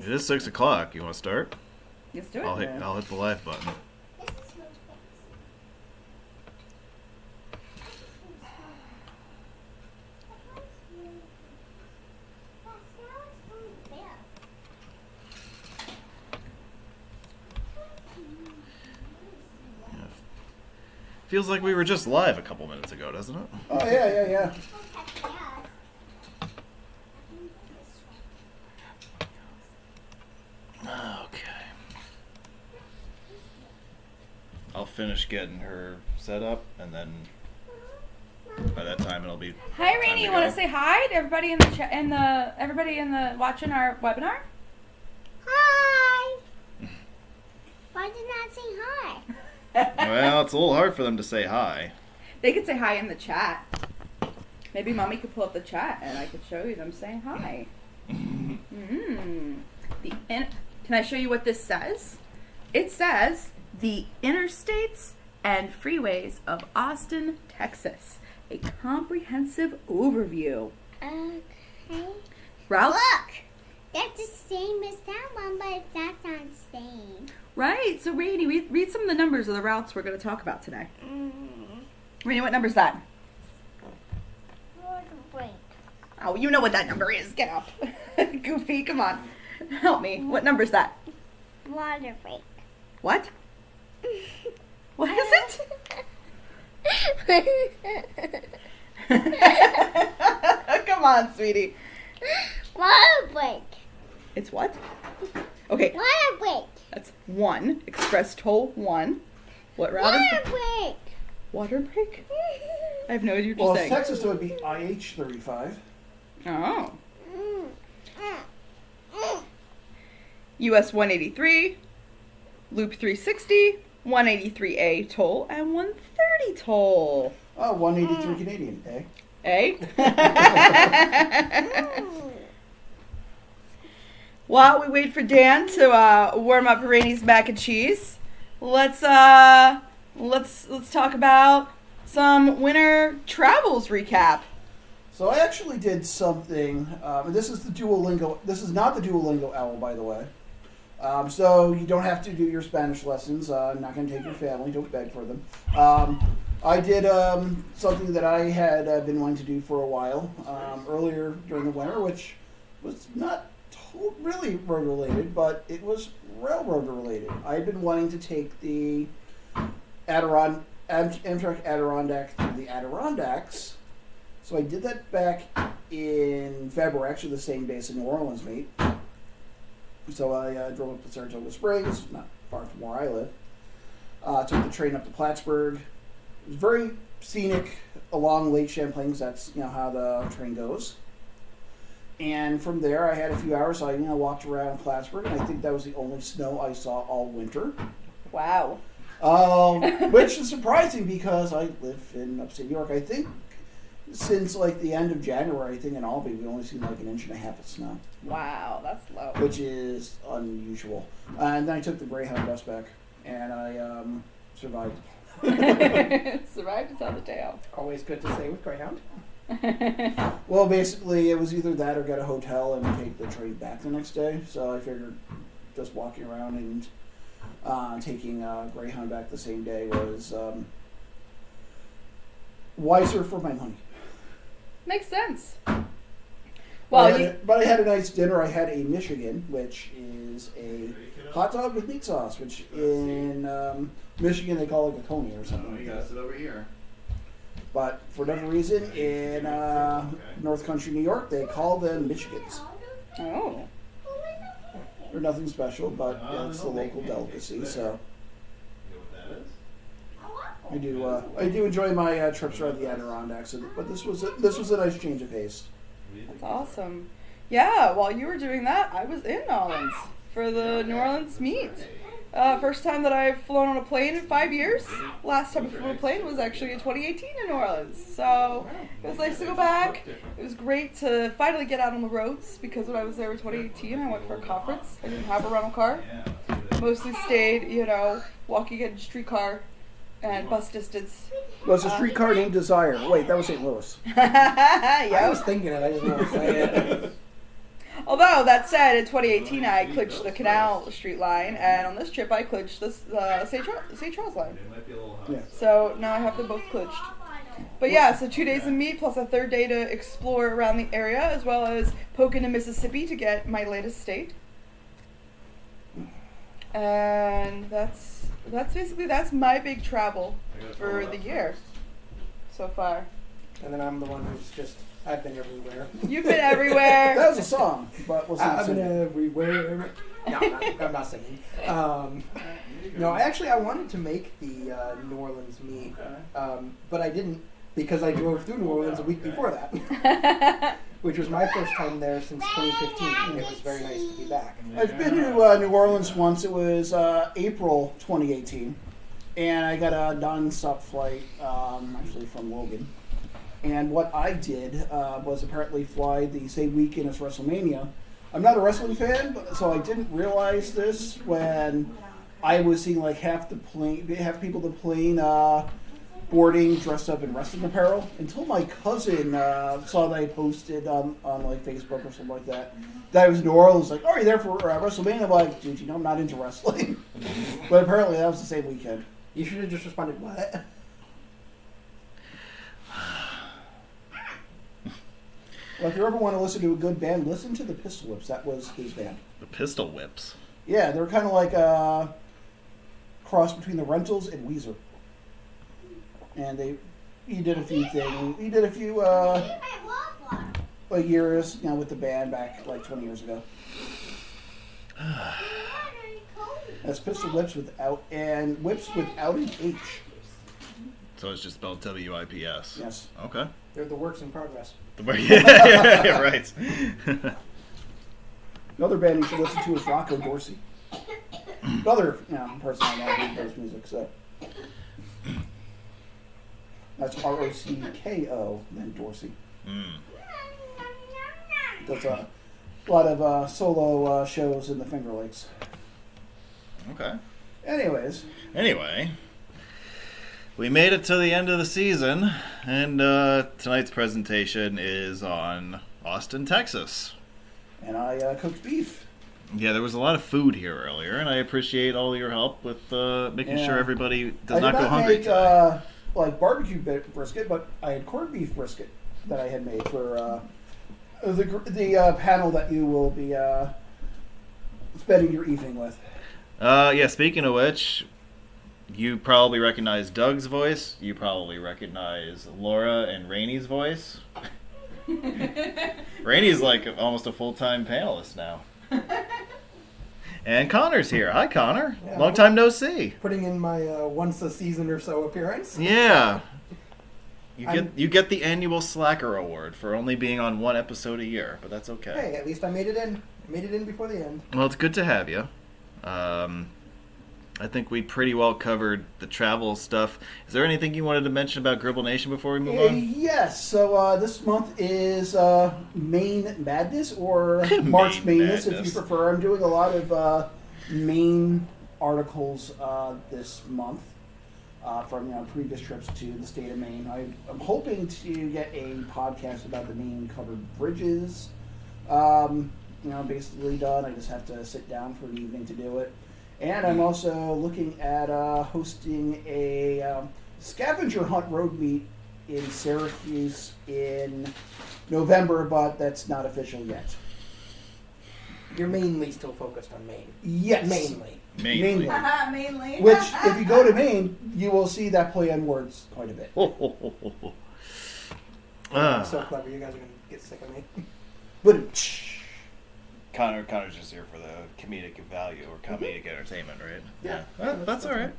It is 6 o'clock. You want to start? Let's do it. I'll hit the live button. Yeah. Feels like we were just live a couple minutes ago, doesn't it? Oh, yeah. Okay. I'll finish getting her set up, and then by that time it'll be. Hi, Rainey. You want to say hi to everybody in the chat and everybody in the watching our webinar? Hi. Why did not say hi? Well, it's a little hard for them to say hi. They could say hi in the chat. Maybe Mommy could pull up the chat and I could show you them saying hi. Can I show you what this says? It says the Interstates and Freeways of Austin, Texas. A comprehensive overview. Okay. Routes? Look! That's the same as that one, but that's not the same. Right. So, Rainey, read some of the numbers of the routes we're going to talk about today. Rainey, what number is that? Wait. Oh, you know what that number is. Get up. Goofy, come on. Help me. What number is that? Water break. What? What is it? Come on, sweetie. Water break. It's what? Okay, Water break. that's 1. Express toll 1. What route is Water that? break. Water break? I have no idea what Well, you're it's saying. Texas, so it would be IH-35. Oh. US 183, Loop 360, 183A toll, and 130 toll. Oh, 183 Canadian, eh? Eh? While we wait for Dan to warm up Rainey's mac and cheese, let's talk about some winter travels recap. So I actually did something, and this is the Duolingo, this is not the Duolingo owl, by the way. So you don't have to do your Spanish lessons. I'm not going to take your family, don't beg for them. I did something that I had been wanting to do for a while earlier during the winter, which was not really road related, but it was railroad related. I had been wanting to take the Amtrak Adirondack through the Adirondacks. So I did that back in February, actually the same day as the New Orleans meet. So I drove up to Saratoga Springs, not far from where I live. Took the train up to Plattsburgh. It was very scenic along Lake Champlain, because that's how the train goes. And from there, I had a few hours. So I walked around Plattsburgh, and I think that was the only snow I saw all winter. Wow. Which is surprising because I live in upstate New York. I think since like the end of January, I think in Albany, we only seen like 1.5 inches of snow. Wow, that's low. Which is unusual. And then I took the Greyhound bus back, and I survived. Survived to tell the tale. Always good to say with Greyhound. Well, basically, it was either that or get a hotel and take the train back the next day. So I figured just walking around and taking Greyhound back the same day was wiser for my money. Makes sense. But Well, I had a nice dinner. I had a Michigan, which is a hot dog with meat sauce, which in Michigan they call it a coney or something like that. Sit over here. But for whatever reason, in North Country, New York, they call them Michigans. oh. They're nothing special, but it's the local delicacy. So I do enjoy my trips around the Adirondacks. But this was a nice change of pace. That's awesome. Yeah, while you were doing that, I was in New Orleans for the New Orleans meet. First time that I've flown on a plane in 5 years. Last time I flew on a plane was actually in 2018 in New Orleans. So it was nice to go back. It was great to finally get out on the roads because when I was there in 2018, I went for a conference. I didn't have a rental car. Mostly stayed, walking in streetcar and bus distance. Well, it's a streetcar named Desire. Wait, that was St. Louis. I Yeah. was thinking it, I just didn't want to say it. Although, that said, in 2018 I clinched the Canal Street line, and on this trip I clinched the St. Charles line. Yeah. So now I have them both clinched. But yeah, so 2 days of meet plus a third day to explore around the area, as well as poke into Mississippi to get my latest state. And that's my big travel for the year so far. And then I'm the one who's I've been everywhere. You've been everywhere. That was a song, but we'll see. I've been everywhere. No, I'm not singing. No, I wanted to make the New Orleans meet, but I didn't because I drove through New Orleans a week before that, which was my first time there since 2015, and it was very nice to be back. I've been to New Orleans once. It was April 2018, and I got a non-stop flight actually from Logan. And what I did was apparently fly the same weekend as WrestleMania. I'm not a wrestling fan, so I didn't realize this when I was seeing like half people the plane boarding dressed up in wrestling apparel until my cousin saw that I posted on like Facebook or something like that. That I was in New Orleans, like, oh, you're there for WrestleMania? I'm like, dude, you know I'm not into wrestling. But apparently that was the same weekend. You should have just responded, what? Well, if you ever want to listen to a good band, listen to the Pistol Whips. That was his band. The Pistol Whips. Yeah, they're kind of like a cross between the Rentals and Weezer. And he did a few things. He did a few like years, with the band back like 20 years ago. That's Pistol Whips without an H. So it's just spelled WIPS. Yes. Okay. They're the works in progress. Yeah, right. Another band you should listen to is Rocco Dorsey. Another person I know who does music. So that's ROCKO, then Dorsey. Does a lot of solo shows in the Finger Lakes. Okay. Anyway, we made it to the end of the season, and tonight's presentation is on Austin, Texas. and I cooked beef. Yeah, there was a lot of food here earlier, and I appreciate all your help with making Yeah. sure everybody does I not did go hungry make, today. like barbecue brisket, but I had corned beef brisket that I had made for the panel that you will be spending your evening with. Yeah, speaking of which, you probably recognize Doug's voice. You probably recognize Laura and Rainy's voice. Rainy's like almost a full-time panelist now. And Connor's here. Hi, Connor. Yeah. Long time no see. Putting in my once a season or so appearance. Yeah. You get the annual Slacker Award for only being on one episode a year, but that's okay. Hey, at least I made it in. I made it in before the end. Well, it's good to have you. I think we pretty well covered the travel stuff. Is there anything you wanted to mention about Gribble Nation before we move on? Yes, so this month is Maine Madness, or March Maine Madness if you Madness. prefer. I'm doing a lot of Maine articles this month from previous trips to the state of Maine. I'm hoping to get a podcast about the Maine covered bridges. Basically done. I just have to sit down for an evening to do it. And I'm also looking at hosting a scavenger hunt road meet in Syracuse in November, but that's not official yet. You're mainly still focused on Maine. Yes. Mainly. Mainly. Mainly. Which, if you go to Maine, you will see that play on words quite a bit. I'm so clever. You guys are going to get sick of me. But Connor's just here for the comedic value or comedic entertainment, right? Yeah. That's all right.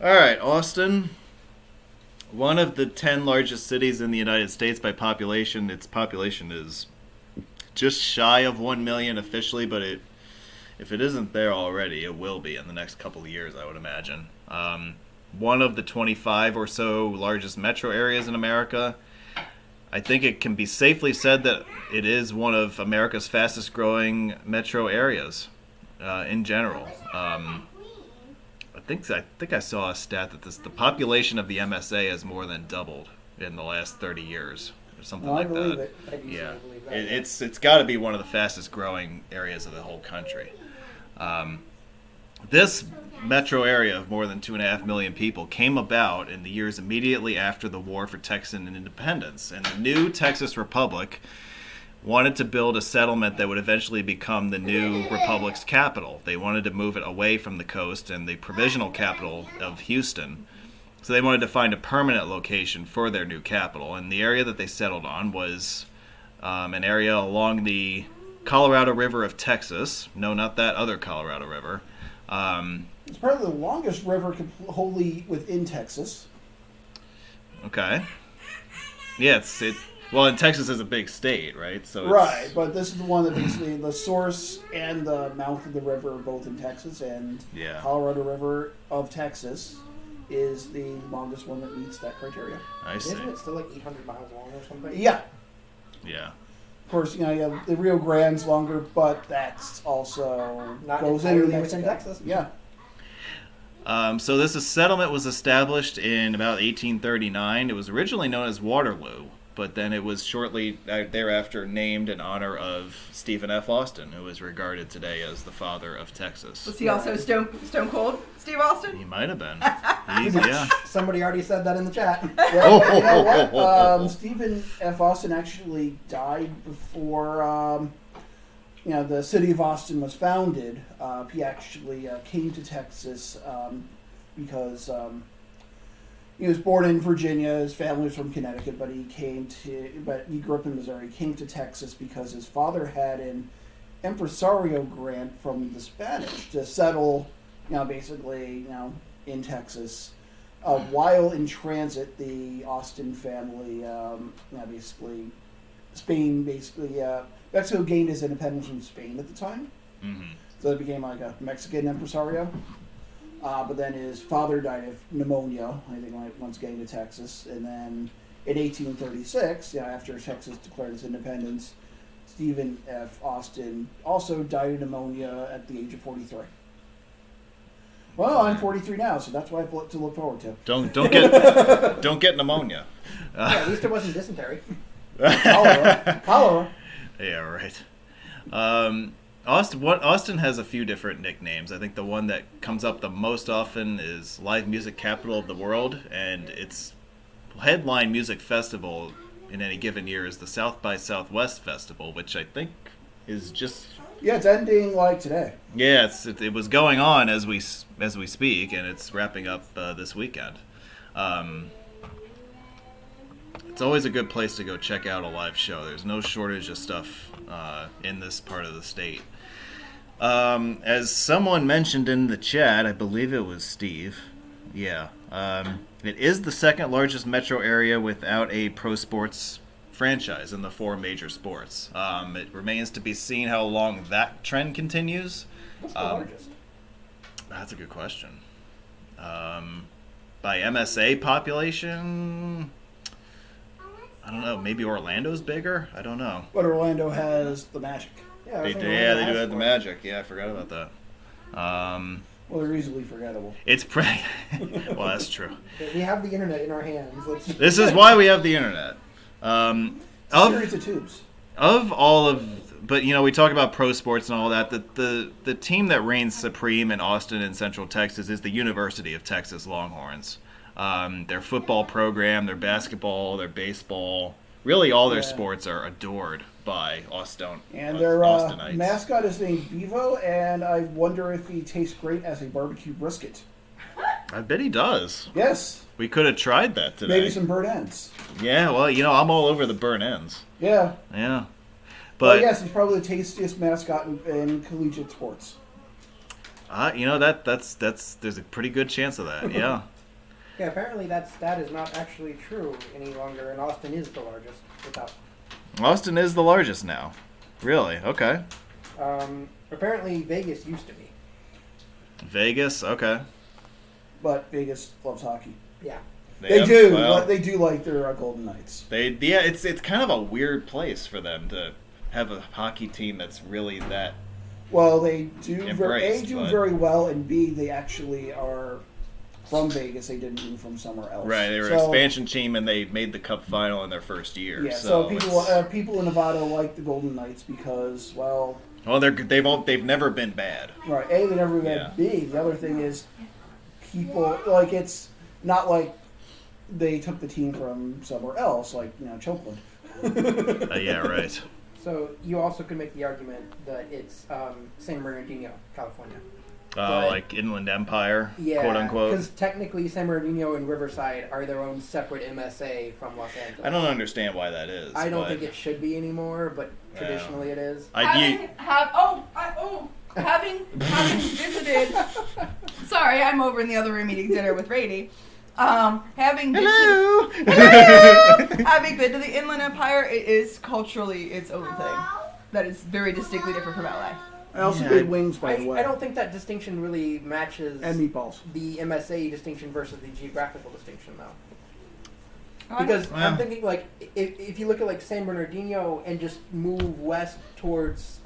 All right, Austin. One of the 10 largest cities in the United States by population. Its population is just shy of 1 million officially, but if it isn't there already, it will be in the next couple of years, I would imagine. One of the 25 or so largest metro areas in America. I think it can be safely said that it is one of America's fastest growing metro areas in general. I think I saw a stat that the population of the MSA has more than doubled in the last 30 years. or something No, I like believe that. it. I do Yeah, believe that. it's got to be one of the fastest growing areas of the whole country. This metro area of more than 2.5 million people came about in the years immediately after the War for Texan Independence, and the new Texas Republic wanted to build a settlement that would eventually become the new republic's capital. They wanted to move it away from the coast and the provisional capital of Houston. So they wanted to find a permanent location for their new capital, and the area that they settled on was an area along the Colorado River of Texas. No, not that other Colorado River. It's probably the longest river wholly within Texas. Okay. Yeah, well, and Texas is a big state, right? So Right, but this is the one that basically the source and the mouth of the river are both in Texas, and Yeah. Colorado River of Texas is the longest one that meets that criteria. I see. Isn't it still like 800 miles long or something? Yeah. Yeah. Of course, you have the Rio Grande's longer, but that's also Not goes into entirely Mexico. within Texas. Yeah. So this settlement was established in about 1839. It was originally known as Waterloo, but then it was shortly thereafter named in honor of Stephen F. Austin, who is regarded today as the father of Texas. Was he also Stone Cold Steve Austin? He might have been. Yeah. Somebody already said that in the chat. Yeah, you know what? Stephen F. Austin actually died before the city of Austin was founded. He actually came to Texas because he was born in Virginia. His family was from Connecticut, but he grew up in Missouri. He came to Texas because his father had an impresario grant from the Spanish to settle, basically, in Texas. While in transit, the Austin family, Mexico gained its independence from Spain at the time. Mm-hmm. So it became like a Mexican impresario. But then his father died of pneumonia, I think, once getting to Texas. And then in 1836, after Texas declared its independence, Stephen F. Austin also died of pneumonia at the age of 43. Well, I'm 43 now, so that's what I have to look forward to. Don't get pneumonia. Yeah, at least it wasn't dysentery. Cholera. Yeah, right. Austin has a few different nicknames. I think the one that comes up the most often is Live Music Capital of the World, and its headline music festival in any given year is the South by Southwest Festival, which I think is just... Yeah, it's ending like today. Yeah, it was going on as we speak, and it's wrapping up this weekend. It's always a good place to go check out a live show. There's no shortage of stuff in this part of the state. As someone mentioned in the chat, I believe it was Steve. Yeah. It is the second largest metro area without a pro sports franchise in the four major sports. It remains to be seen how long that trend continues. What's the largest? That's a good question. By MSA population, I don't know. Maybe Orlando's bigger. I don't know. But Orlando has the Magic. Yeah, They do have the Magic. Yeah, I forgot about that. Well, they're easily forgettable. It's pretty. Well, that's true. We have the internet in our hands. This is why we have the internet. Series of tubes. But we talk about pro sports and all that. The team that reigns supreme in Austin and Central Texas is the University of Texas Longhorns. Their football program, their basketball, their baseball, really all their sports are adored by Austinites. And their mascot is named Bevo, and I wonder if he tastes great as a barbecue brisket. I bet he does. Yes. We could have tried that today. Maybe some burnt ends. Yeah, well, I'm all over the burnt ends. Yeah. Yeah. But But yes, he's probably the tastiest mascot in collegiate sports. there's a pretty good chance of that. Yeah. Yeah, apparently that stat is not actually true any longer, and Austin is the largest. Austin is the largest now. Really? Okay. Apparently Vegas used to be. Vegas? Okay. But Vegas loves hockey. Yeah. They do. They do like their Golden Knights. It's kind of a weird place for them to have a hockey team that's really that. Well, they do Embraced, very well, and B, they actually are from Vegas. They didn't move from somewhere else. Right, they were an expansion team, and they made the Cup final in their first year. Yeah, so people in Nevada like the Golden Knights because, well, they've never been bad. right. A, they never got big. The other thing is, people like it's not like they took the team from somewhere else, like Chokeland. Yeah, right. So you also could make the argument that it's San Bernardino, California. Like Inland Empire, quote unquote. Because technically San Bernardino and Riverside are their own separate MSA from Los Angeles. I don't understand why that is. I don't think it should be anymore, but traditionally it is. Having visited. Sorry, I'm over in the other room eating dinner with Rady. Having been having been to the Inland Empire, it is culturally its own thing. That is very distinctly different from LA. I also did wings, by the way. I don't think that distinction really matches and meatballs. The MSA distinction versus the geographical distinction, though. Oh, Because I'm thinking, like, if you look at, like, San Bernardino and just move west towards,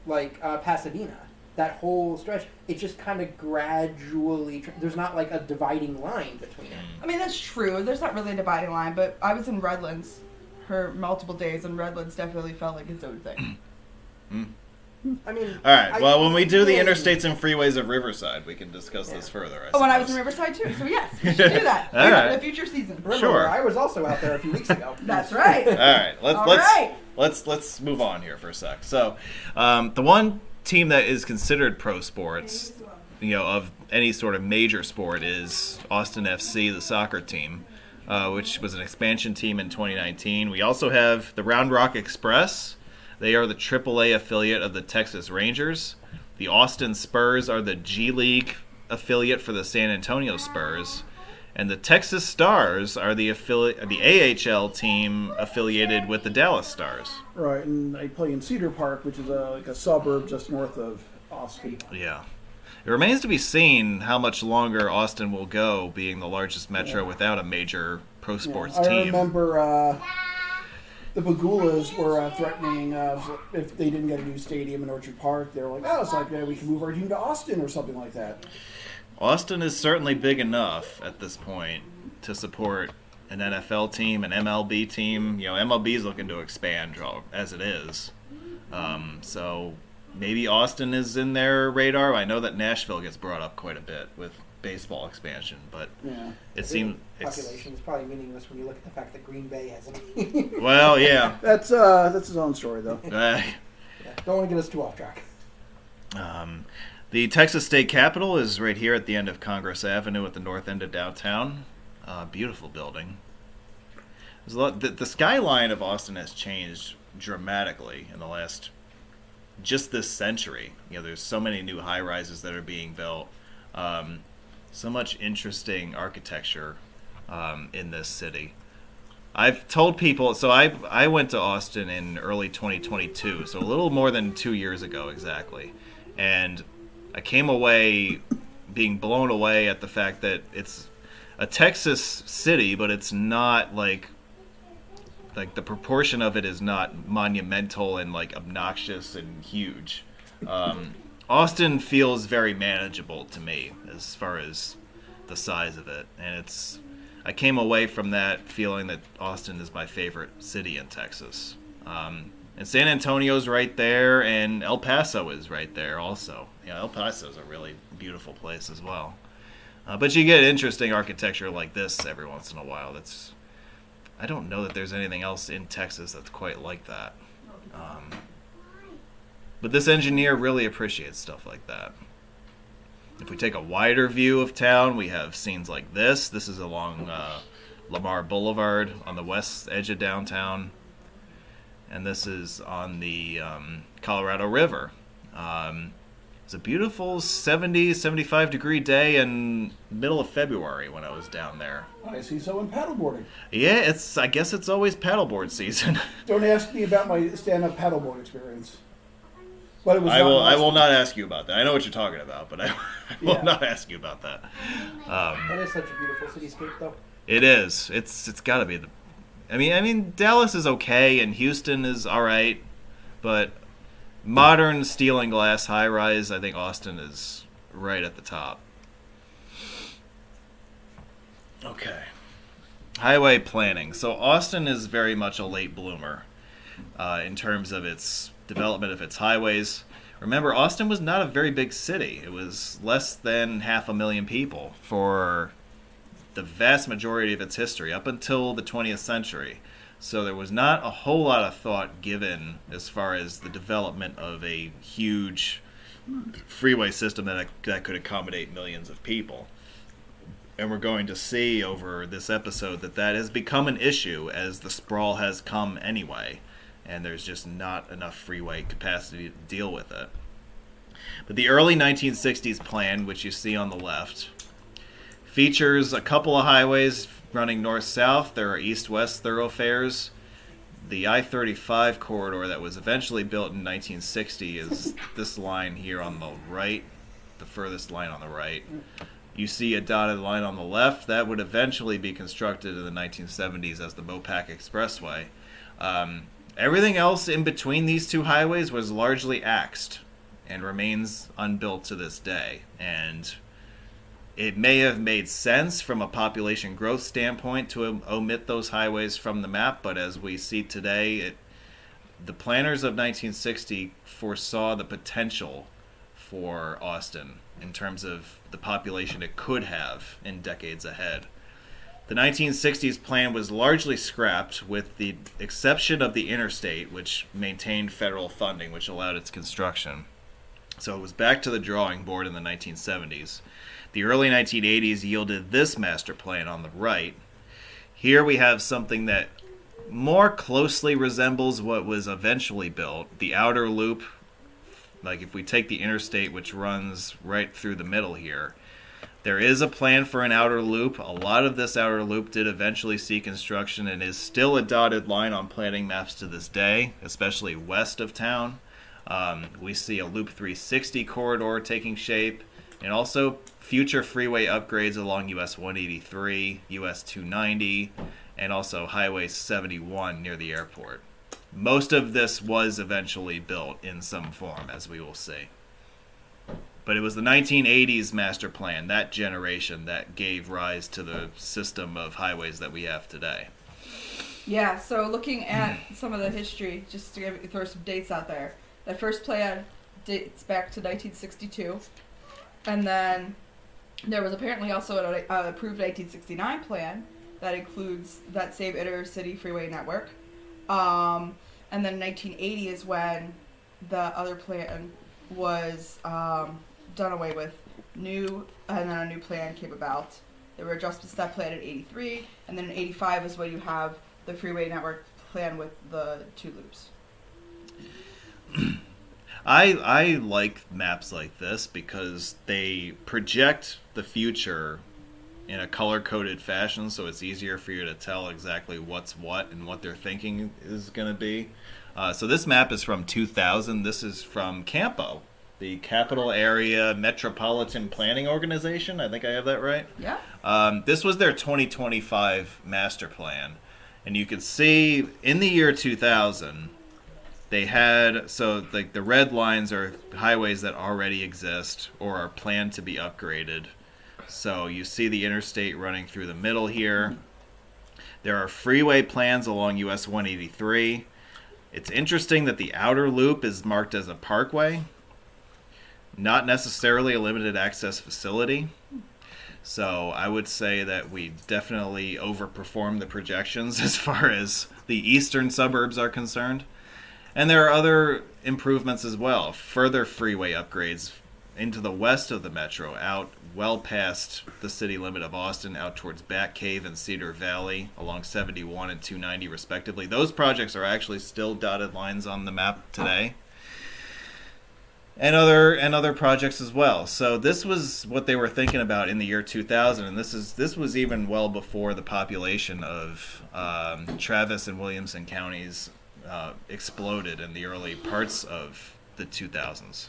Pasadena, that whole stretch, it just kind of gradually... there's not, like, a dividing line between it. I mean, that's true. There's not really a dividing line, but I was in Redlands for multiple days, and Redlands definitely felt like its own thing. I mean... All right, well, when we do the Interstates and Freeways of Riverside, we can discuss this further, I suppose. When I was in Riverside, too. So, yes, we should do that. All right. In a future season. Remember, Sure. I was also out there a few weeks ago. That's right. All right, let's move on here for a sec. So, the one team that is considered pro sports, of any sort of major sport, is Austin FC, the soccer team, which was an expansion team in 2019. We also have the Round Rock Express. They are the AAA affiliate of the Texas Rangers. The Austin Spurs are the G League affiliate for the San Antonio Spurs. And the Texas Stars are the AHL team affiliated with the Dallas Stars. Right, and I play in Cedar Park, which is like a suburb just north of Austin. Yeah. It remains to be seen how much longer Austin will go, being the largest metro without a major pro sports team. I remember the Pagulas were threatening if they didn't get a new stadium in Orchard Park. They were like, it's like we can move our team to Austin or something like that. Austin is certainly big enough at this point to support an NFL team, an MLB team. MLB is looking to expand as it is. So maybe Austin is in their radar. I know that Nashville gets brought up quite a bit with baseball expansion, but it seems population is probably meaningless when you look at the fact that Green Bay has a well, yeah. That's his own story, though. Don't want to get us too off track. The Texas State Capitol is right here at the end of Congress Avenue at the north end of downtown. Beautiful building. There's a lot. The skyline of Austin has changed dramatically in the last just this century. There's so many new high-rises that are being built. So much interesting architecture in this city. I've told people, so I went to Austin in early 2022, so a little more than 2 years ago exactly. And I came away being blown away at the fact that it's a Texas city, but it's not like the proportion of it is not monumental and like obnoxious and huge. Austin feels very manageable to me as far as the size of it, and I came away from that feeling that Austin is my favorite city in Texas. And San Antonio's right there, and El Paso is right there also. El Paso's a really beautiful place as well. But you get interesting architecture like this every once in a while. I don't know that there's anything else in Texas that's quite like that. But this engineer really appreciates stuff like that. If we take a wider view of town, we have scenes like this. This is along Lamar Boulevard on the west edge of downtown. And this is on the Colorado River. It's a beautiful 70, 75 degree day in middle of February when I was down there. I see. So in paddleboarding. Yeah, I guess it's always paddleboard season. Don't ask me about my stand-up paddleboard experience. But it was I will not ask you about that. I know what you're talking about, but I will not ask you about that. That is such a beautiful cityscape, though. It is. It's got to be the. I mean, Dallas is okay, and Houston is all right, but modern steel and glass high rise, I think Austin is right at the top. Okay. Highway planning. So Austin is very much a late bloomer in terms of its development of its highways. Remember, Austin was not a very big city. It was less than 500,000 people for the vast majority of its history, up until the 20th century. So there was not a whole lot of thought given as far as the development of a huge freeway system that could accommodate millions of people. And we're going to see over this episode that has become an issue as the sprawl has come anyway, and there's just not enough freeway capacity to deal with it. But the early 1960s plan, which you see on the left, features a couple of highways running north-south. There are east-west thoroughfares. The I-35 corridor that was eventually built in 1960 is this line here on the right, the furthest line on the right. You see a dotted line on the left. That would eventually be constructed in the 1970s as the Mopac Expressway. Everything else in between these two highways was largely axed and remains unbuilt to this day. And it may have made sense from a population growth standpoint to omit those highways from the map, but as we see today, the planners of 1960 foresaw the potential for Austin in terms of the population it could have in decades ahead. The 1960s plan was largely scrapped with the exception of the Interstate, which maintained federal funding, which allowed its construction. So it was back to the drawing board in the 1970s. The early 1980s yielded this master plan on the right. Here we have something that more closely resembles what was eventually built, the outer loop. Like if we take the interstate, which runs right through the middle here, there is a plan for an outer loop. A lot of this outer loop did eventually see construction and is still a dotted line on planning maps to this day, especially west of town. We see a Loop 360 corridor taking shape, and also future freeway upgrades along US 183, US 290, and also Highway 71 near the airport. Most of this was eventually built in some form, as we will see. But it was the 1980s master plan, that generation, that gave rise to the system of highways that we have today. Yeah, so looking at some of the history, just to throw some dates out there. The first plan dates back to 1962. And then there was apparently also an approved 1969 plan that includes that same intercity freeway network. And then 1980 is when the other plan was done away with, and then a new plan came about. There were adjustments to that plan in 83, and then in 85 is when you have the freeway network plan with the two loops. I like maps like this because they project the future in a color-coded fashion, so it's easier for you to tell exactly what's what and what they're thinking is going to be. So this map is from 2000. This is from Campo, the Capital Area Metropolitan Planning Organization. I think I have that right. Yeah. This was their 2025 master plan. And you can see in the year 2000, they had, so like the red lines are highways that already exist or are planned to be upgraded. So you see the interstate running through the middle here. There are freeway plans along US 183. It's interesting that the outer loop is marked as a parkway, not necessarily a limited access facility. So I would say that we definitely overperformed the projections as far as the eastern suburbs are concerned. And there are other improvements as well. Further freeway upgrades into the west of the metro, out well past the city limit of Austin, out towards Bat Cave and Cedar Valley, along 71 and 290 respectively. Those projects are actually still dotted lines on the map today. And other projects as well. So this was what they were thinking about in the year 2000, and this was even well before the population of Travis and Williamson counties exploded in the early parts of the 2000s.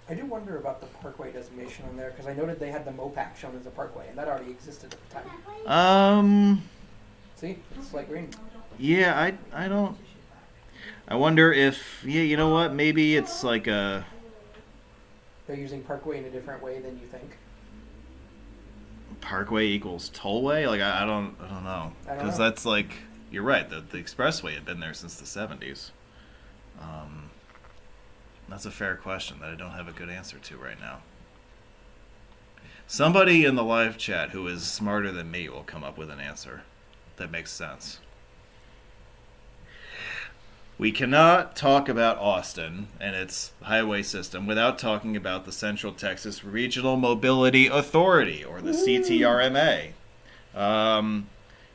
I do wonder about the parkway designation on there, because I noted they had the Mopac shown as a parkway, and that already existed at the time. See? It's like green. Yeah, I don't... I wonder if... Yeah, you know what? Maybe it's like a... They're using parkway in a different way than you think. Parkway equals tollway? Like, I don't know. Because that's like, you're right, the expressway had been there since the 70s. That's a fair question that I don't have a good answer to right now. Somebody in the live chat who is smarter than me will come up with an answer that makes sense. We cannot talk about Austin and its highway system without talking about the Central Texas Regional Mobility Authority, or the CTRMA.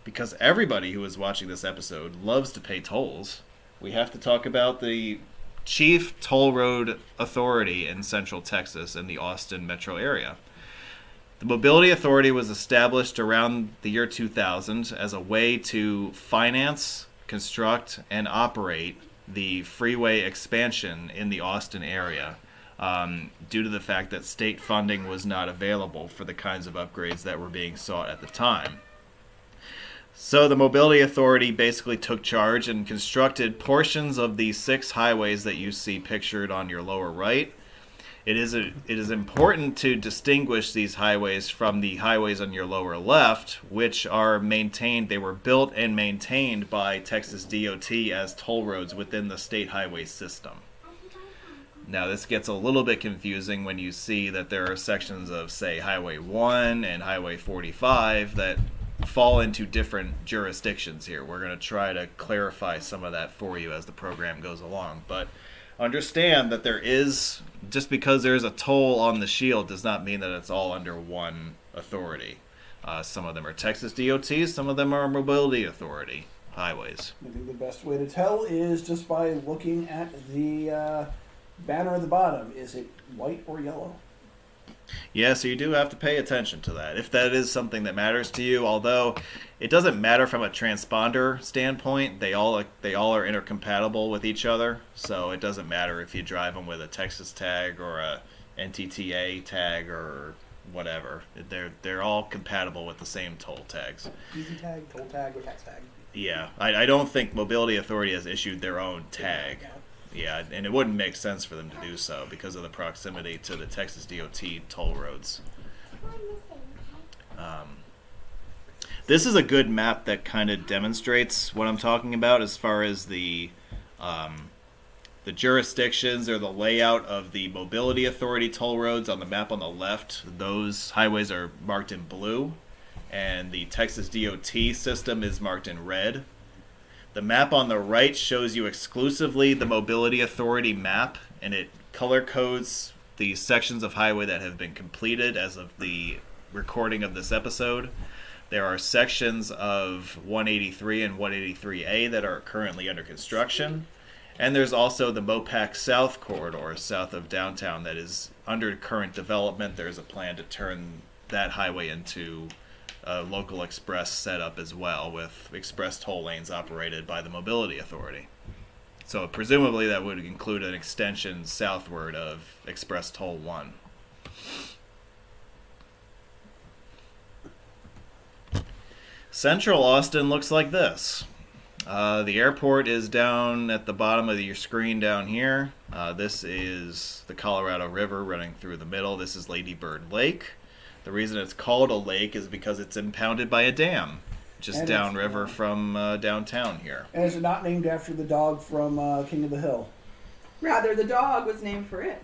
Because everybody who is watching this episode loves to pay tolls, we have to talk about the chief toll road authority in Central Texas in the Austin metro area. The Mobility Authority was established around the year 2000 as a way to finance, construct, and operate the freeway expansion in the Austin area, due to the fact that state funding was not available for the kinds of upgrades that were being sought at the time. So the Mobility Authority basically took charge and constructed portions of the 6 highways that you see pictured on your lower right. It is important to distinguish these highways from the highways on your lower left, which are maintained. They were built and maintained by Texas DOT as toll roads within the state highway system. Now, this gets a little bit confusing when you see that there are sections of, say, Highway 1 and Highway 45 that fall into different jurisdictions here. We're going to try to clarify some of that for you as the program goes along. But understand that there is, just because there's a toll on the shield does not mean that it's all under one authority. Some of them are Texas DOT, some of them are Mobility Authority highways. I think the best way to tell is just by looking at the banner at the bottom. Is it white or yellow? Yeah, so you do have to pay attention to that, if that is something that matters to you, although it doesn't matter from a transponder standpoint. They all are intercompatible with each other, so it doesn't matter if you drive them with a Texas tag or a NTTA tag or whatever. They're all compatible with the same toll tags. Easy tag, toll tag, or tax tag. Yeah, I don't think Mobility Authority has issued their own tag. Yeah, and it wouldn't make sense for them to do so because of the proximity to the Texas DOT toll roads. This is a good map that kind of demonstrates what I'm talking about as far as the jurisdictions or the layout of the Mobility Authority toll roads. On the map on the left, those highways are marked in blue, and the Texas DOT system is marked in red. The map on the right shows you exclusively the Mobility Authority map, and it color codes the sections of highway that have been completed as of the recording of this episode. There are sections of 183 and 183A that are currently under construction, and there's also the Mopac South corridor south of downtown that is under current development. There's a plan to turn that highway into a local express setup as well, with express toll lanes operated by the Mobility Authority. So presumably that would include an extension southward of Express Toll 1. Central Austin looks like this. The airport is down at the bottom of your screen down here. This is the Colorado River running through the middle. This is Lady Bird Lake. The reason it's called a lake is because it's impounded by a dam just downriver from downtown here. And is it not named after the dog from King of the Hill? Rather, the dog was named for it.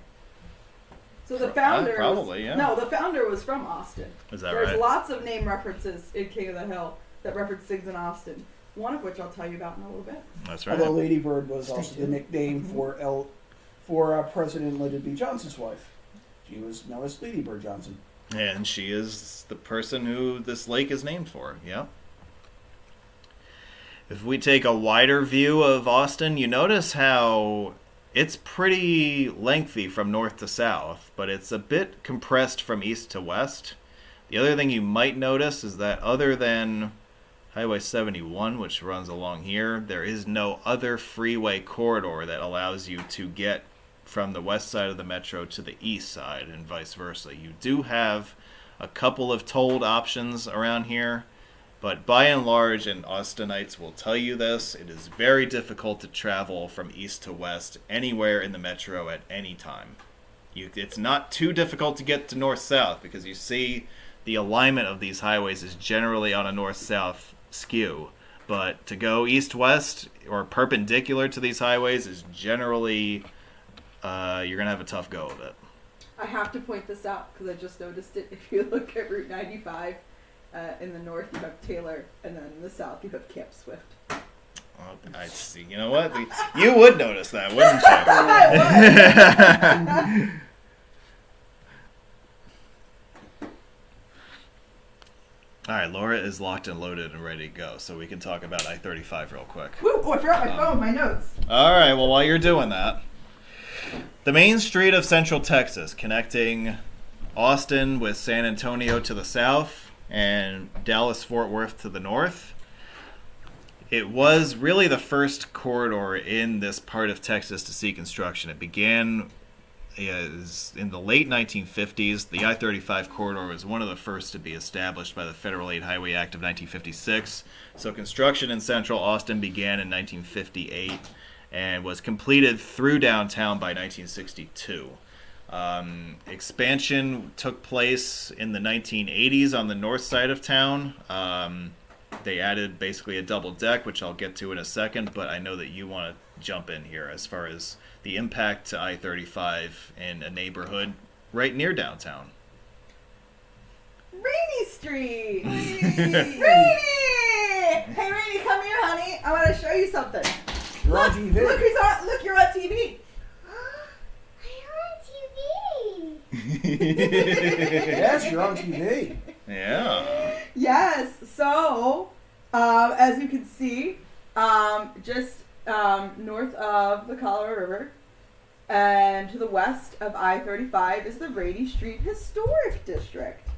So the founder the founder was from Austin. Is that There's right? lots of name references in King of the Hill that reference things in Austin. One of which I'll tell you about in a little bit. That's right. Although Lady Bird was also the nickname for President Lyndon B. Johnson's wife. She was known as Lady Bird Johnson. And she is the person who this lake is named for, yeah. If we take a wider view of Austin, you notice how it's pretty lengthy from north to south, but it's a bit compressed from east to west. The other thing you might notice is that other than Highway 71, which runs along here, there is no other freeway corridor that allows you to get from the west side of the metro to the east side and vice versa. You do have a couple of tolled options around here, but by and large, and Austinites will tell you this, it is very difficult to travel from east to west anywhere in the metro at any time. It's not too difficult to get to north-south because you see the alignment of these highways is generally on a north-south skew. But to go east-west or perpendicular to these highways is generally, you're going to have a tough go of it. I have to point this out because I just noticed it. If you look at Route 95, in the north you have Taylor, and then in the south you have Camp Swift. Oh, I see. You know what? You would notice that, wouldn't you? All right, Laura is locked and loaded and ready to go, so we can talk about I-35 real quick. Woo! Oh, I forgot my phone, my notes. All right, well, while you're doing that, the main street of Central Texas, connecting Austin with San Antonio to the south and Dallas-Fort Worth to the north, it was really the first corridor in this part of Texas to see construction. It began in the late 1950s. The I-35 corridor was one of the first to be established by the Federal Aid Highway Act of 1956. So construction in central Austin began in 1958 and was completed through downtown by 1962. Expansion took place in the 1980s on the north side of town. They added basically a double deck, which I'll get to in a second, but I know that you want to jump in here as far as the impact to I-35 in a neighborhood right near downtown. Rainy Street! Rainy! Hey, Rainy, come here, honey. I want to show you something. You're on TV. Look who's on. Look, you're on TV. Yes, you're on TV. Yeah. Yes. So, as you can see, just north of the Colorado River and to the west of I-35 is the Rainy Street Historic District.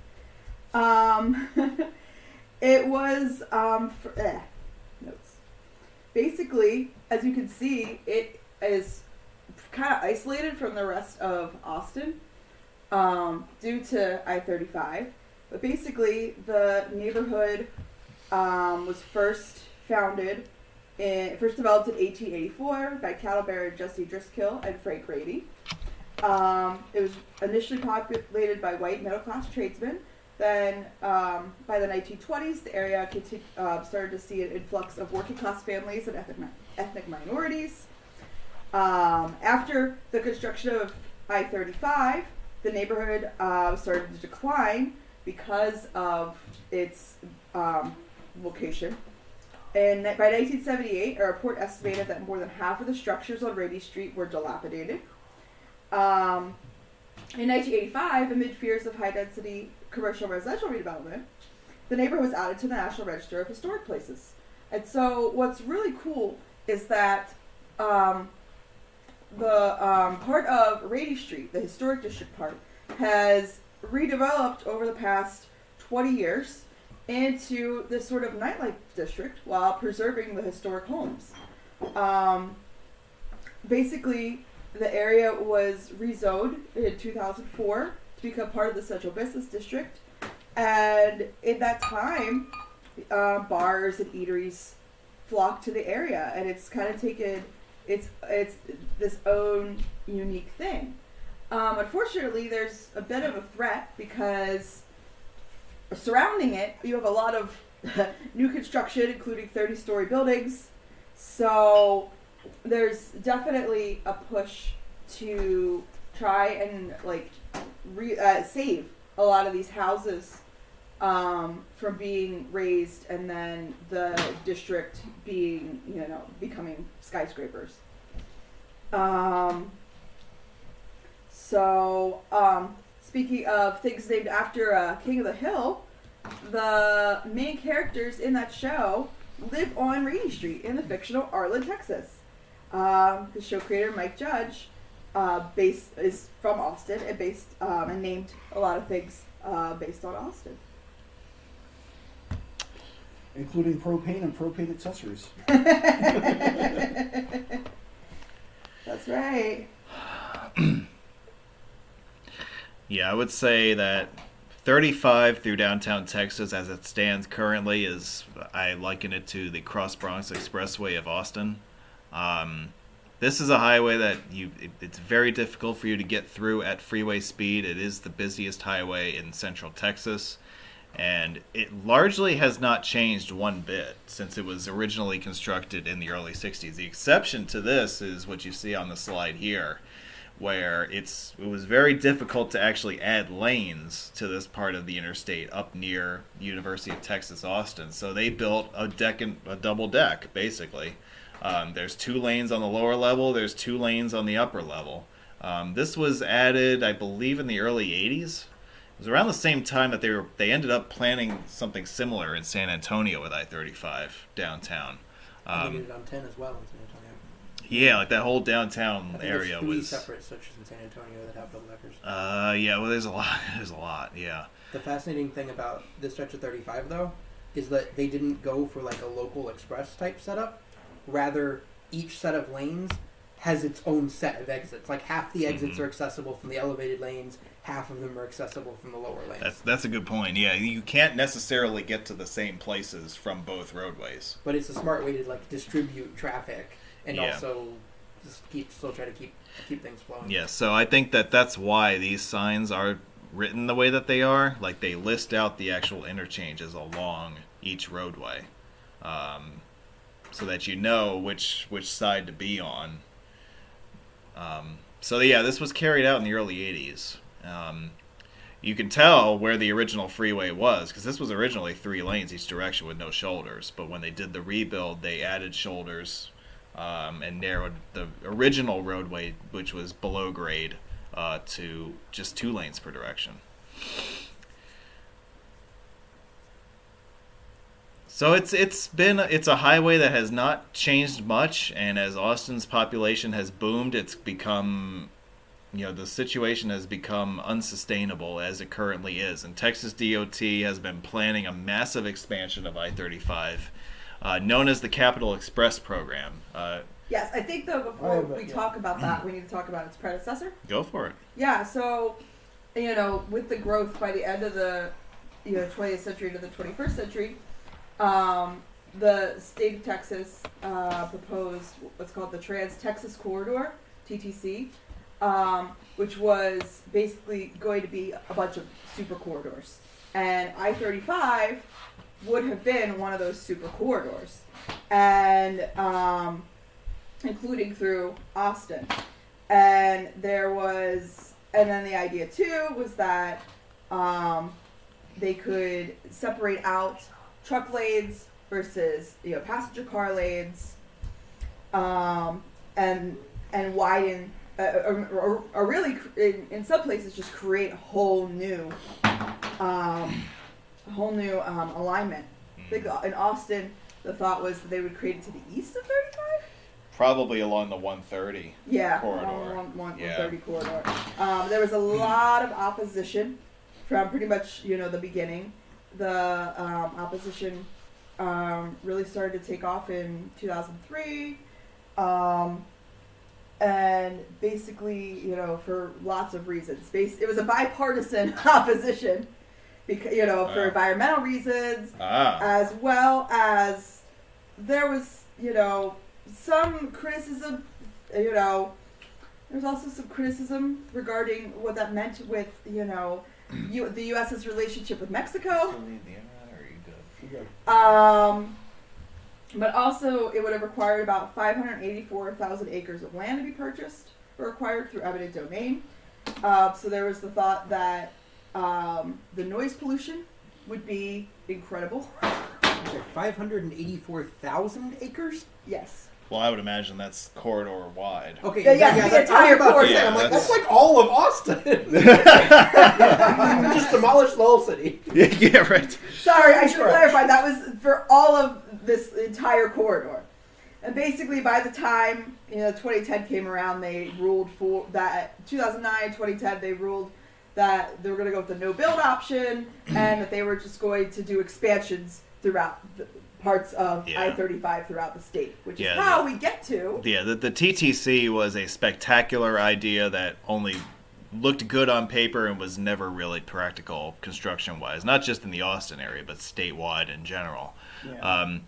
It was notes. Basically, as you can see, it is kind of isolated from the rest of Austin due to I-35. But basically, the neighborhood was first developed in 1884 by cattle baron Jesse Driscoll and Frank Grady. It was initially populated by white middle-class tradesmen. Then, by the 1920s, the area started to see an influx of working-class families and ethnic minorities. After the construction of I-35, the neighborhood started to decline because of its location. And by 1978, a report estimated that more than half of the structures on Rainy Street were dilapidated. In 1985, amid fears of high-density commercial residential redevelopment, the neighborhood was added to the National Register of Historic Places. And so what's really cool is that the part of Rainy Street, the historic district part, has redeveloped over the past 20 years into this sort of nightlife district while preserving the historic homes. Basically, the area was rezoned in 2004 to become part of the Central Business District, and in that time, bars and eateries flocked to the area, and it's kind of taken it's this own unique thing. Unfortunately, there's a bit of a threat because surrounding it, you have a lot of new construction, including 30-story buildings. So there's definitely a push to try and save a lot of these houses from being razed, and then the district being, becoming skyscrapers. Speaking of things named after King of the Hill, the main characters in that show live on Rainy Street in the fictional Arlen, Texas. The show creator Mike Judge is from Austin and named a lot of things based on Austin, including propane and propane accessories. That's right. Yeah, I would say that 35 through downtown Texas, as it stands currently, I liken it to the Cross Bronx Expressway of Austin. this is a highway that it's very difficult for you to get through at freeway speed. It is the busiest highway in central Texas, and it largely has not changed one bit since it was originally constructed in the early 60s. The exception to this is what you see on the slide here, where it was very difficult to actually add lanes to this part of the interstate up near University of Texas Austin. So they built a double deck, basically. There's 2 lanes on the lower level, there's 2 lanes on the upper level. This was added, I believe, in the early 80s. It was around the same time that they ended up planning something similar in San Antonio with I-35 downtown. They did it on 10 as well in San Antonio. Yeah, like that whole downtown I think area there's 3 was separate sections in San Antonio that have double deckers. Yeah, well, there's a lot. There's a lot. Yeah. The fascinating thing about this stretch of 35, though, is that they didn't go for like a local express type setup. Rather, each set of lanes has its own set of exits. Like half the exits are accessible from the elevated lanes, half of them are accessible from the lower lanes. That's a good point. Yeah, you can't necessarily get to the same places from both roadways. But it's a smart way to like distribute traffic and Yeah. also just try to keep things flowing. Yeah, so I think that's why these signs are written the way that they are. Like they list out the actual interchanges along each roadway, so that you know which side to be on. So yeah, this was carried out in the early 80s. You can tell where the original freeway was, because this was originally 3 lanes each direction with no shoulders. But when they did the rebuild, they added shoulders and narrowed the original roadway, which was below grade, to just 2 lanes per direction. So it's a highway that has not changed much, and as Austin's population has boomed, it's become, the situation has become unsustainable as it currently is. And Texas DOT has been planning a massive expansion of I-35, known as the Capital Express program. Yes, I think though before we talk about that, we need to talk about its predecessor. Go for it. Yeah, so with the growth by the end of the 20th century to the 21st century, the state of Texas proposed what's called the Trans-Texas Corridor, TTC, which was basically going to be a bunch of super corridors. And I-35 would have been one of those super corridors, and including through Austin. And then the idea too was that they could separate out truck lanes versus passenger car lanes, and widen or really in some places just create a whole new alignment. I think in Austin the thought was that they would create it to the east of 35. Probably along the 130 corridor. Along 130 corridor. There was a lot of opposition from pretty much the beginning. The opposition really started to take off in 2003, and basically for lots of reasons. It was a bipartisan opposition, because for environmental reasons, as well as there was some criticism. There's also some criticism regarding what that meant with the U.S.'s relationship with Mexico. But also it would have required about 584,000 acres of land to be purchased or acquired through eminent domain. So there was the thought that the noise pollution would be incredible. 584,000 acres? Yes. Well, I would imagine that's corridor wide. Okay, the entire corridor. I'm like, that's like all of Austin. Just demolish the whole city. Yeah, right. Sorry, I should clarify. That was for all of this entire corridor. And basically, by the time 2010 came around, they ruled for that 2009, 2010. They ruled that they were going to go with the no-build option, and that they were just going to do expansions throughout the parts of I-35 throughout the state, which is how we get to. Yeah, the TTC was a spectacular idea that only looked good on paper and was never really practical construction-wise, not just in the Austin area, but statewide in general. Yeah.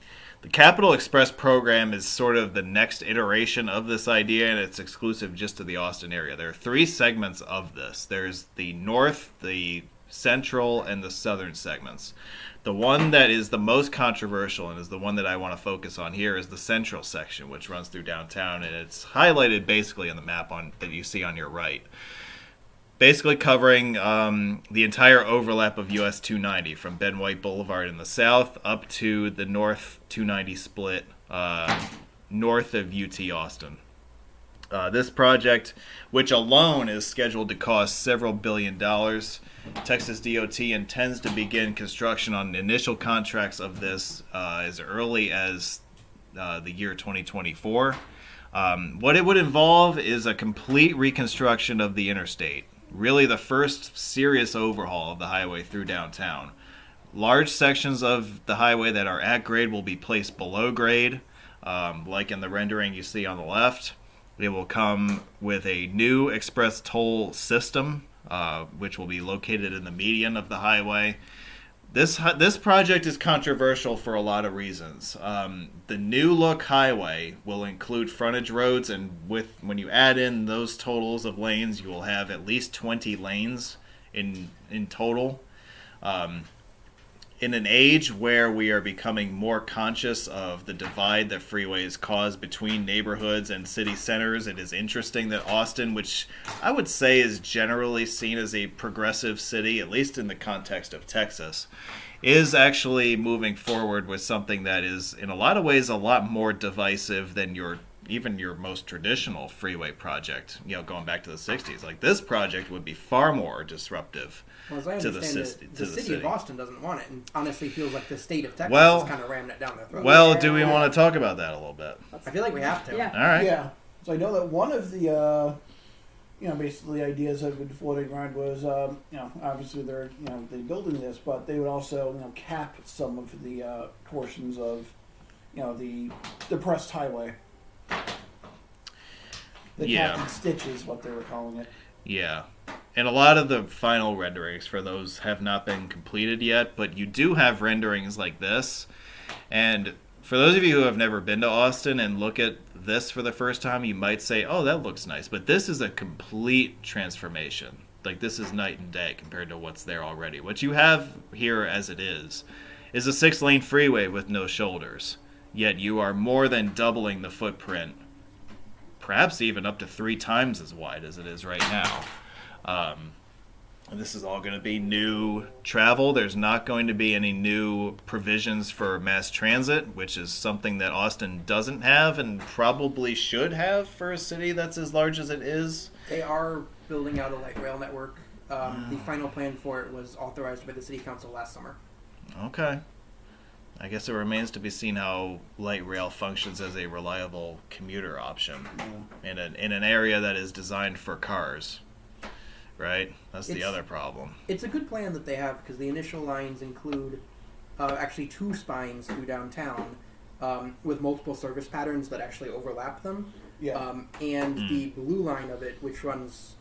The Capital Express program is sort of the next iteration of this idea, and it's exclusive just to the Austin area. There are 3 segments of this. There's the north, the central, and the southern segments. The one that is the most controversial and is the one that I want to focus on here is the central section, which runs through downtown, and it's highlighted basically on the map that you see on your right. Basically covering the entire overlap of US 290 from Ben White Boulevard in the south up to the north 290 split north of UT Austin. This project, which alone is scheduled to cost several $billions, Texas DOT intends to begin construction on initial contracts of this as early as the year 2024. What it would involve is a complete reconstruction of the interstate. Really the first serious overhaul of the highway through downtown. Large sections of the highway that are at grade will be placed below grade, like in the rendering you see on the left. It will come with a new express toll system, which will be located in the median of the highway. This project is controversial for a lot of reasons. The new look highway will include frontage roads, and when you add in those totals of lanes, you will have at least 20 lanes in total. In an age where we are becoming more conscious of the divide that freeways cause between neighborhoods and city centers, it is interesting that Austin, which I would say is generally seen as a progressive city, at least in the context of Texas, is actually moving forward with something that is in a lot of ways a lot more divisive than even your most traditional freeway project, going back to the 60s. Like, this project would be far more disruptive. Well, as I understand the city of Austin doesn't want it, and honestly feels like the state of Texas is kind of ramming it down their throat. Well, do we want to talk about that a little bit? I feel like we have to. Yeah. All right. Yeah. So I know that one of the, basically ideas that have been floating around was, obviously they're building this, but they would also, cap some of the portions of, the depressed highway. The cap and stitch is what they were calling it. Yeah. And a lot of the final renderings for those have not been completed yet, but you do have renderings like this. And for those of you who have never been to Austin and look at this for the first time, you might say, oh, that looks nice. But this is a complete transformation. Like, this is night and day compared to what's there already. What you have here as it is a 6-lane freeway with no shoulders. Yet you are more than doubling the footprint, perhaps even up to 3 times as wide as it is right now. And this is all going to be new travel. There's not going to be any new provisions for mass transit, which is something that Austin doesn't have and probably should have for a city that's as large as it is. They are building out a light rail network. The final plan for it was authorized by the city council last summer. Okay. I guess it remains to be seen how light rail functions as a reliable commuter option in an area that is designed for cars. Right? That's the other problem. It's a good plan that they have because the initial lines include actually 2 spines through downtown with multiple service patterns that actually overlap them. Yeah. And the blue line of it, which runs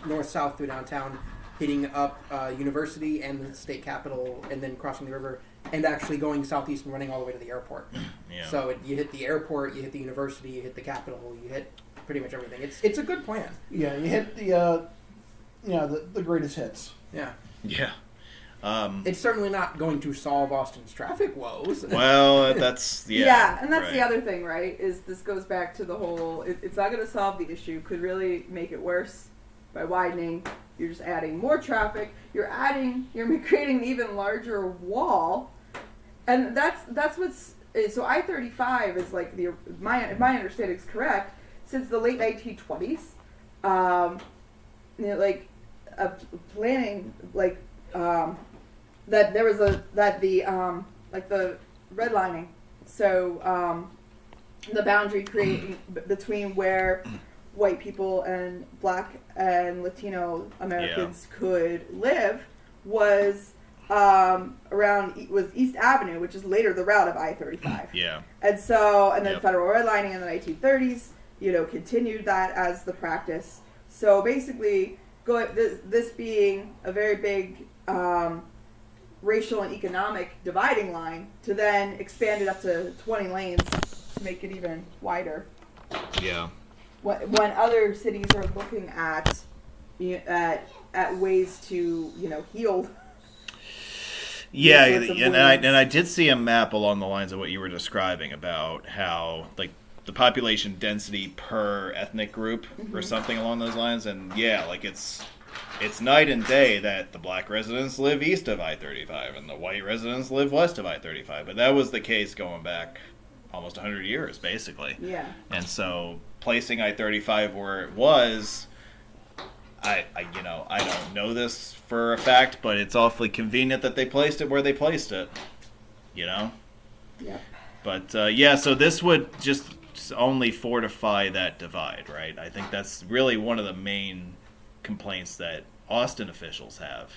north-south through downtown, hitting up University and the state capitol and then crossing the river and actually going southeast and running all the way to the airport. Yeah. So you hit the airport, you hit the university, you hit the capitol, you hit pretty much everything. It's a good plan. Yeah, you hit the greatest hits. Yeah. Yeah. It's certainly not going to solve Austin's traffic woes. Well, that's... Yeah, and that's the other thing, right? Is this goes back to the whole... It's not going to solve the issue. Could really make it worse by widening. You're just adding more traffic. You're creating an even larger wall. And that's what's... So I-35 is like if my understanding is correct, since the late 1920s, planning that there was the redlining. So the boundary creating between where white people and Black and Latino Americans could live was East Avenue, which is later the route of I-35. Yeah. And then federal redlining in the 1930s, continued that as the practice. So basically, this being a very big racial and economic dividing line to then expand it up to 20 lanes to make it even wider. Yeah. When other cities are looking at ways to heal. Yeah, these sorts of and wounds. I did see a map along the lines of what you were describing about how like the population density per ethnic group or something along those lines, and yeah, like it's night and day that the black residents live east of I-35 and the white residents live west of I-35. But that was the case going back almost 100 years, basically. Yeah. And so placing I-35 where it was, I don't know this for a fact, but it's awfully convenient that they placed it where they placed it. Yeah. But so this would just only fortify that divide, right? I think that's really one of the main complaints that Austin officials have.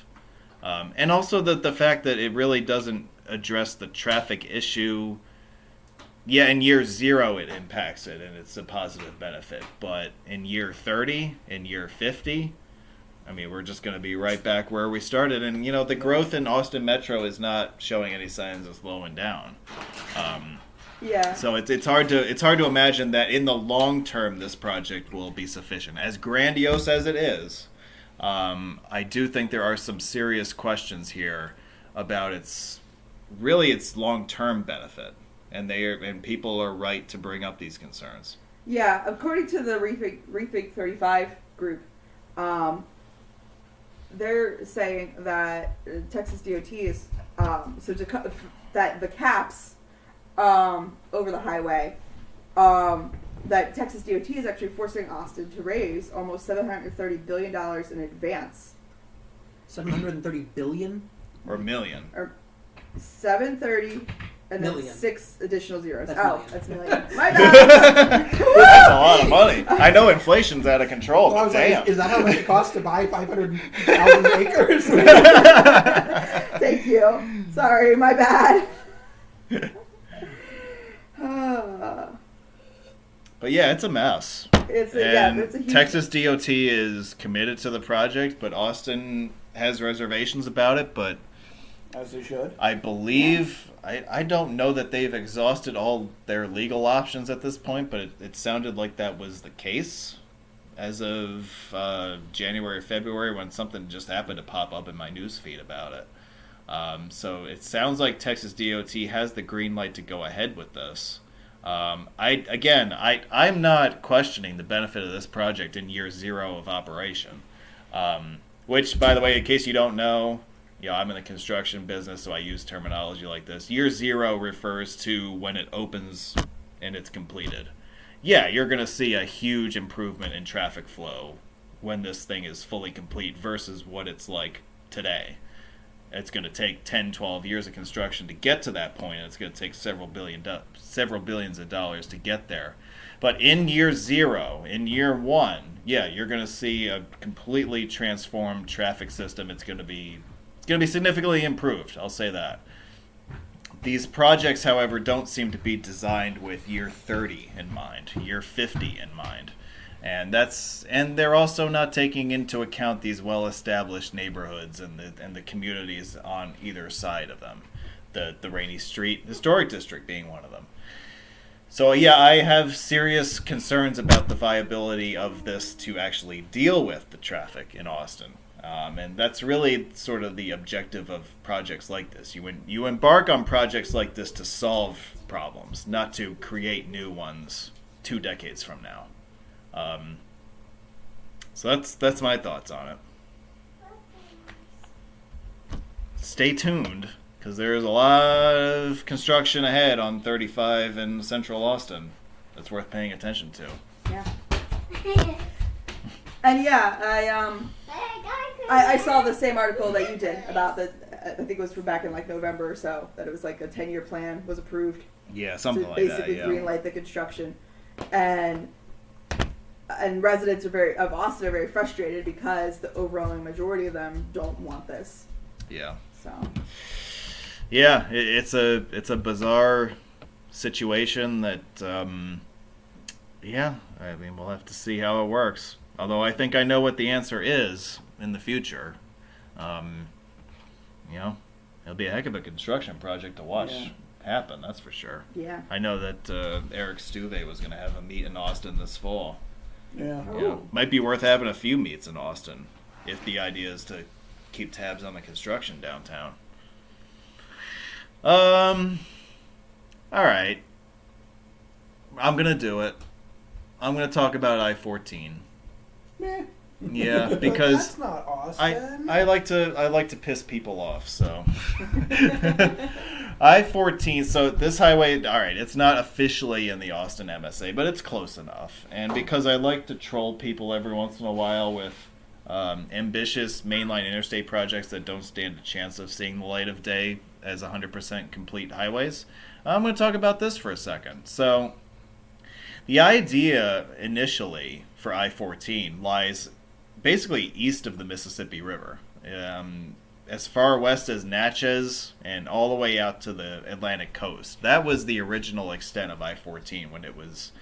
And also the fact that it really doesn't address the traffic issue. Yeah, in year 0 it impacts it and it's a positive benefit. But in year 30, in year 50, I mean, we're just going to be right back where we started. And, the growth in Austin Metro is not showing any signs of slowing down. Yeah. So it's hard to imagine that in the long term this project will be sufficient. As grandiose as it is, I do think there are some serious questions here about its long term benefit, and people are right to bring up these concerns. Yeah, according to the Rethink 35 group, they're saying that Texas DOT is that the caps over the highway, that Texas DOT is actually forcing Austin to raise almost $730 billion in advance. 730 billion? Or million. Or 730 and then Million. 6 additional zeros. That's million. That's million. My bad. That's a lot of money. I know inflation's out of control, Well, I but was damn. like, is that how much it costs to buy 500,000 acres? Thank you. Sorry, my bad. But yeah, it's a mess. It's a huge... Texas DOT is committed to the project, but Austin has reservations about it. But As they should. I believe I don't know that they've exhausted all their legal options at this point, but it sounded like that was the case as of January or February when something just happened to pop up in my newsfeed about it. So it sounds like Texas DOT has the green light to go ahead with this. I'm not questioning the benefit of this project in year 0 of operation. Which, by the way, in case you don't know, I'm in the construction business, so I use terminology like this. Year 0 refers to when it opens and it's completed. Yeah, you're going to see a huge improvement in traffic flow when this thing is fully complete versus what it's like today. It's going to take 10, 12 years of construction to get to that point, and it's going to take several billions of dollars to get there. But in year 0, in year 1, you're going to see a completely transformed traffic system. It's going to be significantly improved, I'll say that. These projects, however, don't seem to be designed with year 30 in mind, year 50 in mind. And they're also not taking into account these well-established neighborhoods and the communities on either side of them. The Rainy Street Historic District being one of them. So I have serious concerns about the viability of this to actually deal with the traffic in Austin. And that's really sort of the objective of projects like this. You embark on projects like this to solve problems, not to create new ones 2 decades from now. So that's my thoughts on it. Stay tuned, because there is a lot of construction ahead on 35 in Central Austin that's worth paying attention to. Yeah. And I saw the same article that you did about I think it was from back in like November or so, that it was like a 10-year plan was approved. Yeah, something to like that. basically greenlight the construction, and residents of Austin are very frustrated because the overwhelming majority of them don't want this. Yeah. So. Yeah, it's a bizarre situation that. I mean, we'll have to see how it works. Although I think I know what the answer is in the future. It'll be a heck of a construction project to watch Yeah. happen, that's for sure. Yeah. I know that Eric Stuve was going to have a meet in Austin this fall. Yeah. Yeah. Might be worth having a few meets in Austin if the idea is to keep tabs on the construction downtown. All right. I'm going to do it. I'm going to talk about I-14. Meh. Yeah, because That's not Austin. I like to piss people off, so I-14. So this highway, all right, it's not officially in the Austin MSA, but it's close enough. And because I like to troll people every once in a while with ambitious mainline interstate projects that don't stand a chance of seeing the light of day as 100% complete highways, I'm going to talk about this for a second. So the idea initially for I-14 lies basically east of the Mississippi River, as far west as Natchez and all the way out to the Atlantic coast. That was the original extent of I-14 when it was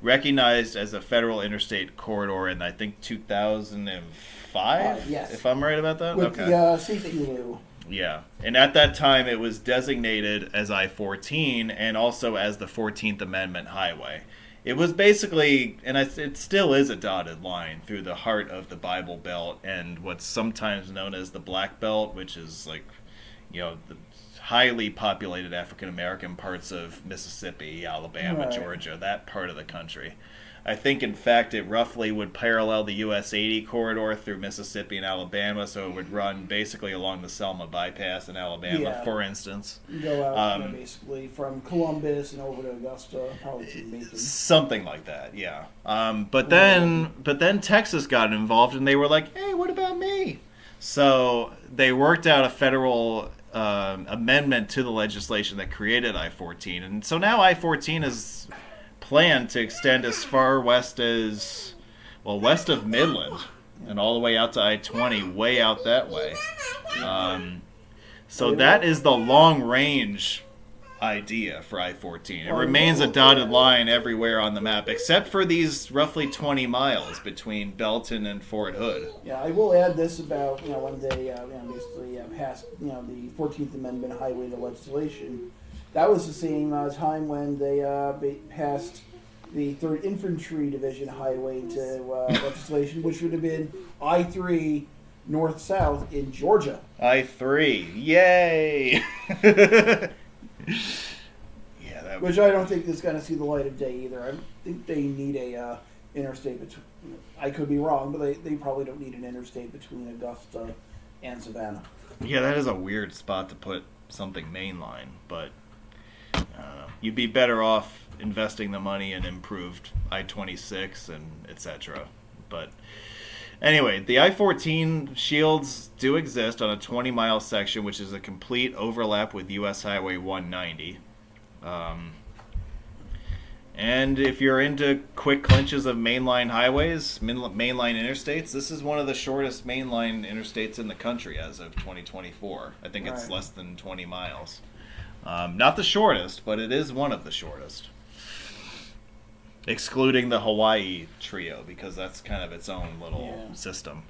recognized as a federal interstate corridor in, I think, 2005, Yes. if I'm right about that? With the safety loo. Yeah, and at that time it was designated as I-14 and also as the 14th Amendment Highway. It was basically, and it still is, a dotted line through the heart of the Bible Belt and what's sometimes known as the Black Belt, which is like, the highly populated African American parts of Mississippi, Alabama, Right. Georgia, that part of the country. I think, in fact, it roughly would parallel the US 80 corridor through Mississippi and Alabama, so it would run basically along the Selma bypass in Alabama, Yeah. for instance. You go out basically from Columbus and over to Augusta, probably to Macon. Something like that, yeah. But then Texas got involved, and they were like, "Hey, what about me?" So they worked out a federal amendment to the legislation that created I-14, and so now I-14 is planned to extend as far west as, west of Midland, and all the way out to I-20, way out that way. So that is the long-range idea for I-14. It remains a dotted line everywhere on the map, except for these roughly 20 miles between Belton and Fort Hood. Yeah, I will add this about when they basically passed the 14th Amendment highway to legislation. That was the same time when they passed the 3rd Infantry Division highway to legislation, which would have been I-3 north-south in Georgia. I-3, yay! Yeah, Which I don't think is going to see the light of day either. I think they need a interstate between. I could be wrong, but they probably don't need an interstate between Augusta and Savannah. Yeah, that is a weird spot to put something mainline, but you'd be better off investing the money in improved I-26 and etc. But anyway, the I-14 shields do exist on a 20-mile section, which is a complete overlap with U.S. Highway 190. And if you're into quick clinches of mainline highways, mainline interstates, this is one of the shortest mainline interstates in the country as of 2024. I think it's Right. less than 20 miles. Not the shortest, but it is one of the shortest. Excluding the Hawaii trio, because that's kind of its own little system.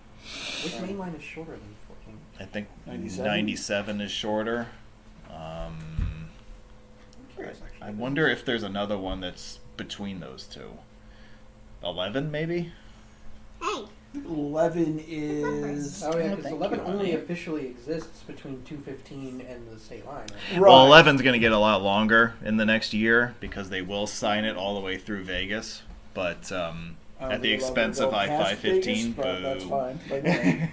Which main line is shorter than 14? I think 97? 97 is shorter. I'm curious, actually. I wonder if there's another one that's between those two. 11, maybe? Hey, 11 is. Oh yeah, because Thank 11 you. only officially exists between 215 and the state line. Right? Right. Well, 11's going to get a lot longer in the next year because they will sign it all the way through Vegas, but at the expense of I-515, but that's boo. fine. Like, yeah.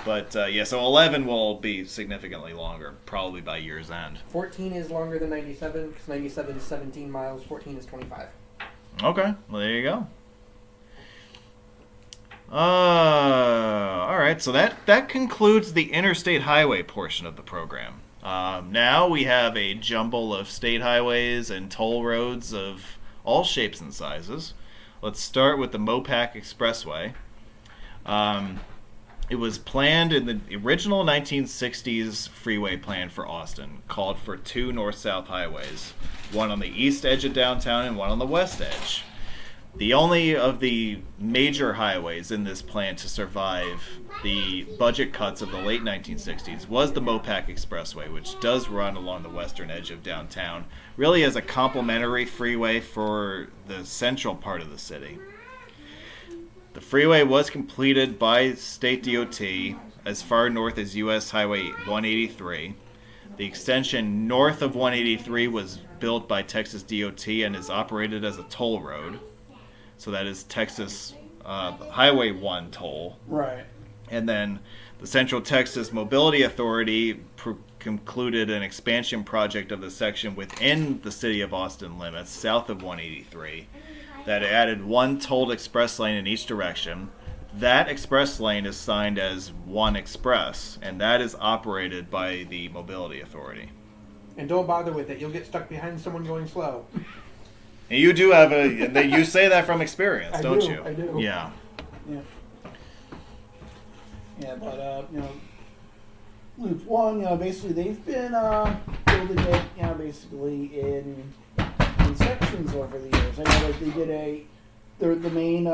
But yeah, so 11 will be significantly longer, probably by year's end. 14 is longer than 97 because 97 is 17 miles. 14 is 25. Okay, well there you go. All right, so that concludes the interstate highway portion of the program. Now we have a jumble of state highways and toll roads of all shapes and sizes. Let's start with the Mopac Expressway. It was planned in the original 1960s freeway plan for Austin, called for 2 north-south highways, one on the east edge of downtown and one on the west edge. The only of the major highways in this plan to survive the budget cuts of the late 1960s was the Mopac Expressway, which does run along the western edge of downtown, really as a complementary freeway for the central part of the city. The freeway was completed by state DOT as far north as US Highway 183. The extension north of 183 was built by Texas DOT and is operated as a toll road. So that is Texas Highway 1 toll. Right. And then the Central Texas Mobility Authority concluded an expansion project of the section within the city of Austin limits, south of 183, that added one tolled express lane in each direction. That express lane is signed as One Express, and that is operated by the Mobility Authority. And don't bother with it. You'll get stuck behind someone going slow. And you do have you say that from experience, don't you? I do. Yeah. Yeah. Yeah, but Loop 1, basically they've been building it, basically in sections over the years. I know that they did the main,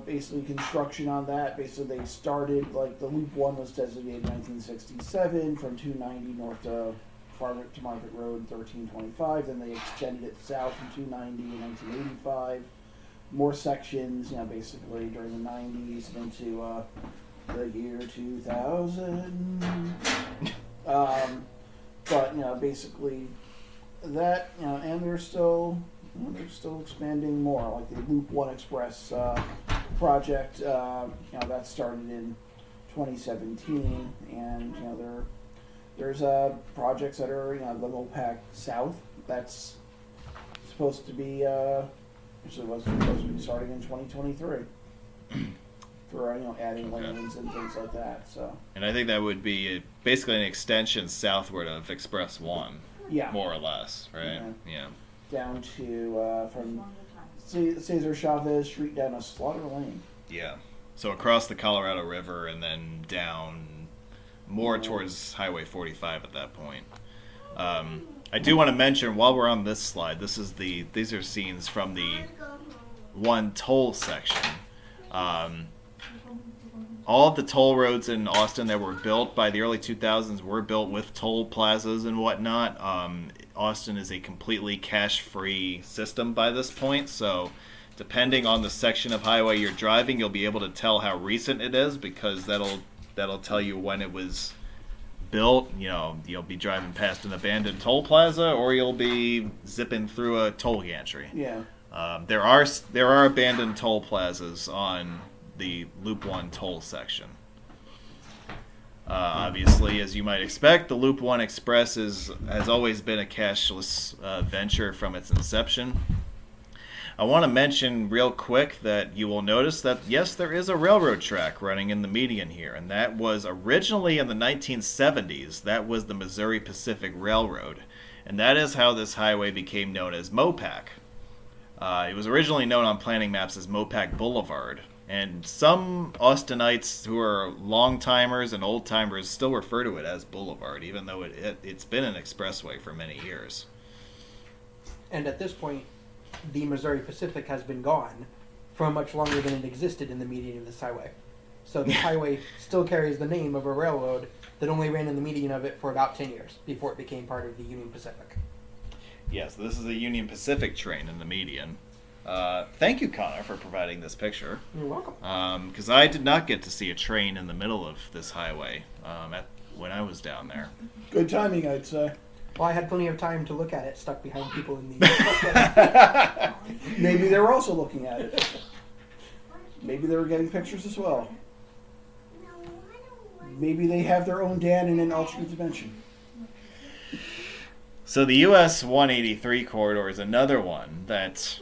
basically construction on that. Basically, they started the Loop 1 was designated in 1967 from 290 north to Market Road 1325. Then they extended it south from 290 in 1985. More sections, basically during the 90s and into the year 2000. But basically that, and they're still expanding more. Like the Loop 1 Express project, that started in 2017, and there's projects that are the Mopac South that's supposed to be actually was supposed to be starting in 2023 for adding lanes and things like that. So. And I think that would be basically an extension southward of Express 1. Yeah. More or less, right? Yeah. Down to from Cesar Chavez Street down to Slaughter Lane. Yeah. So across the Colorado River and then down more towards Highway 45 at that point. I do want to mention while we're on this slide, these are scenes from the one toll section. All of the toll roads in Austin that were built by the early 2000s were built with toll plazas and whatnot. Austin is a completely cash-free system by this point, so depending on the section of highway you're driving, you'll be able to tell how recent it is, because that'll tell you when it was built. You'll be driving past an abandoned toll plaza, or you'll be zipping through a toll gantry. Yeah. There are abandoned toll plazas on the Loop 1 toll section. Obviously, as you might expect, the Loop 1 Express has always been a cashless venture from its inception. I want to mention real quick that you will notice that, yes, there is a railroad track running in the median here, and that was originally in the 1970s. That was the Missouri Pacific Railroad, and that is how this highway became known as Mopac. It was originally known on planning maps as Mopac Boulevard, and some Austinites who are long-timers and old-timers still refer to it as Boulevard, even though it's been an expressway for many years. And at this point, the Missouri Pacific has been gone for much longer than it existed in the median of this highway. So the highway still carries the name of a railroad that only ran in the median of it for about 10 years before it became part of the Union Pacific. Yes, this is a Union Pacific train in the median. Thank you, Connor, for providing this picture. You're welcome. Because I did not get to see a train in the middle of this highway when I was down there. Good timing, I'd say. Well, I had plenty of time to look at it, stuck behind people in the... Maybe they were also looking at it. Maybe they were getting pictures as well. Maybe they have their own dad in an alternate dimension. So the US 183 corridor is another one that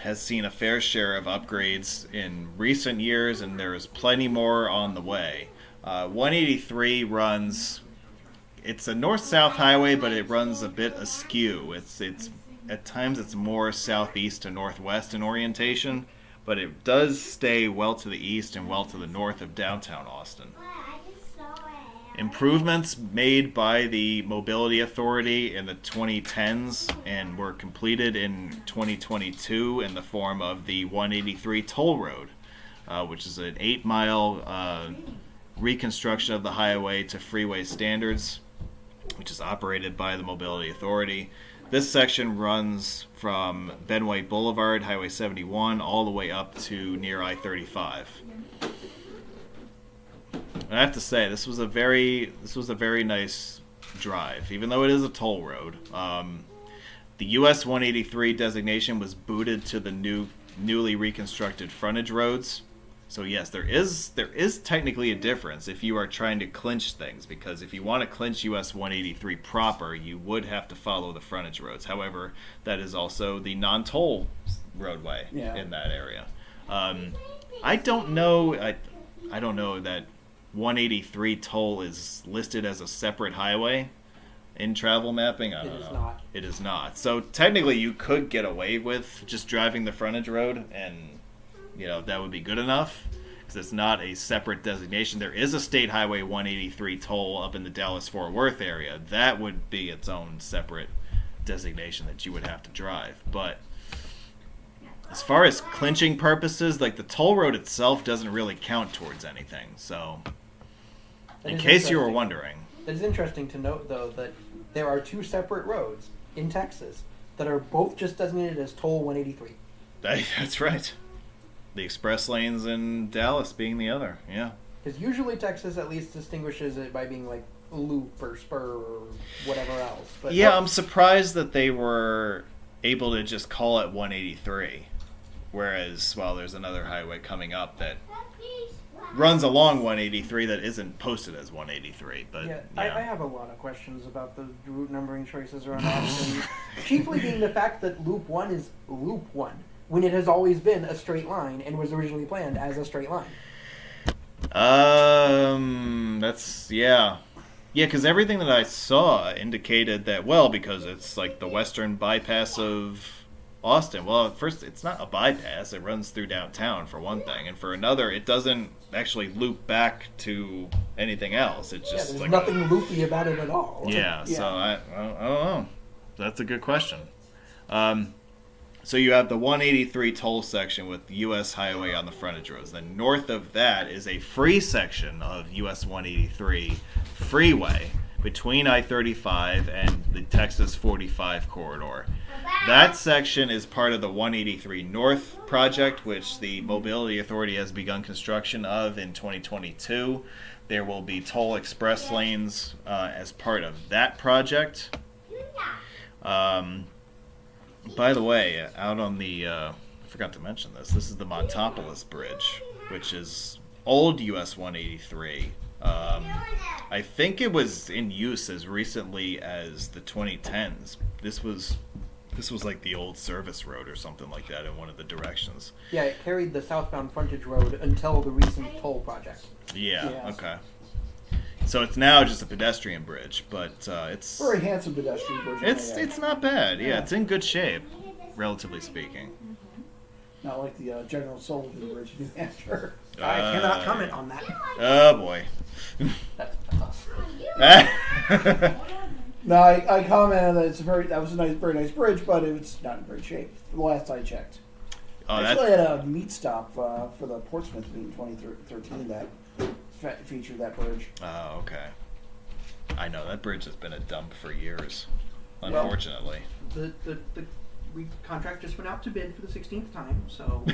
has seen a fair share of upgrades in recent years, and there is plenty more on the way. 183 runs... It's a north-south highway, but it runs a bit askew. It's at times it's more southeast to northwest in orientation, but it does stay well to the east and well to the north of downtown Austin. improvements made by the Mobility Authority in the 2010s and were completed in 2022 in the form of the 183 toll road, which is an 8-mile reconstruction of the highway to freeway standards, which is operated by the Mobility Authority. This section runs from Benway Boulevard, Highway 71, all the way up to near I-35. And I have to say, this was a very nice drive, even though it is a toll road. The US 183 designation was booted to the newly reconstructed frontage roads. So yes, there is technically a difference if you are trying to clinch things, because if you want to clinch US 183 proper, you would have to follow the frontage roads. However, that is also the non-toll roadway in that area. I don't know that 183 toll is listed as a separate highway in travel mapping. I don't know. It is not. It is not. So technically, you could get away with just driving the frontage road, and that would be good enough, because it's not a separate designation. There is a State Highway 183 toll up in the Dallas-Fort Worth area. That would be its own separate designation that you would have to drive. But as far as clinching purposes, like, the toll road itself doesn't really count towards anything. So, in case you were wondering. It's interesting to note, though, that there are two separate roads in Texas that are both just designated as Toll 183. That's right. The express lanes in Dallas being the other, yeah. Because usually Texas at least distinguishes it by being like loop or spur or whatever else. But yeah, I'm surprised that they were able to just call it 183. Whereas, there's another highway coming up that runs along 183 that isn't posted as 183. But yeah. I have a lot of questions about the route numbering choices around Austin. Chiefly being the fact that Loop 1 is Loop 1. When it has always been a straight line and was originally planned as a straight line. Yeah, because everything that I saw indicated that, because it's like the western bypass of Austin. Well, at first, it's not a bypass. It runs through downtown, for one thing. And for another, it doesn't actually loop back to anything else. It's just there's nothing loopy about it at all. Yeah, so I don't know. That's a good question. So you have the 183 toll section with U.S. Highway on the frontage roads. Then north of that is a free section of U.S. 183 freeway between I-35 and the Texas 45 corridor. That section is part of the 183 North project, which the Mobility Authority has begun construction of in 2022. There will be toll express lanes as part of that project. By the way, out on the, I forgot to mention this is the Montopolis Bridge, which is old US 183. I think it was in use as recently as the 2010s. This was like the old service road or something like that in one of the directions. Yeah, it carried the southbound frontage road until the recent toll project. Yeah, okay. So it's now just a pedestrian bridge, but it's very handsome pedestrian bridge. It's not bad. Yeah, it's in good shape, relatively speaking. Not like the General Sullivan Bridge in New Hampshire. I cannot comment on that. Oh boy. That's us. No, I commented that that was a very nice bridge, but it's not in great shape. The last I checked. I actually had a meet stop for the Portsmouth meet in 2013 that featured that bridge. Oh, okay. I know, that bridge has been a dump for years, unfortunately. The contract just went out to bid for the 16th time, so...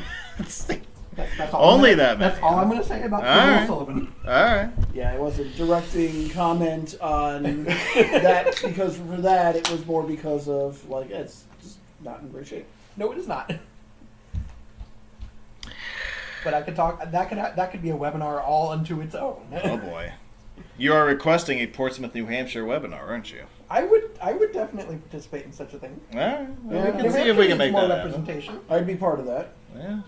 that's all Only that, man. That's all I'm going to say about Gribble Sullivan. All right. Yeah, it wasn't directing comment on that, because for that, it was more because of, it's just not in great shape. No, it is not. But I could talk. That could be a webinar all unto its own. Oh boy, you are requesting a Portsmouth, New Hampshire webinar, aren't you? I would definitely participate in such a thing. All right, well, we can see if we can make more that representation. happen. I'd be part of that. Yeah.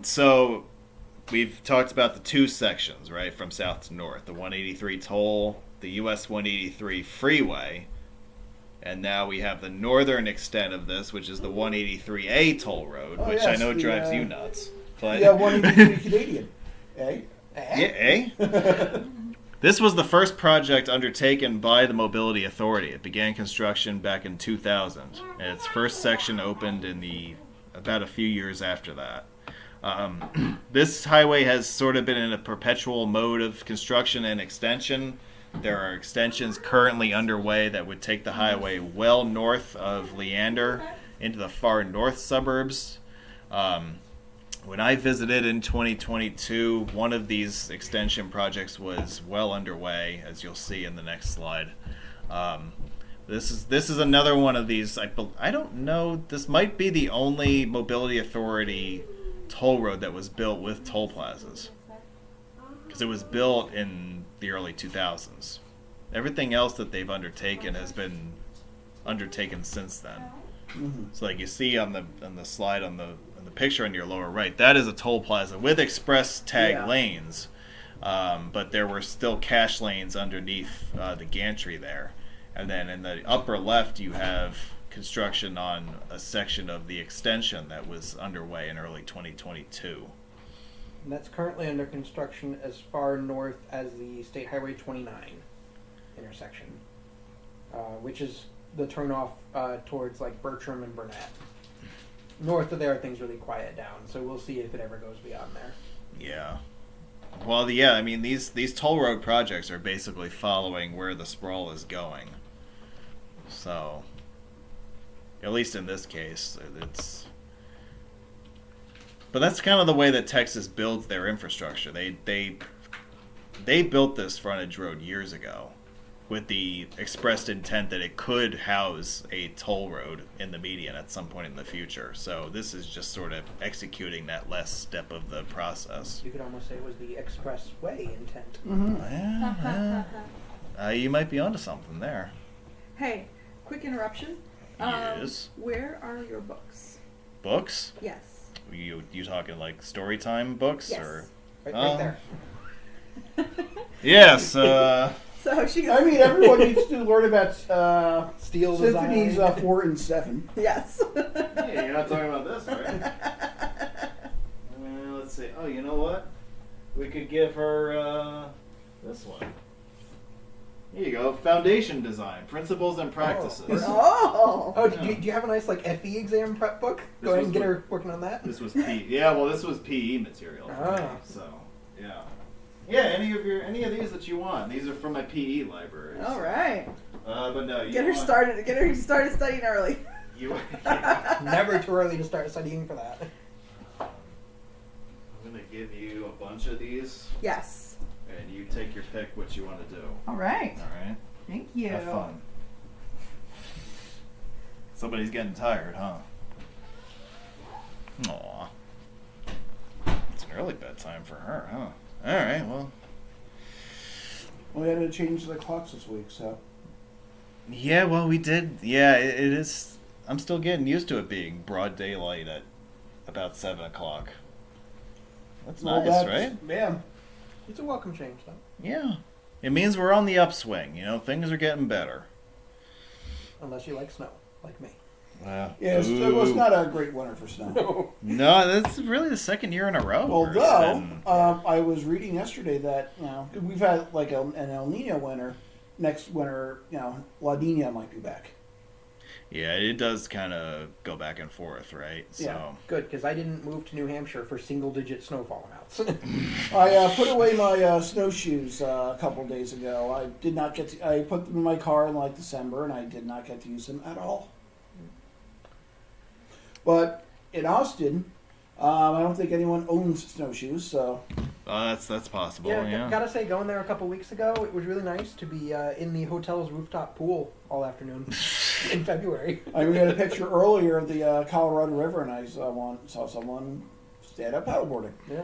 So we've talked about the two sections, right, from south to north: the 183 toll, the US 183 freeway. And now we have the northern extent of this, which is the 183A toll road, which I know drives you nuts. But Yeah, 183 Canadian. Eh? Yeah, eh? This was the first project undertaken by the Mobility Authority. It began construction back in 2000, and its first section opened about a few years after that. This highway has sort of been in a perpetual mode of construction and extension. There are extensions currently underway that would take the highway well north of Leander into the far north suburbs. When I visited in 2022, one of these extension projects was well underway, as you'll see in the next slide. This is another one of these. I don't know. This might be the only Mobility Authority toll road that was built with toll plazas, because it was built in the early 2000s. Everything else that they've undertaken has been undertaken since then. Mm-hmm. So, like you see on the slide on the picture in your lower right, that is a toll plaza with express tag lanes, but there were still cash lanes underneath the gantry there. And then in the upper left, you have construction on a section of the extension that was underway in early 2022. And that's currently under construction as far north as the State Highway 29 intersection, which is the turnoff towards like Bertram and Burnett. North of there, things really quiet down, so we'll see if it ever goes beyond there. Yeah. Well, yeah, I mean, these toll road projects are basically following where the sprawl is going. So, at least in this case, it's... But that's kind of the way that Texas builds their infrastructure. They built this frontage road years ago with the expressed intent that it could house a toll road in the median at some point in the future. So this is just sort of executing that last step of the process. You could almost say it was the expressway intent. Mm-hmm. Yeah. You might be onto something there. Hey, quick interruption. Yes. Where are your books? Books? Yes. You talking like story time books? Yes. Or Right there. Yes. So she goes, I mean, everyone needs to learn about Steel Symphonies design. 4 and 7. yes. Hey, you're not talking about this, right? Let's see. Oh, you know what? We could give her this one. Here you go. Foundation Design, Principles and Practices. Oh. Oh, do you have a nice like FE exam prep book? Go ahead and get her working on that. This was PE. Yeah, well, this was PE material for me, so yeah. Yeah, any of these that you want. These are from my PE library. All right. But no, you Get her started studying early. Never too early to start studying for that. I'm gonna give you a bunch of these, Yes. and you take your pick what you want to do. All right. All right. Thank you. Have fun. Somebody's getting tired, huh? Aw. It's an early bedtime for her, huh? All right, well. We had to change the clocks this week, so. Yeah, well, we did. Yeah, it is. I'm still getting used to it being broad daylight at about 7 o'clock. That's nice, right? Yeah. It's a welcome change, though. Yeah. It means we're on the upswing. You know, things are getting better. Unless you like snow, like me. Yeah, it was not a great winter for snow. No, that's really the second year in a row. where it's Although, been- I was reading yesterday that, we've had like an El Nino winter. Next winter, La Nina might be back. Yeah, it does kind of go back and forth, right? Yeah. So Good, because I didn't move to New Hampshire for single-digit snowfall amounts. I put away my snowshoes a couple of days ago. I did not get to, I put them in my car in like December, and I did not get to use them at all. But in Austin, I don't think anyone owns snowshoes, so. that's possible. Yeah. Gotta say, going there a couple weeks ago, it was really nice to be in the hotel's rooftop pool all afternoon in February. We had a picture earlier of the Colorado River, and I saw someone stand up paddleboarding. Yeah.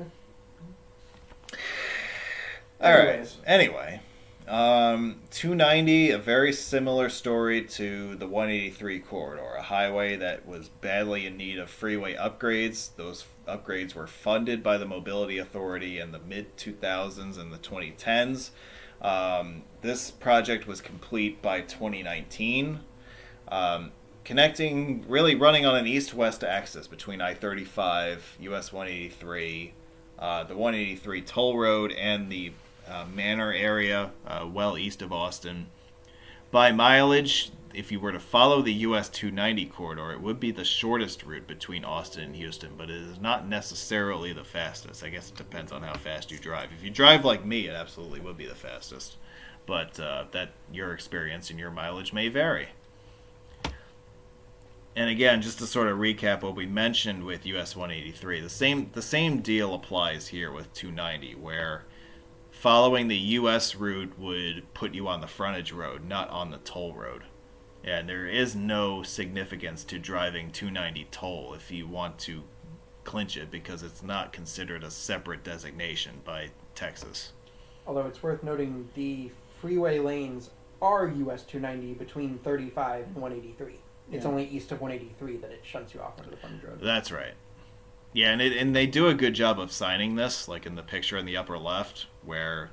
All right. Anyway, 290, a very similar story to the 183 corridor, a highway that was badly in need of freeway upgrades. Those upgrades were funded by the Mobility Authority in the mid-2000s and the 2010s. This project was complete by 2019, connecting, really running on an east-west axis between I-35, US 183, the 183 toll road, and the Manor area, well east of Austin. By mileage, if you were to follow the US 290 corridor, it would be the shortest route between Austin and Houston, but it is not necessarily the fastest. I guess it depends on how fast you drive. If you drive like me, it absolutely would be the fastest. But that your experience and your mileage may vary. And again, just to sort of recap what we mentioned with US 183, the same deal applies here with 290, where following the US route would put you on the frontage road, not on the toll road. And there is no significance to driving 290 toll if you want to clinch it, because it's not considered a separate designation by Texas. Although it's worth noting the freeway lanes are US 290 between 35 and 183. It's only east of 183 that it shunts you off onto the frontage road. That's right. Yeah, and they do a good job of signing this, like in the picture in the upper left, where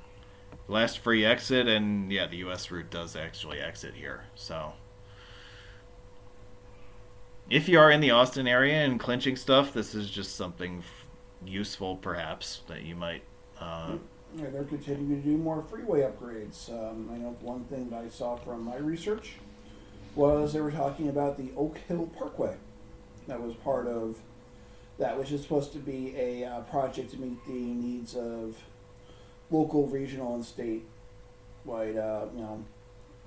last free exit, and yeah, the US route does actually exit here. So if you are in the Austin area and clinching stuff, this is just something useful, perhaps, that you might... Yeah, they're continuing to do more freeway upgrades. I know one thing that I saw from my research was they were talking about the Oak Hill Parkway. That was part of that, which is supposed to be a project to meet the needs of local, regional, and state-wide,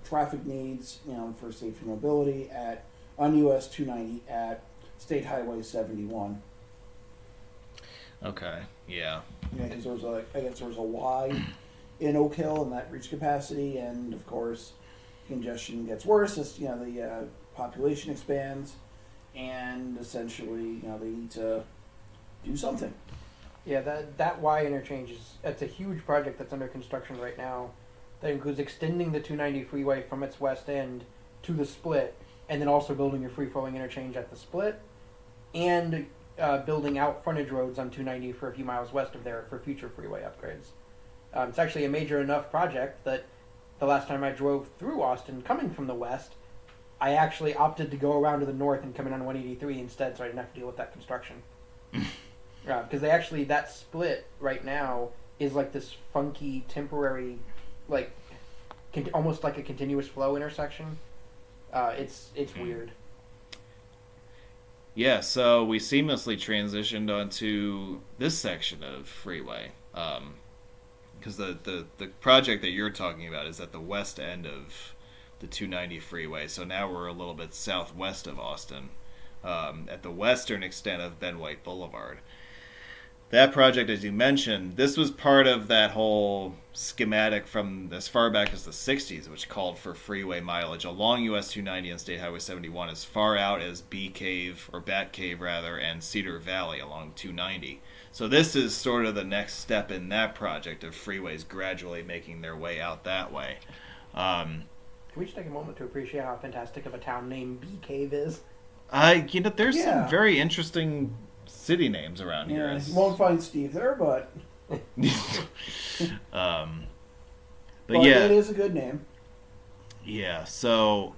traffic needs, for safety and mobility on US 290 at State Highway 71. Okay, yeah. Yeah, because I guess there was a Y in Oak Hill, and that reached capacity, and of course, congestion gets worse as the population expands, and essentially, they need to do something. Yeah, that Y interchange it's a huge project that's under construction right now. That includes extending the 290 freeway from its west end to the split, and then also building a free-flowing interchange at the split, and building out frontage roads on 290 for a few miles west of there for future freeway upgrades. It's actually a major enough project that the last time I drove through Austin coming from the west, I actually opted to go around to the north and come in on 183 instead, so I didn't have to deal with that construction. Because that split right now is like this funky temporary, like almost like a continuous flow intersection. It's weird. Yeah, so we seamlessly transitioned onto this section of freeway. Because the project that you're talking about is at the west end of the 290 freeway. So now we're a little bit southwest of Austin, at the western extent of Ben White Boulevard. That project, as you mentioned, this was part of that whole schematic from as far back as the 60s, which called for freeway mileage along US 290 and State Highway 71 as far out as Bat Cave, and Cedar Valley along 290. So this is sort of the next step in that project of freeways gradually making their way out that way. Can we just take a moment to appreciate how fantastic of a town name Bee Cave is? There's some very interesting city names around here. Yeah, you won't find Steve there, but but yeah, it is a good name. Yeah, so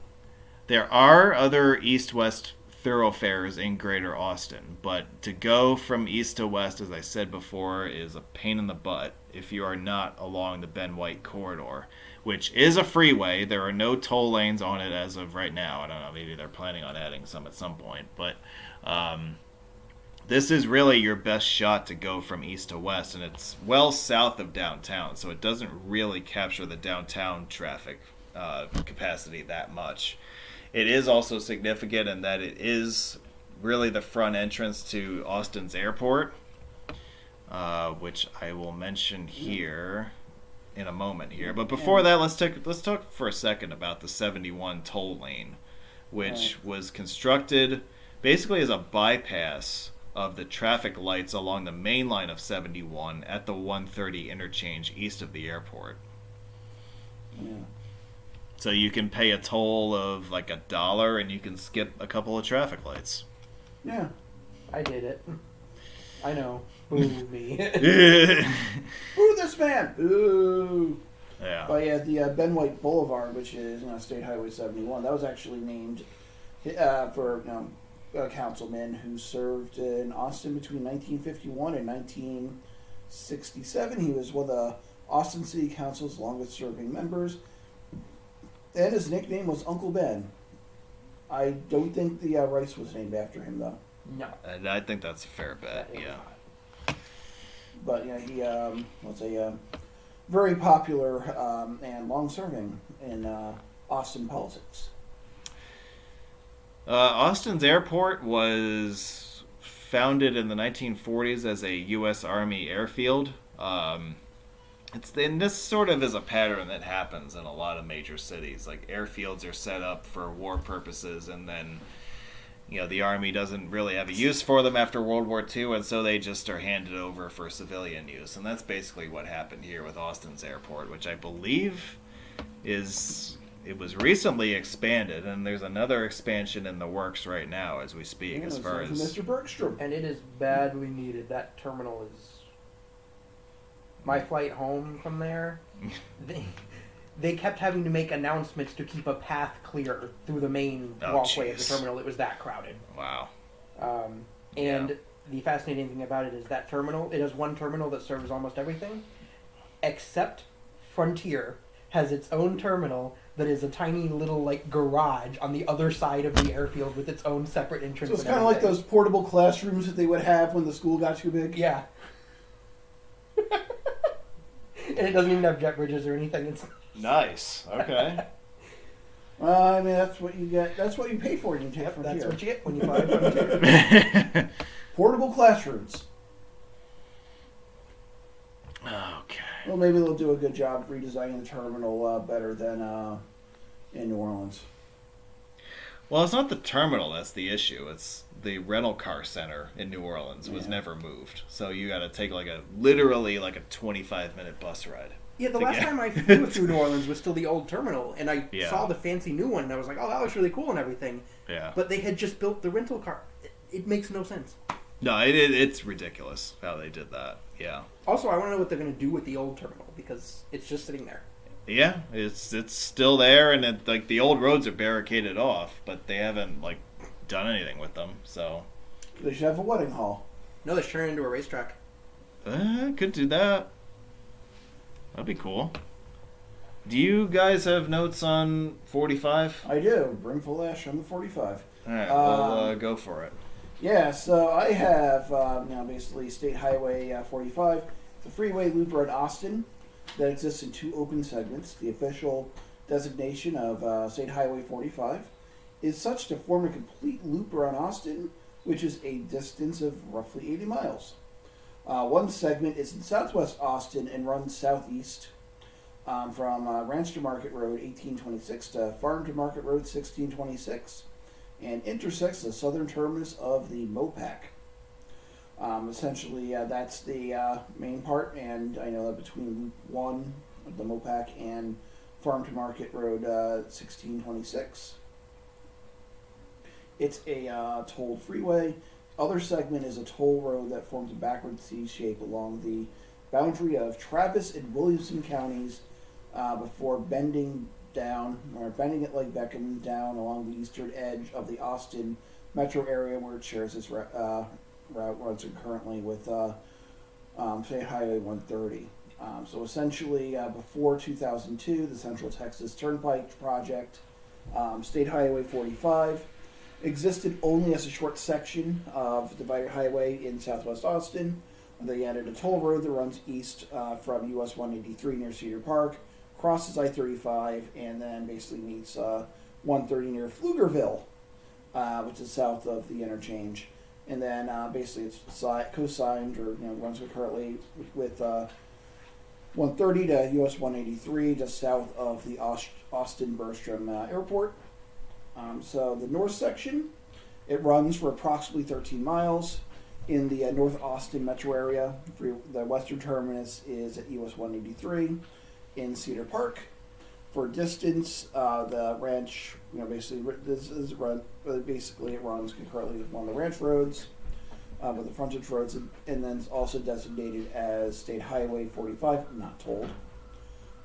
there are other east-west thoroughfares in Greater Austin, but to go from east to west, as I said before, is a pain in the butt if you are not along the Ben White corridor, which is a freeway. There are no toll lanes on it as of right now. I don't know, maybe they're planning on adding some at some point, but this is really your best shot to go from east to west, and it's well south of downtown, so it doesn't really capture the downtown traffic capacity that much. It is also significant in that it is really the front entrance to Austin's airport, which I will mention here in a moment here. But before that, let's talk for a second about the 71 toll lane, which was constructed basically as a bypass of the traffic lights along the main line of 71 at the 130 interchange east of the airport. Yeah. So you can pay a toll of like $1 and you can skip a couple of traffic lights. Yeah. I did it. I know. Boo me. Boo this man! Boo! Yeah. But yeah, the Ben White Boulevard, which is State Highway 71, that was actually named for a councilman who served in Austin between 1951 and 1967. He was one of the Austin City Council's longest-serving members, and his nickname was Uncle Ben. I don't think the rice was named after him, though. No. And I think that's a fair bet. That is Yeah. not. But yeah, he was a very popular and long-serving in Austin politics. Austin's airport was founded in the 1940s as a U.S. Army airfield. And this sort of is a pattern that happens in a lot of major cities. Like, airfields are set up for war purposes, and then, the Army doesn't really have a use for them after World War II, and so they just are handed over for civilian use. And that's basically what happened here with Austin's airport, which I believe it was recently expanded, and there's another expansion in the works right now as we speak. Yeah, as far as Mr. Bergstrom. And it is badly needed. That terminal is... My flight home from there, they kept having to make announcements to keep a path clear through the main walkway of the terminal. It was that crowded. Wow. And the fascinating thing about it is that terminal, it has one terminal that serves almost everything, except Frontier has its own terminal that is a tiny little garage on the other side of the airfield with its own separate entrance. So it's kind of like those portable classrooms that they would have when the school got too big. Yeah. And it doesn't even have jet bridges or anything. It's Nice. Okay. I mean, that's what you get. That's what you pay for when you take Frontier. That's what you get when you fly Frontier. Portable classrooms. Okay. Well, maybe they'll do a good job redesigning the terminal better than in New Orleans. Well, it's not the terminal that's the issue. It's the rental car center in New Orleans was never moved. So you got to take literally a 25-minute bus ride. Yeah, the last time I flew through New Orleans was still the old terminal, and I Yeah. saw the fancy new one, and I was like, oh, that looks really cool and everything. Yeah. But they had just built the rental car. It makes no sense. No, it's ridiculous how they did that. Yeah. Also, I want to know what they're going to do with the old terminal, because it's just sitting there. Yeah, it's still there, and the old roads are barricaded off, but they haven't done anything with them. So They should have a wedding hall. No, they should turn it into a racetrack. could do that. That'd be cool. Do you guys have notes on 45? I do. Bring full ash on the 45. All right, we'll go for it. Yeah, so I have basically State Highway 45. It's a freeway loop around Austin that exists in two open segments. The official designation of State Highway 45 is such to form a complete loop around Austin, which is a distance of roughly 80 miles. One segment is in southwest Austin and runs southeast from Ranch to Market Road 1826 to Farm to Market Road 1626, and intersects the southern terminus of the Mopac. Essentially, that's the main part, and I know that between Loop 1 of the Mopac and Farm to Market Road 1626. It's a tolled freeway. Other segment is a toll road that forms a backward C shape along the boundary of Travis and Williamson counties before bending it like Beckham down along the eastern edge of the Austin metro area, where it shares its route runs concurrently with State Highway 130. So essentially, before 2002, the Central Texas Turnpike Project, State Highway 45, existed only as a short section of divided highway in southwest Austin. They added a toll road that runs east from US 183 near Cedar Park, crosses I-35, and then basically meets 130 near Pflugerville, which is south of the interchange. And then basically it's co-signed or runs concurrently with 130 to US 183, just south of the Austin Bergstrom Airport. So the north section, it runs for approximately 13 miles in the North Austin metro area. The western terminus is at US 183 in Cedar Park. For distance, the ranch, basically it runs concurrently with one of the ranch roads, with the frontage roads, and then it's also designated as State Highway 45, not tolled.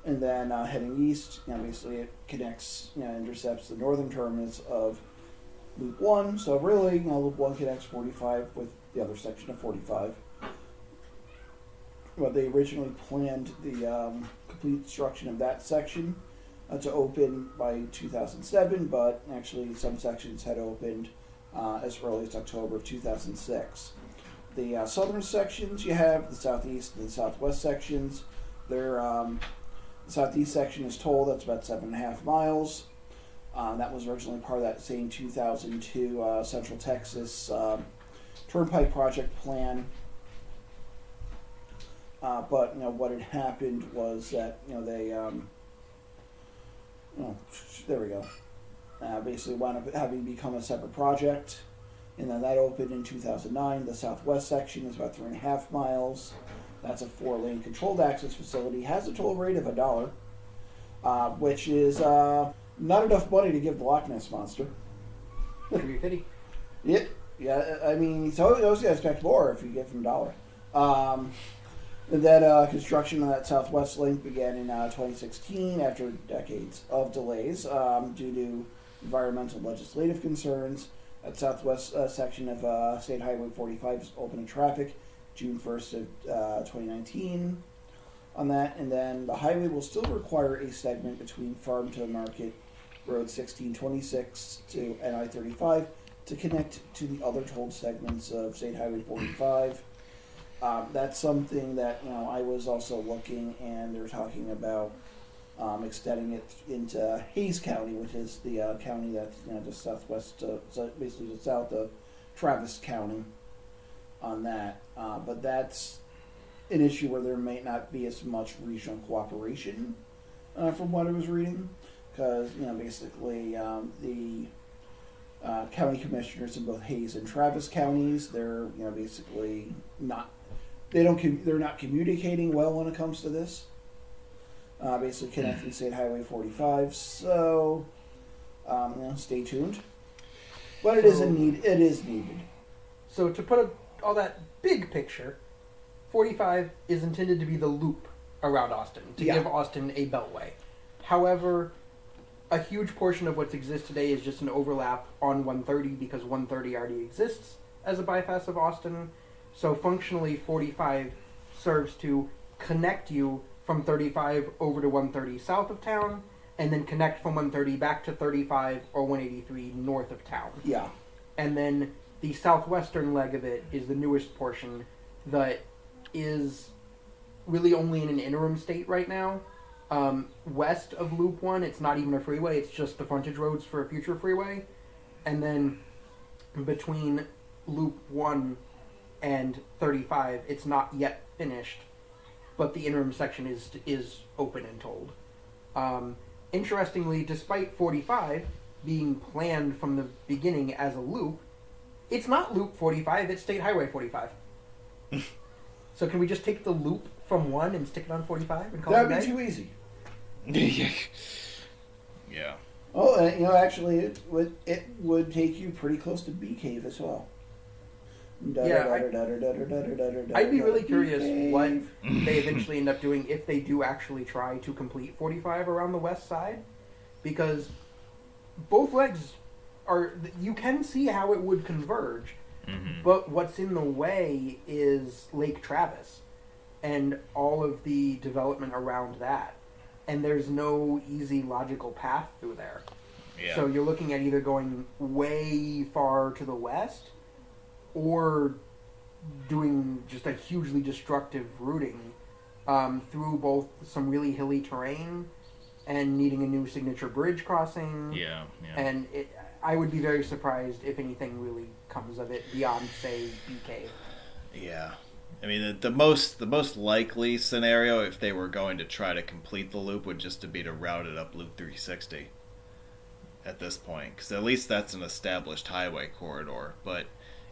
And then heading east, basically it connects, intercepts the northern terminus of Loop 1. So really, Loop 1 connects 45 with the other section of 45. well, they originally planned the complete construction of that section to open by 2007, but actually some sections had opened as early as October of 2006. The southern sections you have, the southeast and the southwest sections. The southeast section is tolled, that's about 7.5 miles. That was originally part of that same 2002 Central Texas Turnpike project plan. But what had happened was that they there we go. Basically wound up having become a separate project, and then that opened in 2009. The southwest section is about 3.5 miles. That's a 4-lane controlled access facility. Has a toll rate of $1, which is not enough money to give the Loch Ness Monster. Pretty pity. Yeah. I mean, so you always expect more if you get from $1. And then construction on that southwest link began in 2016 after decades of delays due to environmental legislative concerns. That southwest section of State Highway 45 is open to traffic June 1st of 2019 on that. And then the highway will still require a segment between Farm to Market Road 1626 to NI-35 to connect to the other tolled segments of State Highway 45. That's something that I was also looking, and they're talking about extending it into Hayes County, which is the county that's just southwest, so basically just south of Travis County. On that, but that's an issue where there may not be as much regional cooperation, from what I was reading, because basically the county commissioners in both Hayes and Travis counties, they're basically not. They're not communicating well when it comes to this. Basically connecting State Highway 45. So, stay tuned. But it is needed. So to put all that big picture, 45 is intended to be the loop around Austin, to give Austin a beltway. However, a huge portion of what exists today is just an overlap on 130 because 130 already exists as a bypass of Austin. So functionally, 45 serves to connect you from 35 over to 130 south of town, and then connect from 130 back to 35 or 183 north of town. Yeah. And then the southwestern leg of it is the newest portion that is really only in an interim state right now. West of Loop 1, it's not even a freeway, it's just the frontage roads for a future freeway. And then between Loop 1 and 35, it's not yet finished, but the interim section is open and tolled. Interestingly, despite 45 being planned from the beginning as a loop, it's not Loop 45, it's State Highway 45. So can we just take the loop from 1 and stick it on 45 and call it a day? That'd be too easy. Yeah. Oh, actually, it would take you pretty close to Bee Cave as well. I'd be really curious what they eventually end up doing if they do actually try to complete 45 around the west side, because both legs are, you can see how it would converge, but what's in the way is Lake Travis and all of the development around that, and there's no easy logical path through there. Yeah. So you're looking at either going way far to the west or doing just a hugely destructive routing through both some really hilly terrain and needing a new signature bridge crossing. Yeah. And I would be very surprised if anything really comes of it beyond, say, Bee Cave. Yeah. I mean, the most likely scenario, if they were going to try to complete the loop, would just to be to route it up Loop 360 at this point, because at least that's an established highway corridor. But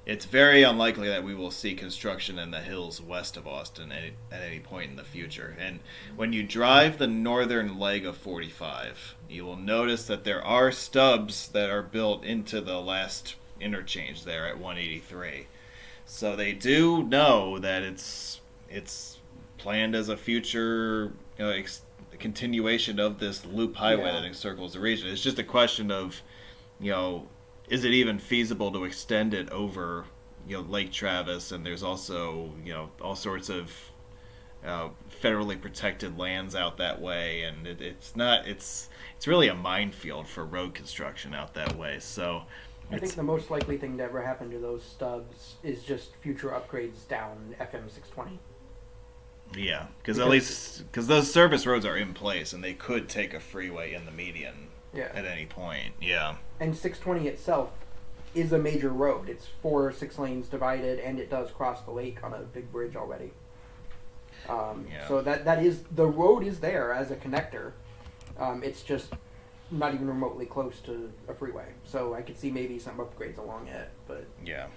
it's very unlikely that we will see construction in the hills west of Austin at any point in the future. And when you drive the northern leg of 45, you will notice that there are stubs that are built into the last interchange there at 183. So they do know that it's planned as a future continuation of this loop highway that encircles the region. It's just a question of, is it even feasible to extend it over, Lake Travis? And there's also, all sorts of federally protected lands out that way, and it's really a minefield for road construction out that way. So I think the most likely thing to ever happen to those stubs is just future upgrades down FM 620. Yeah, because those service roads are in place, and they could take a freeway in the median at any point. Yeah. And 620 itself is a major road. It's 4 6 lanes divided, and it does cross the lake on a big bridge already. So that is, the road is there as a connector. It's just not even remotely close to a freeway. So I could see maybe some upgrades along it, but yeah.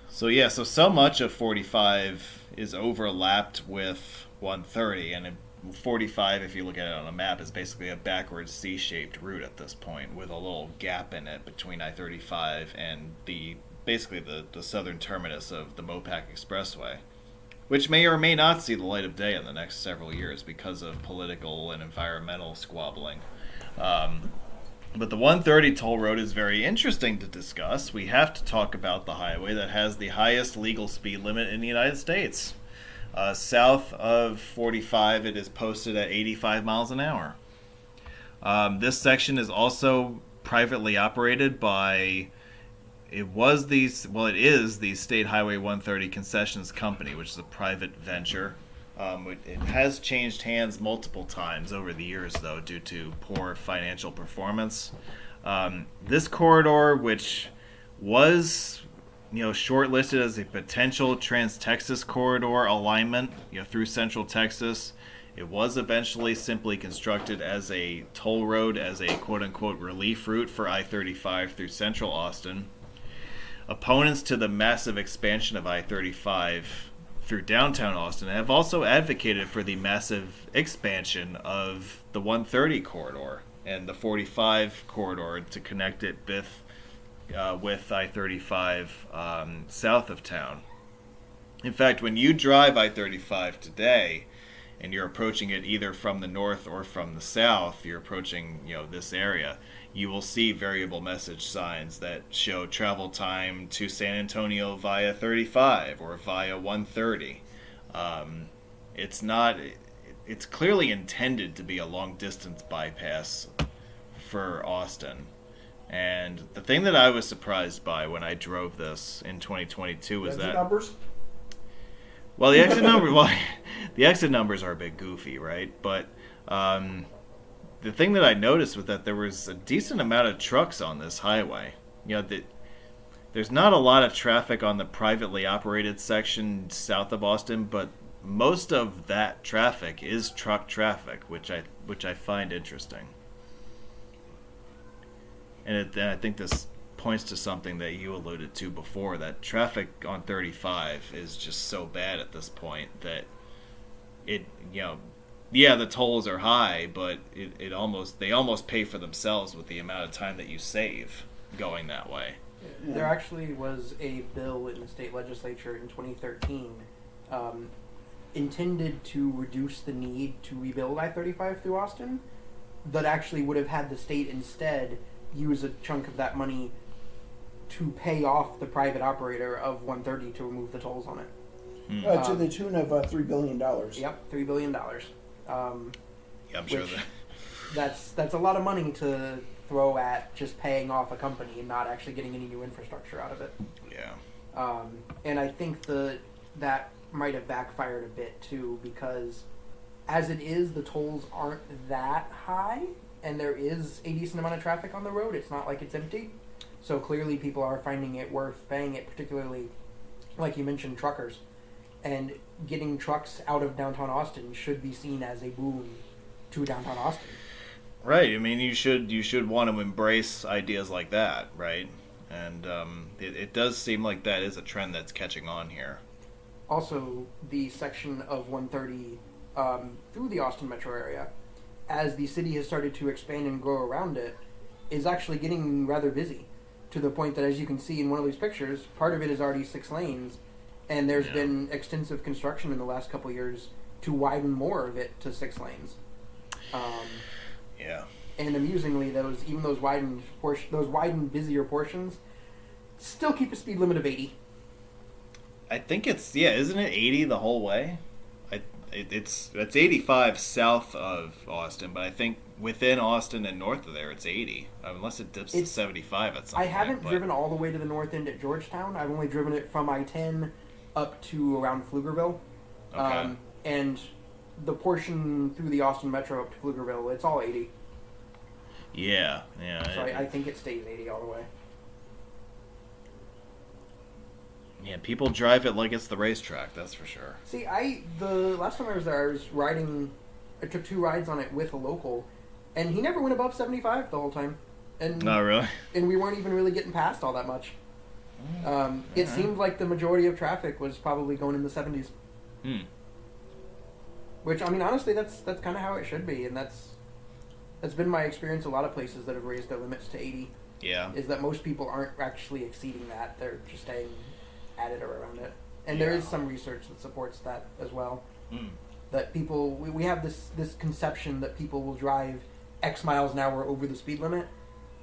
So much of 45 is overlapped with 130, and 45, if you look at it on a map, is basically a backwards C-shaped route at this point, with a little gap in it between I-35 and basically the southern terminus of the Mopac Expressway, which may or may not see the light of day in the next several years because of political and environmental squabbling. But the 130 toll road is very interesting to discuss. We have to talk about the highway that has the highest legal speed limit in the United States. South of 45, it is posted at 85 miles an hour. This section is also privately operated by... It is the State Highway 130 Concessions Company, which is a private venture. It has changed hands multiple times over the years, though, due to poor financial performance. This corridor, which was, shortlisted as a potential Trans-Texas corridor alignment, through Central Texas, it was eventually simply constructed as a toll road, as a quote-unquote relief route for I-35 through Central Austin. Opponents to the massive expansion of I-35 through downtown Austin have also advocated for the massive expansion of the 130 corridor and the 45 corridor to connect it with I-35 south of town. In fact, when you drive I-35 today and you're approaching it either from the north or from the south, you're approaching this area, you will see variable message signs that show travel time to San Antonio via 35 or via 130. It's clearly intended to be a long distance bypass for Austin. And the thing that I was surprised by when I drove this in 2022 was that numbers? Well, the exit numbers are a bit goofy, right? But the thing that I noticed was that there was a decent amount of trucks on this highway. There's not a lot of traffic on the privately operated section south of Austin, but most of that traffic is truck traffic, which I find interesting. And I think this points to something that you alluded to before, that traffic on 35 is just so bad at this point that the tolls are high, but they almost pay for themselves with the amount of time that you save going that way. There actually was a bill in the state legislature in 2013 intended to reduce the need to rebuild I-35 through Austin, that actually would have had the state instead use a chunk of that money to pay off the private operator of 130 to remove the tolls on it. To the tune of $3 billion. Yep, $3 billion. I'm sure that's a lot of money to throw at just paying off a company and not actually getting any new infrastructure out of it. Yeah. And I think that might have backfired a bit too, because as it is, the tolls aren't that high, and there is a decent amount of traffic on the road. It's not like it's empty. So clearly people are finding it worth paying it, particularly, like you mentioned, truckers. And getting trucks out of downtown Austin should be seen as a boon to downtown Austin. Right. I mean, you should want to embrace ideas like that, right? And it does seem like that is a trend that's catching on here. Also, the section of 130 through the Austin metro area, as the city has started to expand and grow around it, is actually getting rather busy, to the point that, as you can see in one of these pictures, part of it is already 6 lanes, and there's been extensive construction in the last couple of years to widen more of it to 6 lanes. And amusingly, those widened busier portions still keep a speed limit of 80. I think it's isn't it 80 the whole way? It's 85 south of Austin, but I think within Austin and north of there it's 80, unless it dips to 75 at some I point. haven't driven all the way to the north end at Georgetown. I've only driven it from I-10 up to around Pflugerville. Okay. And the portion through the Austin Metro up to Pflugerville, it's all 80. Yeah. So I think it stays 80 all the way. Yeah, people drive it like it's the racetrack, that's for sure. See, the last time I was there, I took 2 rides on it with a local, and he never went above 75 the whole time. And Oh, really? And we weren't even really getting past all that much. It seemed like the majority of traffic was probably going in the 70s. Which, I mean, honestly, that's kind of how it should be, and that's been my experience a lot of places that have raised their limits to 80. Yeah. Is that most people aren't actually exceeding that. They're just staying at it or around it. And there is some research that supports that as well. That people, we have this conception that people will drive X miles an hour over the speed limit.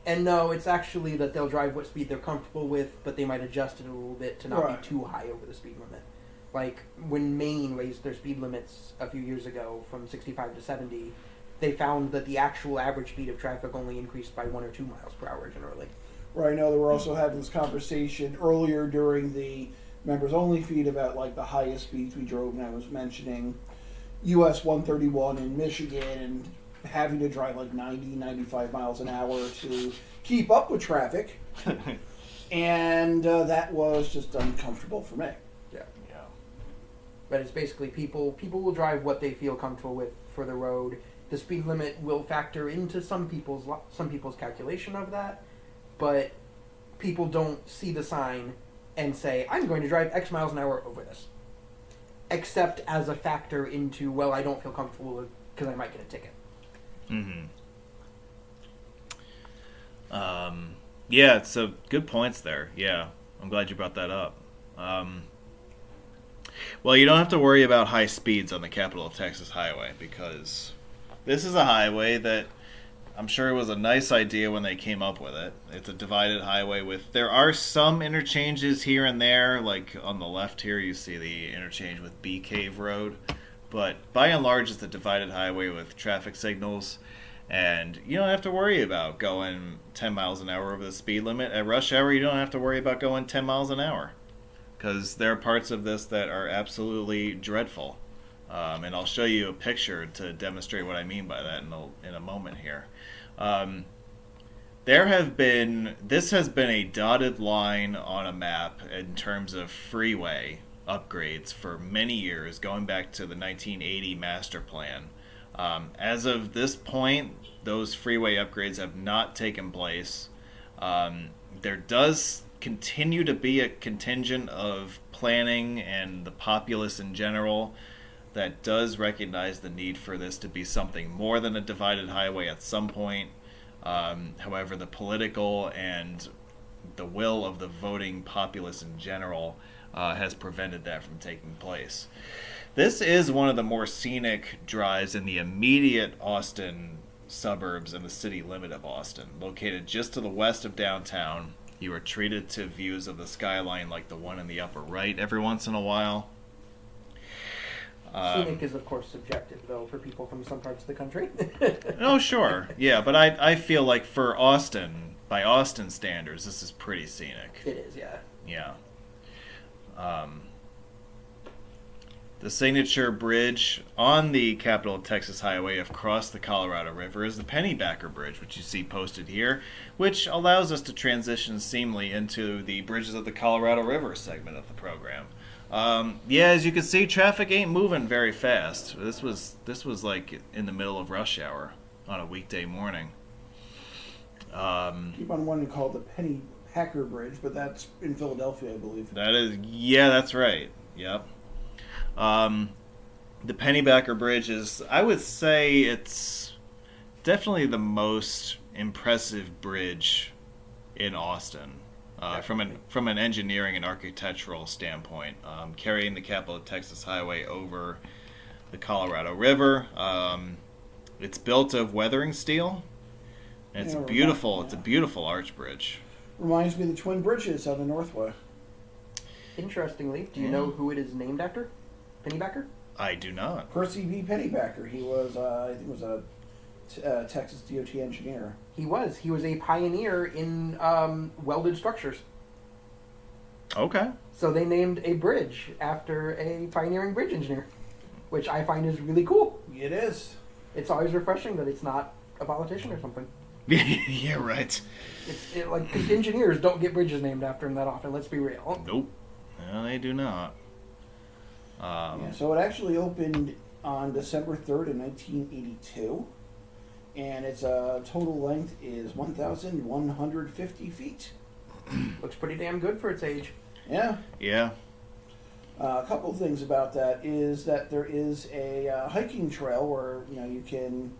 And no, it's actually that they'll drive what speed they're comfortable with, but they might adjust it a little bit to not be too high over the speed limit. Like, when Maine raised their speed limits a few years ago from 65 to 70, they found that the actual average speed of traffic only increased by 1 or 2 miles per hour generally. Right, I know that we're also having this conversation earlier during the members-only feed about, like, the highest speeds we drove, and I was mentioning US 131 in Michigan and having to drive, like, 90, 95 miles an hour to keep up with traffic. And that was just uncomfortable for me. Yeah. But it's basically people will drive what they feel comfortable with for the road. The speed limit will factor into some people's calculation of that, but people don't see the sign and say, I'm going to drive X miles an hour over this. Except as a factor into, well, I don't feel comfortable because I might get a ticket. Yeah, so good points there. Yeah, I'm glad you brought that up. Well, you don't have to worry about high speeds on the Capital of Texas Highway because this is a highway that I'm sure it was a nice idea when they came up with it. It's a divided highway there are some interchanges here and there, like on the left here you see the interchange with Bee Cave Road, but by and large it's a divided highway with traffic signals, and you don't have to worry about going 10 miles an hour over the speed limit. At rush hour you don't have to worry about going 10 miles an hour because there are parts of this that are absolutely dreadful. And I'll show you a picture to demonstrate what I mean by that in a moment here. This has been a dotted line on a map in terms of freeway upgrades for many years, going back to the 1980 master plan. As of this point, those freeway upgrades have not taken place. There does continue to be a contingent of planning and the populace in general that does recognize the need for this to be something more than a divided highway at some point. However, the political and the will of the voting populace in general has prevented that from taking place. This is one of the more scenic drives in the immediate Austin suburbs and the city limit of Austin. Located just to the west of downtown, you are treated to views of the skyline like the one in the upper right every once in a while. Scenic is, of course, subjective, though, for people from some parts of the country. Oh, sure. Yeah, but I feel like for Austin, by Austin standards, this is pretty scenic. It is, yeah. Yeah. The signature bridge on the Capital of Texas Highway across the Colorado River is the Pennybacker Bridge, which you see posted here, which allows us to transition seamlessly into the Bridges of the Colorado River segment of the program. Yeah, as you can see, traffic ain't moving very fast. This was like in the middle of rush hour on a weekday morning. Keep on wanting to call it the Pennybacker Bridge, but that's in Philadelphia, I believe. That's right. Yep. The Pennybacker Bridge is, I would say, it's definitely the most impressive bridge in Austin. From an engineering and architectural standpoint, carrying the Capital of Texas Highway over the Colorado River. It's built of weathering steel, and it's a beautiful arch bridge. Reminds me of the Twin Bridges on the Northway. Interestingly, do you know who it is named after? Pennybacker? I do not. Percy B. Pennybacker. He was, I think, was a Texas DOT engineer. He was. He was a pioneer in welded structures. Okay. So they named a bridge after a pioneering bridge engineer, which I find is really cool. It is. It's always refreshing that it's not a politician or something. Yeah, right. Because engineers don't get bridges named after them that often. Let's be real. Nope. No, they do not. So it actually opened on December 3rd in 1982, and its total length is 1,150 feet. Looks pretty damn good for its age. Yeah. Yeah. A couple of things about that is that there is a hiking trail where you can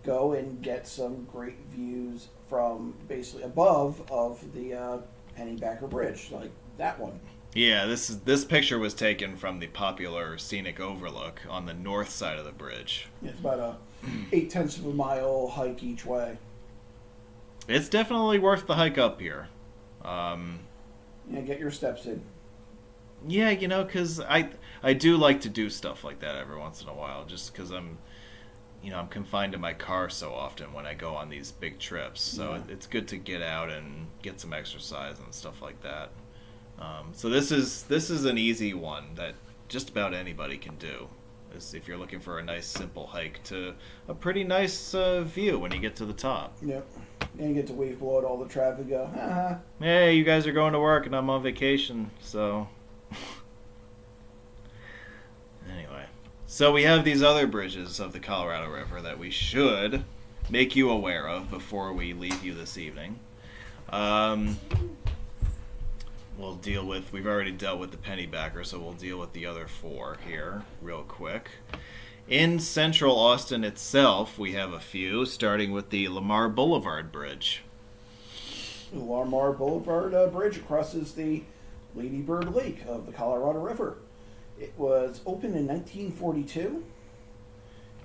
go and get some great views from basically above of the Pennybacker Bridge, like that one. Yeah, this picture was taken from the popular scenic overlook on the north side of the bridge. It's about a 0.8 of a mile hike each way. It's definitely worth the hike up here. Get your steps in. Yeah, because I do like to do stuff like that every once in a while, just because I'm confined to my car so often when I go on these big trips. So it's good to get out and get some exercise and stuff like that. So this is an easy one that just about anybody can do. If you're looking for a nice simple hike to a pretty nice view when you get to the top. Yep. And you get to wave below at all the traffic. Go, Hey, you guys are going to work and I'm on vacation, so. Anyway, so we have these other bridges of the Colorado River that we should make you aware of before we leave you this evening. We've already dealt with the Pennybacker, so we'll deal with the other four here real quick. In central Austin itself, we have a few, starting with the Lamar Boulevard Bridge. The Lamar Boulevard Bridge crosses the Lady Bird Lake of the Colorado River. It was opened in 1942.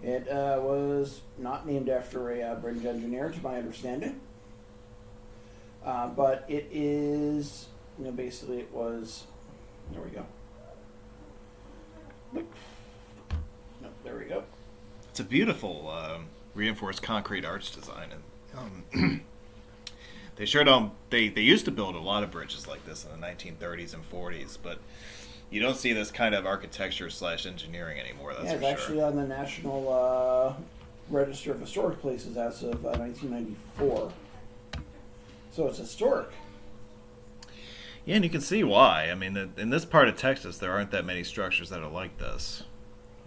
It was not named after a bridge engineer, to my understanding. But it is, basically it was, there we go. No, there we go. It's a beautiful reinforced concrete arch design. And they sure don't, they used to build a lot of bridges like this in the 1930s and 40s, but you don't see this kind of architecture / engineering anymore, that's for it's sure. actually on the National Register of Historic Places as of 1994. So it's historic. Yeah, and you can see why. I mean, in this part of Texas, there aren't that many structures that are like this.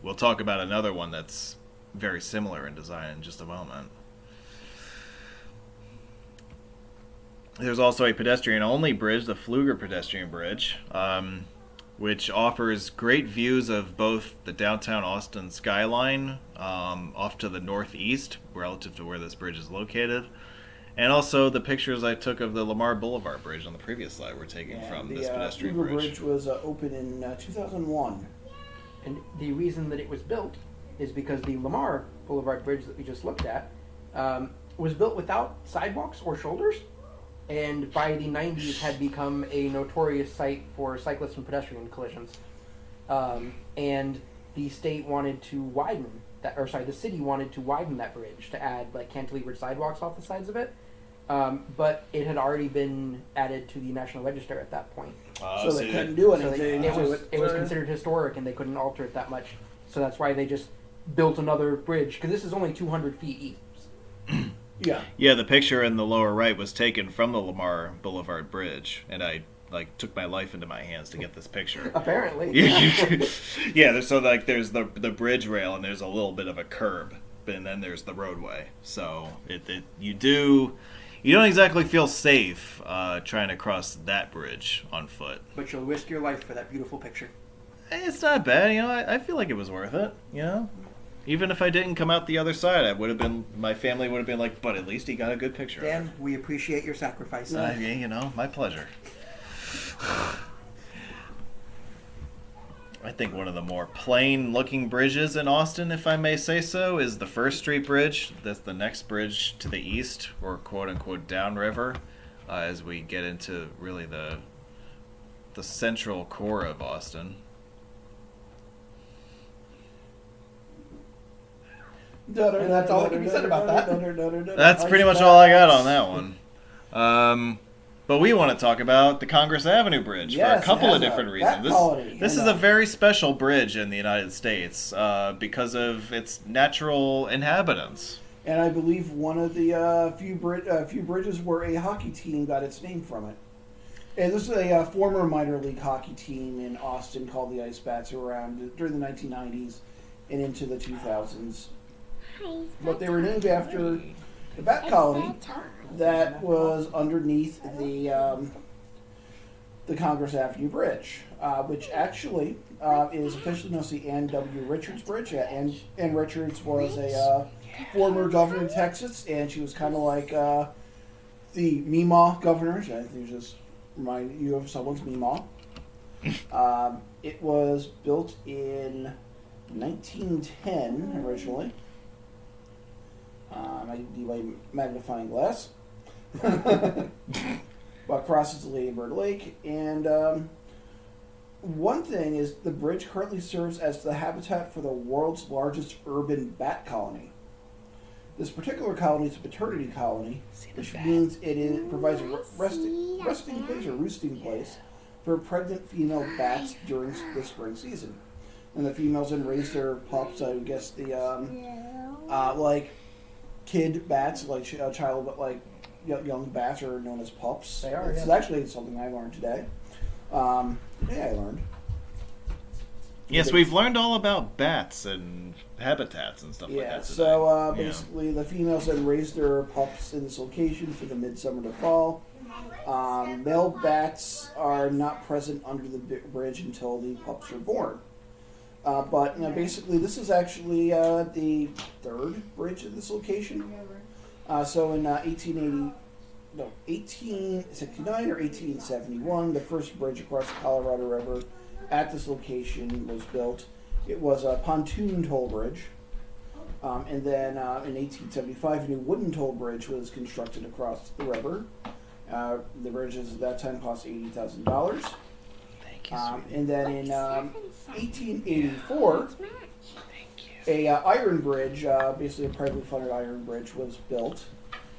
We'll talk about another one that's very similar in design in just a moment. There's also a pedestrian-only bridge, the Pfluger Pedestrian Bridge, which offers great views of both the downtown Austin skyline off to the northeast relative to where this bridge is located, and also the pictures I took of the Lamar Boulevard Bridge on the previous slide were taken from this pedestrian Pfluger bridge. Bridge was opened in 2001. And the reason that it was built is because the Lamar Boulevard Bridge that we just looked at was built without sidewalks or shoulders, and by the 90s had become a notorious site for cyclist and pedestrian collisions. And the state wanted to widen that, the city wanted to widen that bridge to add cantilevered sidewalks off the sides of it. But it had already been added to the National Register at that point. So they couldn't do So anything. it was considered historic, and they couldn't alter it that much. So that's why they just built another bridge, because this is only 200 feet east. Yeah. Yeah, the picture in the lower right was taken from the Lamar Boulevard Bridge, and I took my life into my hands to get this picture. Apparently. Yeah, so there's the bridge rail, and there's a little bit of a curb, and then there's the roadway. So you don't exactly feel safe trying to cross that bridge on foot. But you'll risk your life for that beautiful picture. It's not bad, I feel like it was worth it, Even if I didn't come out the other side, my family would have been like, but at least he got a good picture Dan, of it. we appreciate your sacrifice. My pleasure. I think one of the more plain-looking bridges in Austin, if I may say so, is the First Street Bridge. That's the next bridge to the east, or quote-unquote downriver, as we get into really the the central core of Austin. And that's all that can be said about that. That's pretty much all I got on that one. But we want to talk about the Congress Avenue Bridge for a couple of different reasons. This is a very special bridge in the United States because of its natural inhabitants. And I believe one of the few bridges where a hockey team got its name from it. And this is a former minor league hockey team in Austin called the Ice Bats around during the 1990s and into the 2000s. But they were named after the bat colony that was underneath the Congress Avenue Bridge, which actually is officially known as the Ann W. Richards Bridge. Ann Richards was a former governor of Texas, and she was kind of like the Meemaw governor. I think just remind you of someone's Meemaw. It was built in 1910 originally. I need my magnifying glass. But crosses the Lady Bird Lake. And one thing is the bridge currently serves as the habitat for the world's largest urban bat colony. This particular colony is a paternity colony, which means it provides a resting place or roosting place for pregnant female bats during the spring season. And the females then raise their pups. I guess the like kid bats, like child, but like young bats are known as pups. They are. It's actually something I learned today. I learned. Yes, we've learned all about bats and habitats and stuff like that today. So basically the females then raise their pups in this location for the midsummer to fall. Male bats are not present under the bridge until the pups are born. But basically this is actually the third bridge at this location. So in 1869 or 1871, the first bridge across the Colorado River at this location was built. It was a pontoon toll bridge. And then in 1875, a new wooden toll bridge was constructed across the river. The bridges at that time cost $80,000. Thank you, and then in 1884, a iron bridge, basically a privately funded iron bridge, was built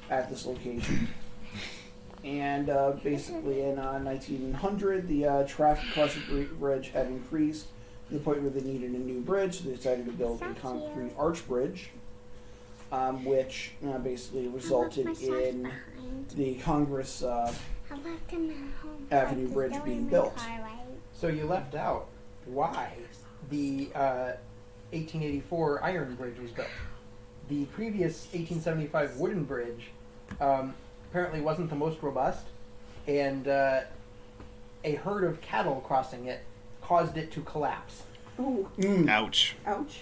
at this location. And basically in 1900, the traffic across the bridge had increased to the point where they needed a new bridge. So they decided to build a concrete arch bridge, which basically resulted in the Congress Avenue Bridge being built. So you left out why the 1884 iron bridge was built. The previous 1875 wooden bridge apparently wasn't the most robust, and a herd of cattle crossing it caused it to collapse. Ooh. Ouch. Ouch.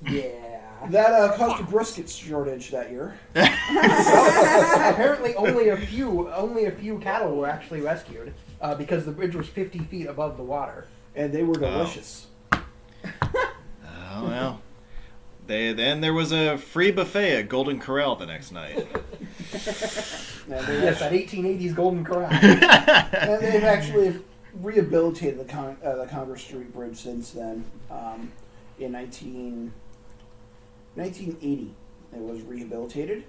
Yeah. That caused a brisket shortage that year. Apparently, only a few cattle were actually rescued because the bridge was 50 feet above the water. And they were delicious. Oh, well. Then there was a free buffet at Golden Corral the next night. Yes, that 1880s Golden Corral. And they've actually rehabilitated the Congress Street Bridge since then. In 1980, it was rehabilitated.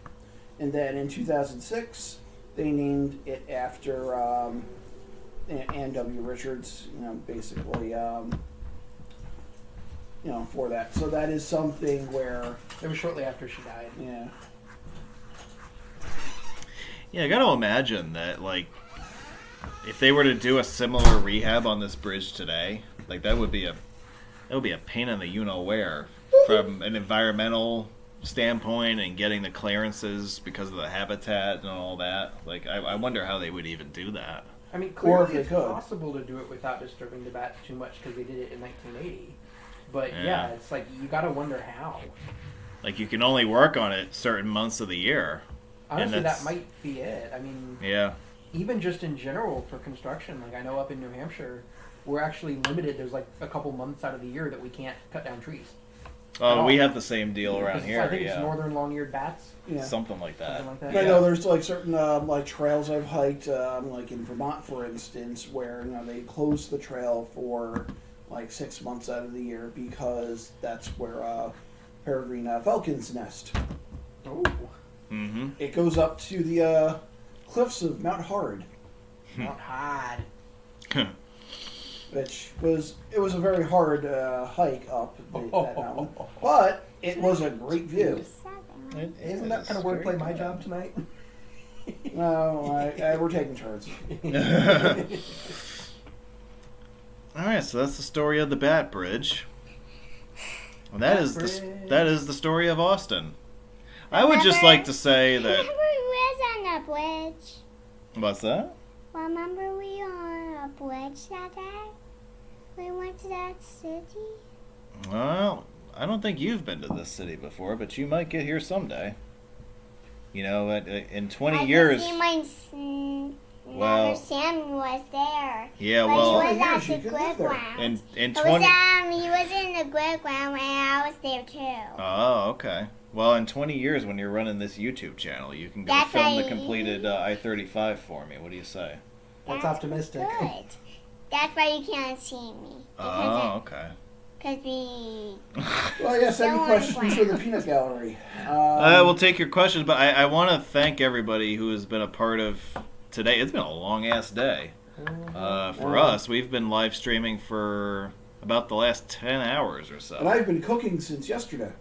And then in 2006, they named it after Ann W. Richards, basically, for that. So that is something where... It was shortly after she died. Yeah. Yeah, I gotta imagine that, like, if they were to do a similar rehab on this bridge today, like, that would be a pain in the you-know-where from an environmental standpoint and getting the clearances because of the habitat and all that. Like, I wonder how they would even do that. I mean, Or if clearly they it's could. possible to do it without disturbing the bats too much because they did it in 1980. But Yeah. it's like, you gotta wonder how. Like, you can only work on it certain months of the year. Honestly, that's- that might be it. I mean, Yeah. even just in general for construction, like I know up in New Hampshire, we're actually limited. There's like a couple months out of the year that we can't cut down trees. Oh, we have the same deal around here. I think it's Yeah, northern long-eared bats. Yeah. something like that. Something like that. But I know there's like certain like trails I've hiked, like in Vermont, for instance, where they close the trail for like 6 months out of the year because that's where peregrine falcons nest. Oh. Mm-hmm. It goes up to the cliffs of Mount Hard, Not hard. which was a very hard hike up that mountain, but it was a great view. Isn't that kind of wordplay my job tonight? No, we're taking turns. All right, so that's the story of the Bat Bridge. And that is the story of Austin. I would just like to say that. Remember we was on a bridge? What's that? Remember we were on a bridge that day? We went to that city? Well, I don't think you've been to this city before, but you might get here someday. You know, in 20 years. Well, Sam was there. Yeah, But well, he was at you the could live grid there. ground. in He 20. was in the grid ground and I was there too. Oh, okay. Well, in 20 years, when you're running this YouTube channel, you can go That's film the right. completed I-35 for me. What do you say? That's optimistic. Good. That's why you can't see me. Oh, okay. Because we... Well, yes, any Don't questions worry. for the peanut gallery? We'll take your questions, but I want to thank everybody who has been a part of today. It's been a long-ass day. For us, we've been live streaming for about the last 10 hours or And so. I've been cooking since yesterday.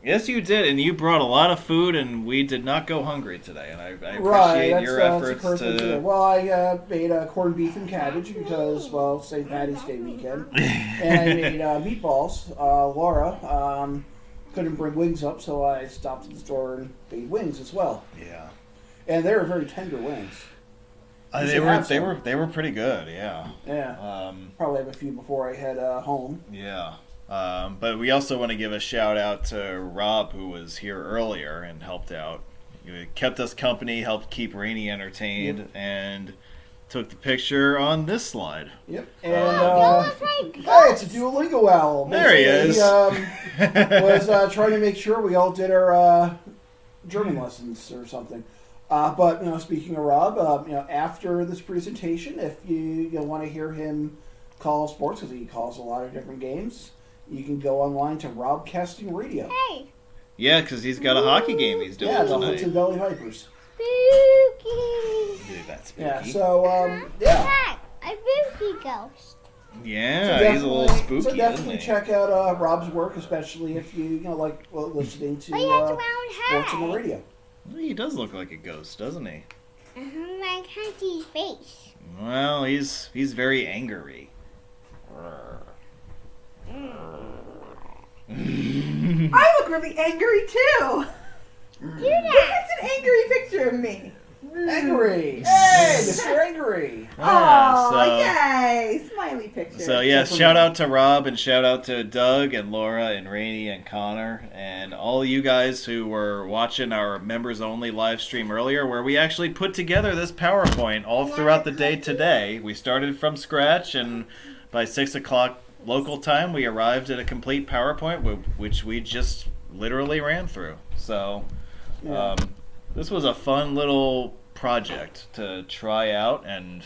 Yes, you did, and you brought a lot of food, and we did not go hungry today, and I appreciate Right, your that's efforts perfect. to... Well, I made corned beef and cabbage because, well, St. Patty's Day weekend. And I made meatballs. Laura couldn't bring wings up, so I stopped at the store and made wings as well. Yeah. And they were very tender wings. You They should were have they some. were they were pretty good, yeah. Yeah. Probably have a few before I head home. Yeah. But we also want to give a shout out to Rob, who was here earlier and helped out. He kept us company, helped keep Rainey entertained, and took the picture on this slide. Yep. And right. hey, it's a Duolingo owl. There he is. Was trying to make sure we all did our German lessons or something. But speaking of Rob, after this presentation, if you want to hear him call sports, because he calls a lot of different games, you can go online to Rob Casting Radio. Hey, Yeah, because he's got a hockey game he's doing Yeah, the tonight. Hudson Valley Vipers. spooky. Dude, that's spooky. Yeah, so yeah. A spooky ghost. Yeah, So he's a little definitely- spooky, So definitely isn't he? check out Rob's work, especially if you like listening to But he has a round sports on the head. radio. He does look like a ghost, doesn't he? I can't see his face. Well, he's very angry. I look really angry too. That's an angry picture of me. Angry, hey, Mr. Angry. Oh, so- yay! Smiley picture. So yes, shout out to Rob and shout out to Doug and Laura and Rainey and Connor and all you guys who were watching our members only live stream earlier, where we actually put together this PowerPoint all throughout the day today. We started from scratch, and by 6 o'clock local time, we arrived at a complete PowerPoint, which we just literally ran through. So Yeah. this was a fun little project to try out, and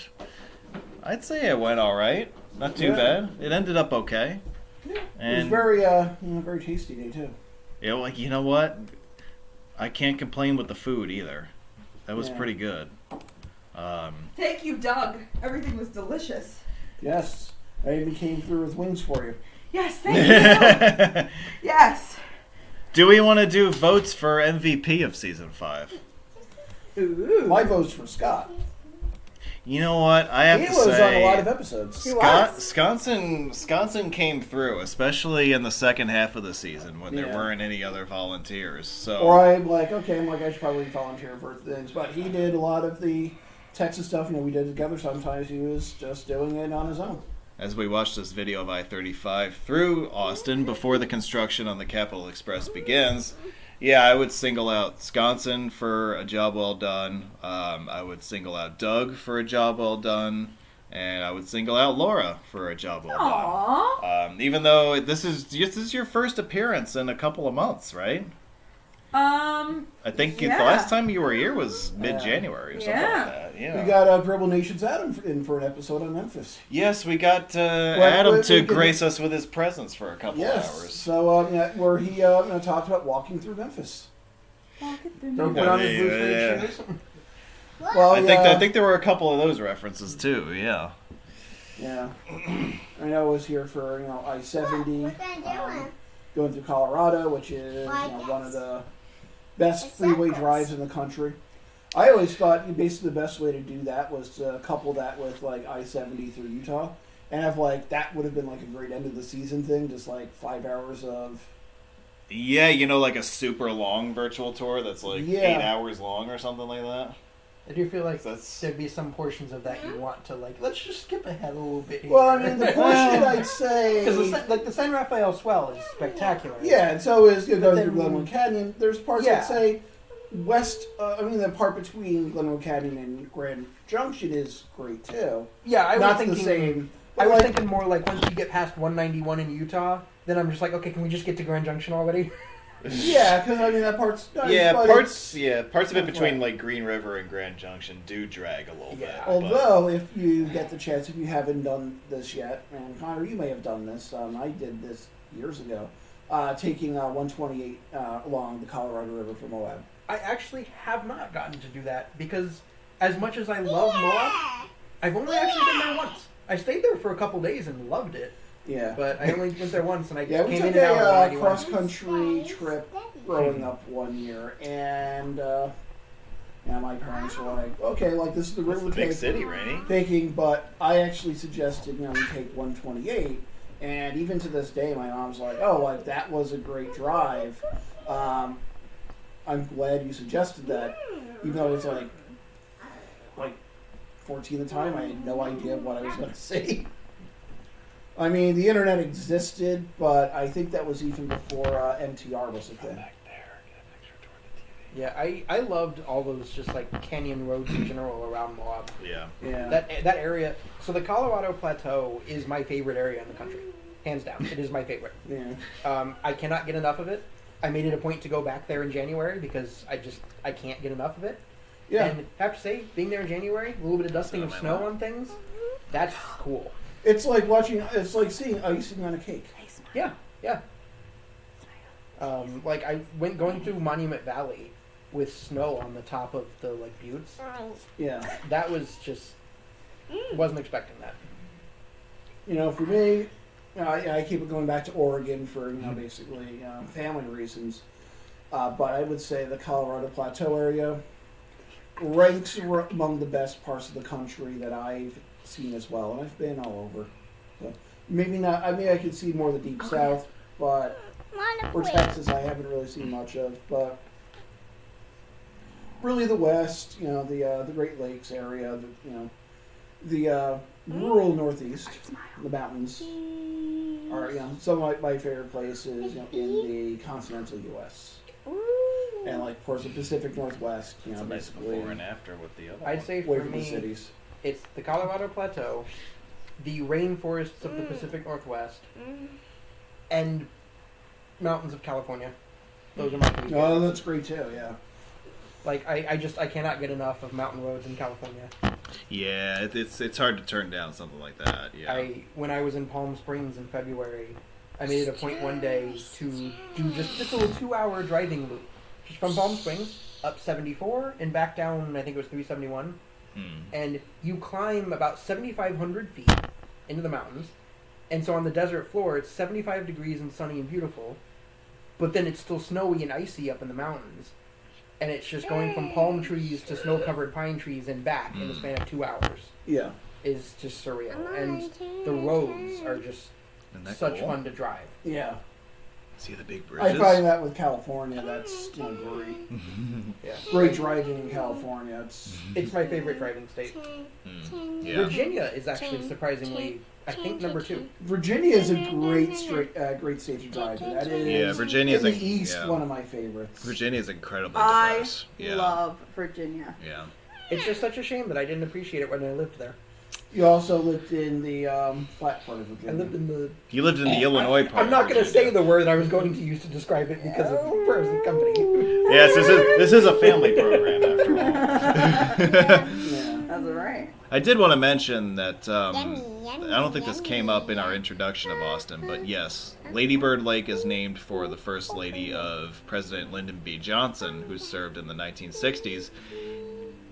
I'd say it went all right. Not too Yeah. bad. It ended up okay. It was And very very tasty day too. you know what? I can't complain with the food either. That was Yeah. pretty good. Thank you, Doug. Everything was delicious. Yes, I even came through with wings for you. Yes, thank you. Doug. Yes. Do we want to do votes for MVP of season 5? Ooh. My vote's for Scott. You know what? I have He to was say, on a lot of episodes. He was. Wisconsin came through, especially in the second half of the season when there Yeah. weren't any other volunteers. So Or I'm like, okay, I should probably volunteer for things. But he did a lot of the Texas stuff. We did together. Sometimes he was just doing it on his own. as we watched this video of I-35 through Austin before the construction on the Capitol Express begins, yeah, I would single out Wisconsin for a job well done. I would single out Doug for a job well done. and I would single out Laura for a job well Aww. done. Even though this is your first appearance in a couple of months, right? I think the yeah. last time you were here was mid-January or something Yeah. like that. Yeah. We got Gribble Nation's Adam in for an episode on Memphis. Yes, we got Adam we to can- grace us with his presence for a couple Yes. hours. So where he talked about walking through Memphis. Don't put on his blue suede shoes. Well, I think there were a couple of those references too. Yeah. Yeah. I know I was here for I-70. What are you doing? Going through Colorado, which is one of the best freeway drives in the country. I always thought basically the best way to do that was to couple that with like I-70 through Utah, and have that would have been like a great end of the season thing, just like 5 hours of. Yeah, like a super long virtual tour that's like 8 hours long or something like that. I do feel like That's- there'd be some portions of that you want to let's just skip ahead a little bit here. Well, I mean, the portion I'd say. Because the San Rafael swell is spectacular. Yeah, and so is going then- through Glenwood Canyon. There's parts Yeah. that say west. The part between Glenwood Canyon and Grand Junction is great too. Yeah, I was Not thinking the same. I was like- thinking more like once you get past 191 in Utah, then I'm just like, okay, can we just get to Grand Junction already? Yeah, because that part's nice. Yeah, but parts of it that's between right. like Green River and Grand Junction do drag a little bit. Yeah. but- Although, if you get the chance, if you haven't done this yet, and Connor, you may have done this. I did this years ago, taking 128 along the Colorado River from Moab. I actually have not gotten to do that because as much as I love Moab, I've only actually been there once. I stayed there for a couple days and loved it, Yeah. but I only went there once and I Yeah, we came took in and out of a 91. cross-country trip growing up one year, and my parents were like, okay, this is the It's river the big city, Rainey. taking, but I actually suggested, we take 128, and even to this day, my mom's like, oh, that was a great drive. I'm glad you suggested that, even though it was like 14 at the time, I had no idea what I was going to say. I mean, the internet existed, but I think that was even before MTR was a thing. Yeah, I loved all those just like canyon roads in general around Moab. Yeah. Yeah. That area. So the Colorado Plateau is my favorite area in the country, hands down. It is my favorite. Yeah. I cannot get enough of it. I made it a point to go back there in January because I can't get enough of it. Yeah. And have to say, being there in January, a little bit of dusting of snow on things, that's cool. It's like seeing icing on a cake. Yeah, yeah. I went going through Monument Valley with snow on the top of the buttes. Yeah. That was just wasn't expecting that. For me, I keep it going back to Oregon for basically family reasons. But I would say the Colorado Plateau area ranks among the best parts of the country that I've seen as well, and I've been all over. So maybe not. I mean, I could see more of the deep south, but or Texas, I haven't really seen much of. But really, the West, the Great Lakes area, the rural Northeast, the mountains are some of my favorite places in the continental U.S. And of course, the Pacific Northwest, It's a nice basically before and after with the other I'd one. say away for from the me, cities. it's the Colorado Plateau, the rainforests of the Pacific Northwest, and mountains of California. Those are my three Oh, favorites. that's great too. Yeah. I cannot get enough of mountain roads in California. Yeah, it's hard to turn down something like that. Yeah. When I was in Palm Springs in February, I made it a point one day to do just a little 2-hour driving loop, just from Palm Springs up 74 and back down. I think it was 371, and you climb about 7,500 feet into the mountains, and so on the desert floor it's 75 degrees and sunny and beautiful, but then it's still snowy and icy up in the mountains. And it's just going from palm trees to snow-covered pine trees and back in the span of 2 hours. Yeah. Is just surreal. And the roads are just Isn't that such cool? fun to drive. Yeah. See the big I bridges? find that with California, that's great. Yeah. Great driving in California. It's my favorite driving state. Yeah. Virginia is actually surprisingly, I think, number 2. Virginia is a great state to drive in. That is Yeah, Virginia's in the a- East, yeah. one of my favorites. Virginia is incredibly I diverse. Yeah. love Virginia. Yeah. It's just such a shame that I didn't appreciate it when I lived there. You also lived in the flat part of Virginia. I lived in the. You lived in the Illinois part. I'm not of going to say Virginia. the word I was going to use to describe it because of the present company. Yes, this is a family program after all. Yeah. That's right. I did want to mention that Yummy, I yummy, don't think this came up in our yummy. introduction of Austin, but yes, Lady Bird Lake is named for the first lady of President Lyndon B. Johnson, who served in the 1960s.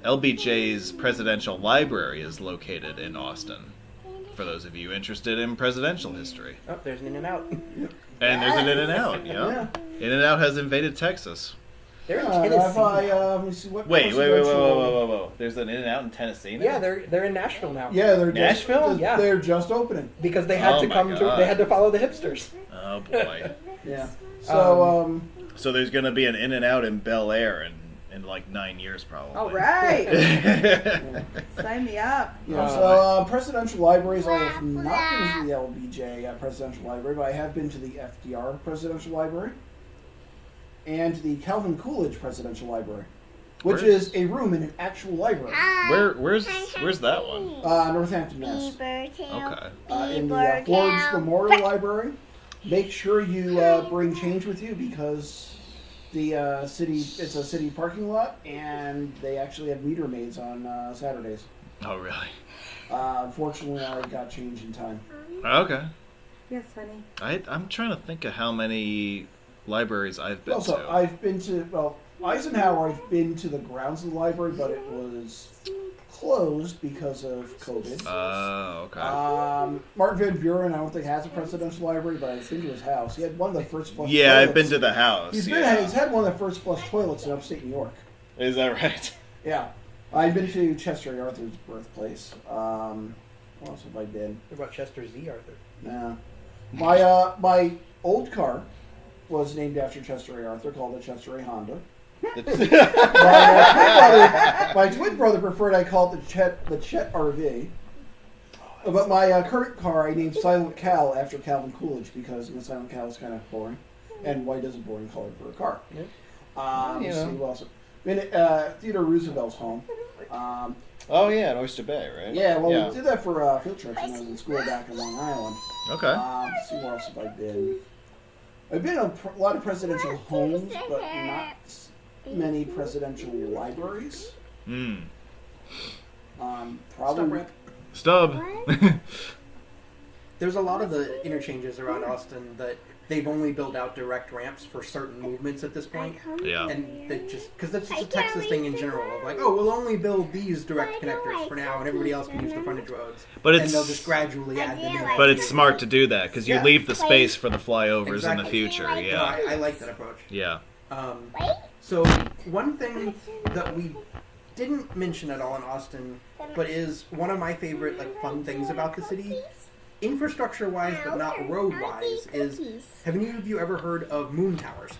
LBJ's presidential library is located in Austin, for those of you interested in presidential history. Oh, there's an In-N-Out. And there's an In-N-Out, yeah. In-N-Out has invaded Texas. They're in Have Tennessee. let me see what. Wait. presidential- There's an In-N-Out in Tennessee now? Yeah, they're in Nashville now. Yeah, they're Nashville? Just, Yeah. They're just opening. Because they had Oh to my come to. God. They had to follow the hipsters. Oh, boy. Yeah. So So there's going to be an In-N-Out in Bel Air in like 9 years, probably. All right. Sign me up. Yeah, Oh, so presidential libraries, I have not been to the LBJ presidential library, but I have been to the FDR presidential library and the Calvin Coolidge presidential library, which Where's- is a room in an actual library. Where's that one? Northampton, Mass. Okay. In the Forbes Memorial Library. Make sure you bring change with you because the city, it's a city parking lot, and they actually have meter maids on Saturdays. Oh, really? Unfortunately, I got change in time. Okay. Yes, honey. I'm trying to think of how many libraries I've been Also, to. I've been to, Eisenhower, I've been to the grounds of the library, but it was closed because of COVID. Oh, okay. Martin Van Buren, I don't think has a presidential library, but I've been to his house. He had one of the first flush Yeah, toilets. I've been to the house. He's yeah. had one of the first flush toilets in upstate New York. Is that right? Yeah. I've been to Chester A. Arthur's birthplace. Where else have I been? What about Chester Z. Arthur? No. My old car was named after Chester A. Arthur, called the Chester A. Honda. My twin brother preferred I call it the Chet RV. But my current car I named Silent Cal after Calvin Coolidge because Silent Cal is kind of boring, and white is a boring color for a car. Yep. Let's see who else. Been at Theodore Roosevelt's home. Oh, yeah, in Oyster Bay, right? Yeah, well, we did that for field trips when I was in school back in Long Island. Okay. Let's see where else have I been. I've been to a lot of presidential homes, but not many presidential libraries. Hmm. Probably. Stub. There's a lot of the interchanges around Austin that they've only built out direct ramps for certain movements at this point. Yeah. And they just, because that's just a Texas thing in general, of like, oh, we'll only build these direct connectors for now, and everybody else can use the frontage roads. But and they'll just gradually add them in. But it's smart to do that because you Yeah. leave the space for the flyovers in the Exactly. future. No, Yeah. I like that approach. Yeah. So one thing that we didn't mention at all in Austin, but is one of my favorite like fun things about the city, infrastructure-wise but not road-wise, is have any of you ever heard of moon towers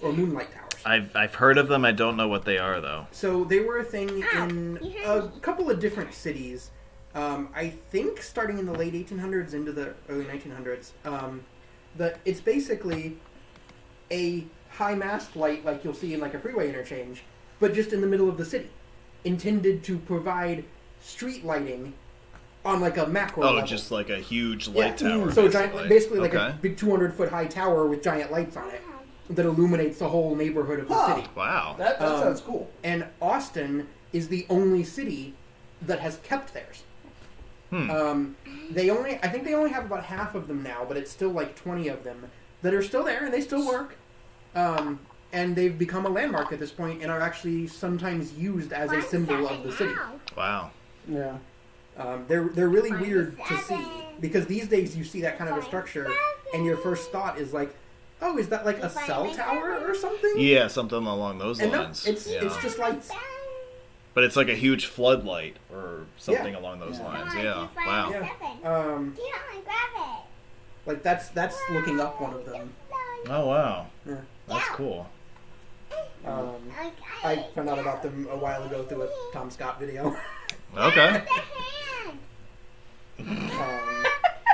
or moonlight towers? I've heard of them. I don't know what they are though. So they were a thing in a couple of different cities. I think starting in the late 1800s into the early 1900s. That it's basically a high mast light like you'll see in like a freeway interchange, but just in the middle of the city, intended to provide street lighting on like a macro level. Just like a huge light tower. So basically like Okay. a big 200-foot high tower with giant lights on it that illuminates the whole neighborhood of the Huh. city. Wow. That sounds cool. And Austin is the only city that has kept theirs. I think they only have about half of them now, but it's still like 20 of them that are still there and they still work. And they've become a landmark at this point and are actually sometimes used as a symbol of the city. Wow. Yeah. They're really weird to see because these days you see that kind of a structure and your first thought is like, oh, is that like a cell tower or something? Yeah, something along those And no, lines. it's Yeah. just lights. But it's like a huge floodlight or something along those Yeah. lines. Yeah. Wow. Yeah. Like that's looking up one of them. Oh wow. Yeah. That's cool. I found out about them a while ago through a Tom Scott video. Okay.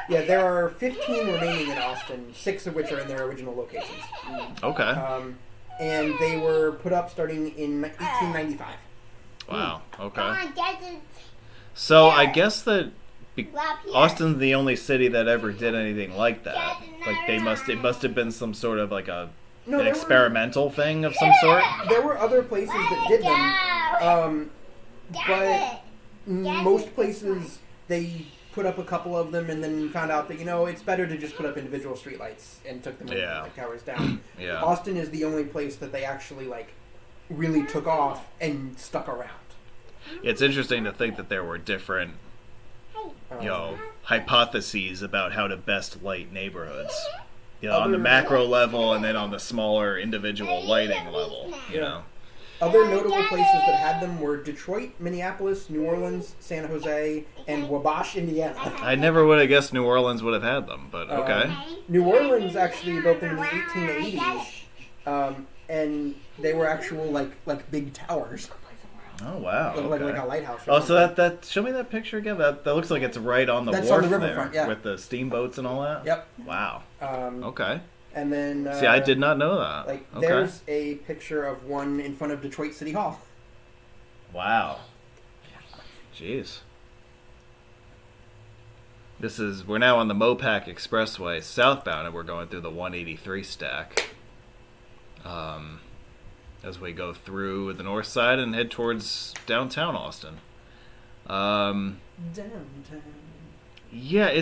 Yeah, there are 15 remaining in Austin, 6 of which are in their original locations. Okay. And they were put up starting in 1895. Wow. Okay. So I guess that Austin's the only city that ever did anything like that. Like it must have been some sort of like an experimental thing of some sort. There were other places that did them, but most places they put up a couple of them and then found out that it's better to just put up individual streetlights and took them like towers down. Yeah. Austin is the only place that they actually really took off and stuck around. It's interesting to think that there were different hypotheses about how to best light neighborhoods. On the macro level and then on the smaller individual lighting level, Other notable places that had them were Detroit, Minneapolis, New Orleans, San Jose, and Wabash, Indiana. I never would have guessed New Orleans would have had them, but okay. New Orleans actually built them in the 1880s, and they were actual like big towers. Oh wow! Like Okay. a lighthouse. Oh, so that show me that picture again. That looks like it's right on the That's wharf on the riverfront, there yeah. with the steamboats and all that. Yep. Wow. Okay. And then See, I did not know that. Okay. There's a picture of one in front of Detroit City Hall. Wow. Jeez. We're now on the Mopac Expressway southbound, and we're going through the 183 stack. As we go through the north side and head towards downtown Austin. Downtown. Yeah,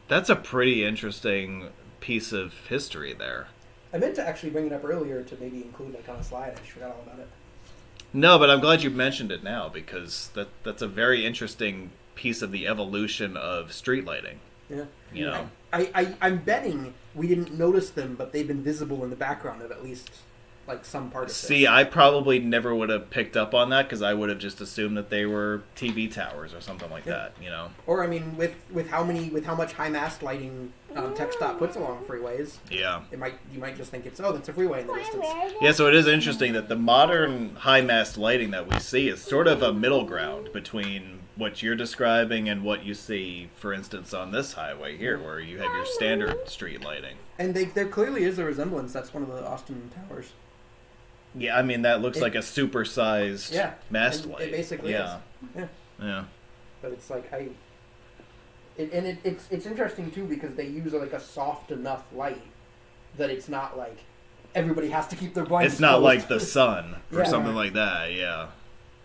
that's a pretty interesting piece of history there. I meant to actually bring it up earlier to maybe include on a slide. I just forgot all about it. No, but I'm glad you mentioned it now because that's a very interesting piece of the evolution of street lighting. Yeah. I'm betting we didn't notice them, but they've been visible in the background of at least some part of See, I probably never would have picked up on that because I would have just assumed that they were TV towers or something like that, Or with how much high mast lighting TxDOT puts along freeways. Yeah. You might just think that's a freeway in the distance. Yeah, so it is interesting that the modern high mast lighting that we see is sort of a middle ground between what you're describing and what you see, for instance, on this highway here, where you have your standard street lighting. And there clearly is a resemblance. That's one of the Austin towers. Yeah, I mean, that looks like a supersized mast light. It basically is. Yeah. But it's it's interesting too because they use a soft enough light that it's not like everybody has to keep their blinds It's not closed. like the sun or something like that, yeah.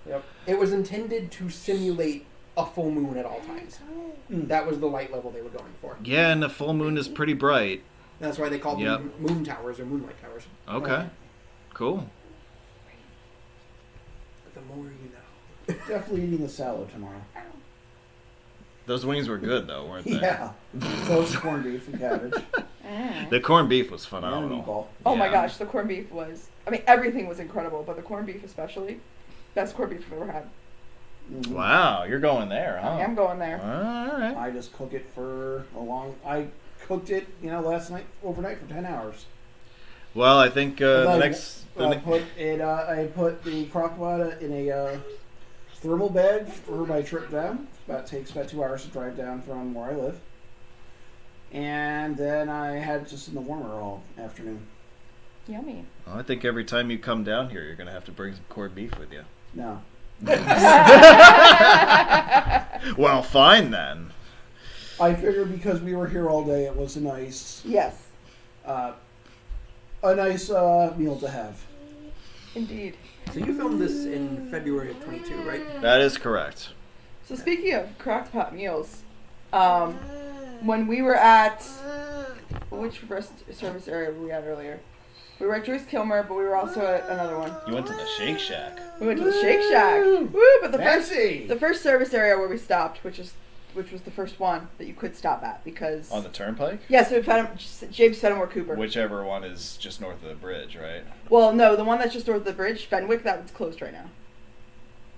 Yep. It was intended to simulate a full moon at all times. That was the light level they were going for. Yeah, and the full moon is pretty bright. That's why they called them moon towers or moonlight towers. Okay. Cool. The more you know. Definitely eating a salad tomorrow. Those wings were good, though, weren't they? Yeah. So it's corned beef and cabbage. The corned beef was And a phenomenal. meatball. Oh my gosh, the corned beef was... I mean, everything was incredible, but the corned beef especially. Best corned beef I've ever had. Mm-hmm. Wow, you're going there, huh? I am going there. All right. I just cook it for I cooked it, last night, overnight for 10 hours. Well, I think the I next... I put the crock pot in a thermal bag for my trip down. Takes about 2 hours to drive down from where I live. And then I had it just in the warmer all afternoon. Yummy. Well, I think every time you come down here, you're going to have to bring some corned beef with you. No. Well, fine then. I figured because we were here all day, it was a nice... Yes. Meal to have. Indeed. So you filmed this in February of 22, right? That is correct. So speaking of crockpot meals, when we were at... Which first service area were we at earlier? We were at Joyce Kilmer, but we were also at another one. You went to the Shake Shack. We went to the Shake Shack. Woo! But Fancy! the first service area where we stopped, which was the first one that you could stop at because... On the Turnpike? Yeah, so we found James Fenimore Cooper. Whichever one is just north of the bridge, right? Well, no, the one that's just north of the bridge, Fenwick, that one's closed right now.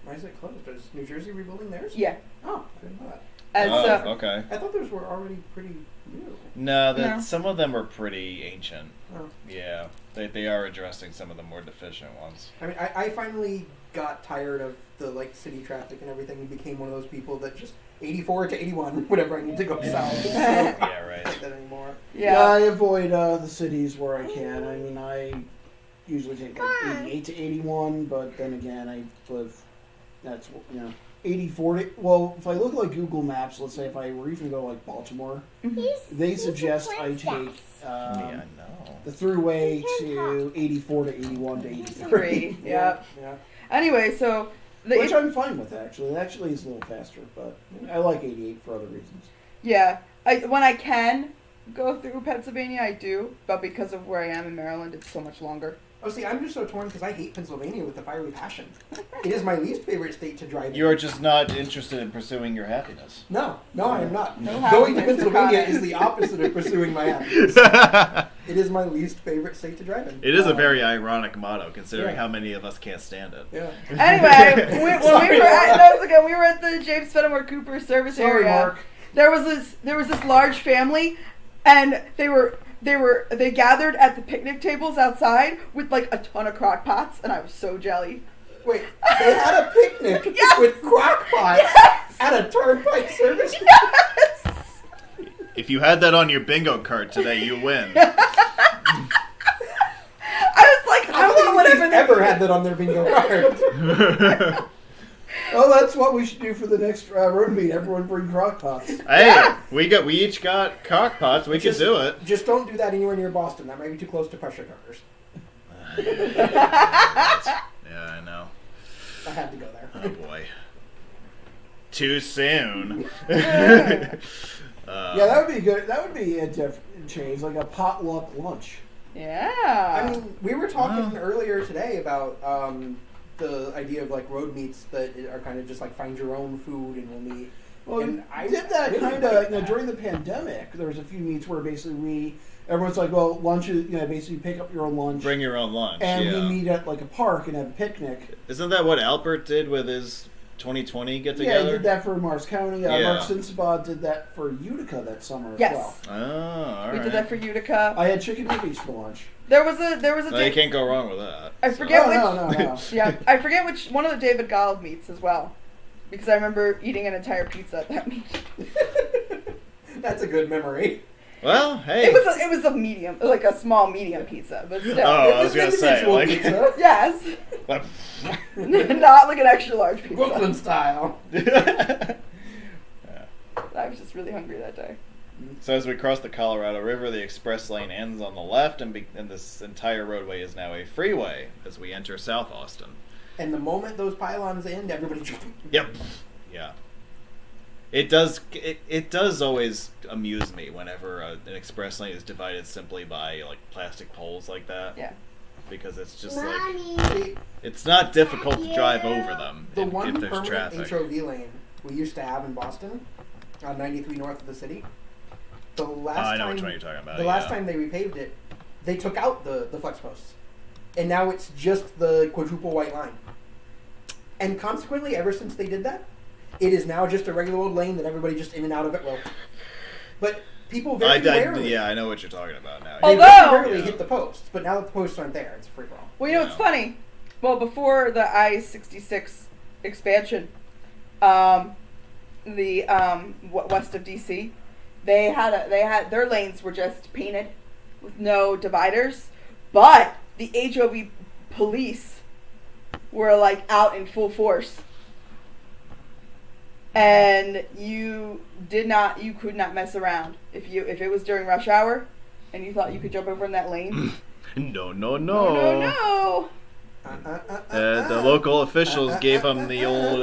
Why is it closed? Is New Jersey rebuilding theirs? Yeah. Oh, I didn't know that. And so, okay. I thought those were already pretty new. No, some of them are pretty ancient. Oh. Yeah, they are addressing some of the more deficient ones. I mean, I finally got tired of the city traffic and everything and became one of those people that just 84 to 81 whenever I need to go south. Yeah, right. Not that anymore. Yeah, I avoid the cities where I can. I mean, I usually take 88 to 81, but then again, I live... That's, 84. Well, if I look like Google Maps, let's say if I were even go like Baltimore, they suggest I take Yeah, I know. the throughway to 84 to 81 to 83. Yeah. Yeah. Anyway, so Which I'm fine with, actually. It actually is a little faster, but I like 88 for other reasons. yeah, when I can go through Pennsylvania, I do, but because of where I am in Maryland, it's so much longer. Oh, see, I'm just so torn because I hate Pennsylvania with a fiery passion. It is my least favorite state to drive in. You are just not interested in pursuing your happiness. No, I am not. No Going to happiness, Pennsylvania Dakota. is the opposite of pursuing my happiness. It is my least favorite state to drive in. It is a very ironic motto, considering Yeah. how many of us can't stand it. Yeah. Anyway, when we were at the James Fenimore Cooper service Sorry, area. Mark. There was this large family, and they gathered at the picnic tables outside with like a ton of crock pots, and I was so jelly. Wait, they had a picnic Yes! with crock pots Yes! at a turnpike service? Yes! If you had that on your bingo card today, you win. I was like, I want whatever Nobody's they ever had that on their bingo card. Oh, that's what we should do for the next road meet. Everyone bring crock pots. Hey, we each got crock pots. We could do it. Just don't do that anywhere near Boston. That might be too close to pressure cookers. Yeah, I know. I had to go there. Oh boy. Too soon. Yeah, that would be good. That would be a different change, like a potluck lunch. Yeah. I mean, we were talking earlier today about the idea of like road meets that are kind of just like find your own food and we'll meet. Well, And I did that really kind like of that. during the pandemic. There was a few meets where basically everyone's like, well, lunch is basically pick up your own lunch, Bring your own lunch. and yeah. we meet at like a park and have a picnic. Isn't that what Albert did with his 2020 get Yeah, together? I did that for Mars County. Yeah. Mark Sinsabad did that for Utica that summer as Yes. well. Oh, all We right. did that for Utica. I had chicken nuggies for lunch. There was a Well, you can't go wrong with that. I forget Oh, which. no. Yeah, I forget which one of the David Gold meets as well, because I remember eating an entire pizza at that meet. That's a good memory. Well, hey. It was a medium, like a small medium pizza, but still. Oh, I It was gonna say, individual like, pizza. Yes, But- not like an extra large pizza. Brooklyn style. I was just really hungry that day. So as we cross the Colorado River, the express lane ends on the left, and this entire roadway is now a freeway as we enter South Austin. And the moment those pylons end, everybody just... Yep. Yeah. It does. It does always amuse me whenever an express lane is divided simply by like plastic poles like that. Yeah. Because it's just like Mommy. See, it's not difficult to drive over them the if one there's permanent traffic. HOV lane we used to have in Boston, on 93 north of the city, the last I know time, which one you're talking about. the last time they repaved it, they took out the flex posts. And now it's just the quadruple white line. And consequently, ever since they did that, it is now just a regular old lane that everybody just in and out of it will. But people very rarely... Yeah, I know what you're talking about now. Oh, They Although- very rarely Yeah. hit the posts, but now that the posts aren't there, it's a free for all. Well, you know what's Yeah. funny? Well, before the I-66 expansion, west of DC, they had their lanes were just painted with no dividers, but the HOV police were like out in full force, and you could not mess around if it was during rush hour, and you thought you could jump over in that lane. No. No. The local officials gave him the old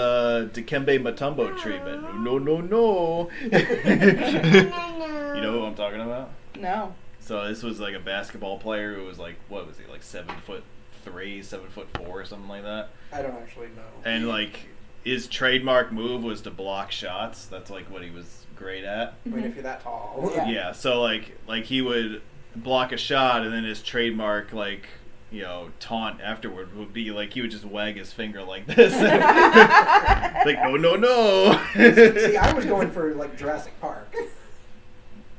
Dikembe Mutombo treatment. No. You know who I'm talking about? No. So this was like a basketball player who was like, what was he, like 7'3", 7'4", or something like that. I don't actually know. And like his trademark move was to block shots. That's like what he was great at. I mean, if you're that tall. Yeah. Yeah. So like he would block a shot, and then his trademark taunt afterward would be like he would just wag his finger like this, like no. See, I was going for like Jurassic Park.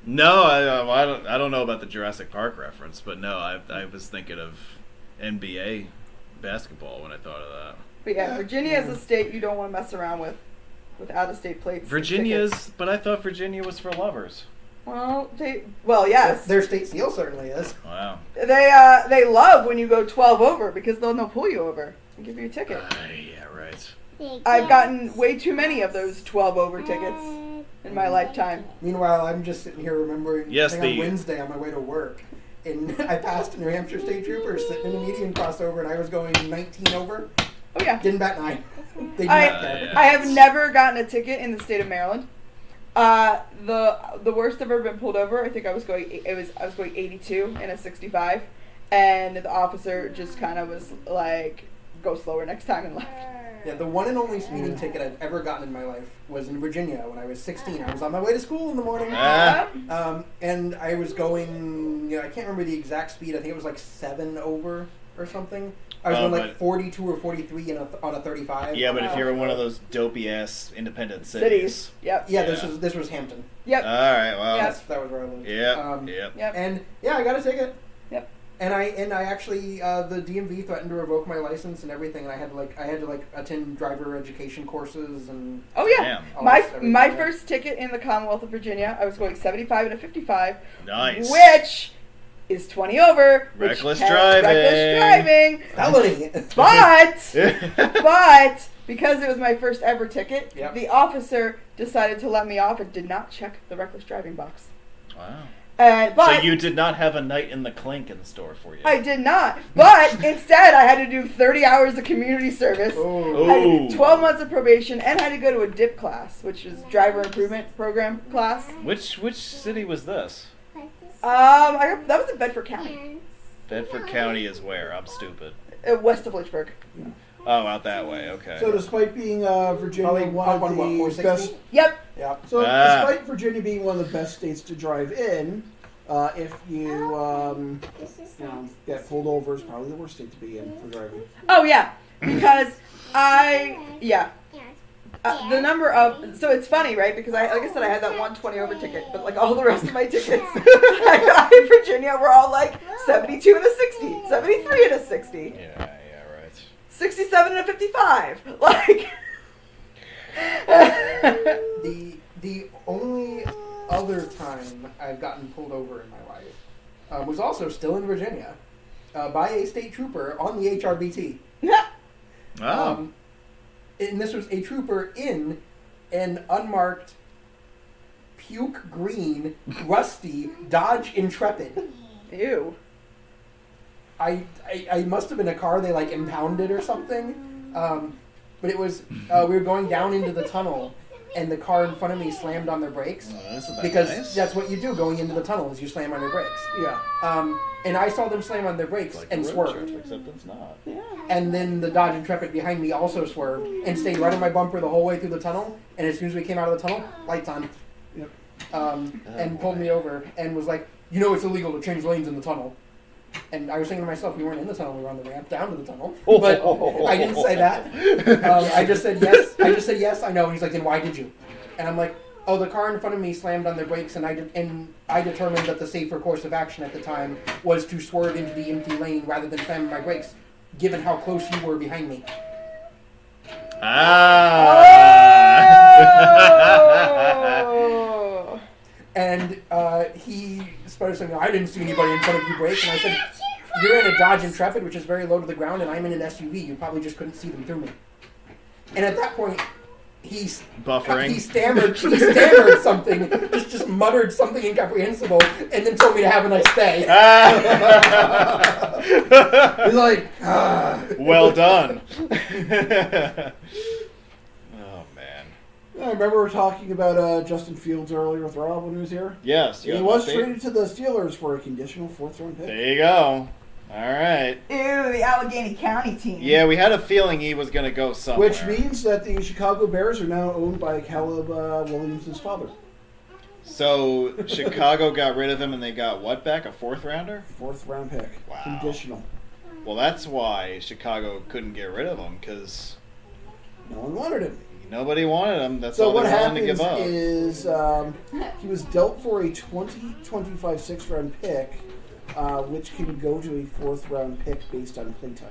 No, I don't know about the Jurassic Park reference, but no, I was thinking of NBA basketball when I thought of that. But yeah, Virginia is a state you don't want to mess around with out-of-state plates. Virginia's, but I thought Virginia was for lovers. Well, yes. Their state seal certainly is. Wow. They love when you go 12 over because they'll pull you over and give you a ticket. Yeah, right. I've gotten way too many of those 12 over tickets in my lifetime. Meanwhile, I'm just sitting here remembering Yes, on Wednesday on my way to work, and I passed a New Hampshire state trooper sitting in a median crossover, and I was going 19 over. Oh yeah. Didn't bat an eye. They did not care. I have never gotten a ticket in the state of Maryland. The worst I've ever been pulled over, I think I was going 82 in a 65, and the officer just kind of was like, "Go slower next time," and left. Yeah, the one and only speeding ticket I've ever gotten in my life was in Virginia when I was 16. I was on my way to school in the morning, and I was going, I can't remember the exact speed. I think it was like 7 over or something. I was going like 42 or 43 on a 35. Yeah, but if you're in one of those dopey ass independent cities. Yep. Yeah, this was Hampton. Yep. All right. Well. That was where I lived. Yep. And yeah, I got a ticket. Yep. And I actually the DMV threatened to revoke my license and everything, and I had to attend driver education courses and. Oh yeah. Damn. My first ticket in the Commonwealth of Virginia, I was going 75 and a 55. Nice. Which is 20 over. Reckless driving. Felony. But because it was my first ever ticket, Yep. the officer decided to let me off and did not check the reckless driving box. Wow. But So you did not have a night in the clink in store for you. I did not. But instead, I had to do 30 hours of community service, Oh. 12 months of probation, and had to go to a DIP class, which is Driver Improvement Program class. Which city was this? That was in Bedford County, Bedford County is where? I'm stupid. west of Lynchburg. Oh, out that way. Okay. So despite being Virginia Probably one up of on, what, the 460? best, Yep. Yeah. so despite Virginia being one of the best states to drive in, if you get pulled over, it's probably the worst state to be in for driving. Oh yeah, because the number of, so it's funny, right? Because like I said, I had that 120 over ticket, but like all the rest of my tickets I got in Virginia were all like 72 and a 60, 73 and a 60, Yeah, right. 67 and a 55. Like The only other time I've gotten pulled over in my life was also still in Virginia by a state trooper on the HRBT. Oh. And this was a trooper in an unmarked puke green rusty Dodge Intrepid. Ew. I must have been a car they like impounded or something. But it was we were going down into the tunnel, and the car in front of me slammed on their brakes because nice. that's what you do going into the tunnel is you slam on your brakes. Yeah. And I saw them slam on their brakes Like and a road swerved. trip, except it's not. And then the Dodge Intrepid behind me also swerved and stayed right on my bumper the whole way through the tunnel. And as soon as we came out of the tunnel, lights on. Yep. And pulled me over and was like, "You know it's illegal to change lanes in the tunnel." And I was thinking to myself, we weren't in the tunnel, we were on the ramp down to the tunnel. But I didn't say that. I just said yes. I know. And he's like, "Then why did you?" And I'm like, "Oh, the car in front of me slammed on their brakes, and I determined that the safer course of action at the time was to swerve into the empty lane rather than slamming my brakes, given how close you were behind me." Oh. And he started saying, "I didn't see anybody in front of you brake." And I said, "You're in a Dodge Intrepid, which is very low to the ground, and I'm in an SUV. You probably just couldn't see them through me." And at that point, Buffering. He stammered something, just muttered something incomprehensible, and then told me to have a nice day. He's like, Well done. Oh, man. I remember we were talking about Justin Fields earlier with Rob when he was here. Yes. He was traded to the Steelers for a conditional 4th round pick. There you go. All right. Ew, the Allegheny County team. Yeah, we had a feeling he was going to go somewhere. Which means that the Chicago Bears are now owned by Caleb Williams' father. So Chicago got rid of him and they got what back? A 4th rounder? 4th round pick. Wow. Conditional. Well, that's why Chicago couldn't get rid of him, because No one wanted him. nobody wanted him. That's So all what they're willing to give happens up. is he was dealt for a 2025 6th round pick, which can go to a 4th round pick based on playtime.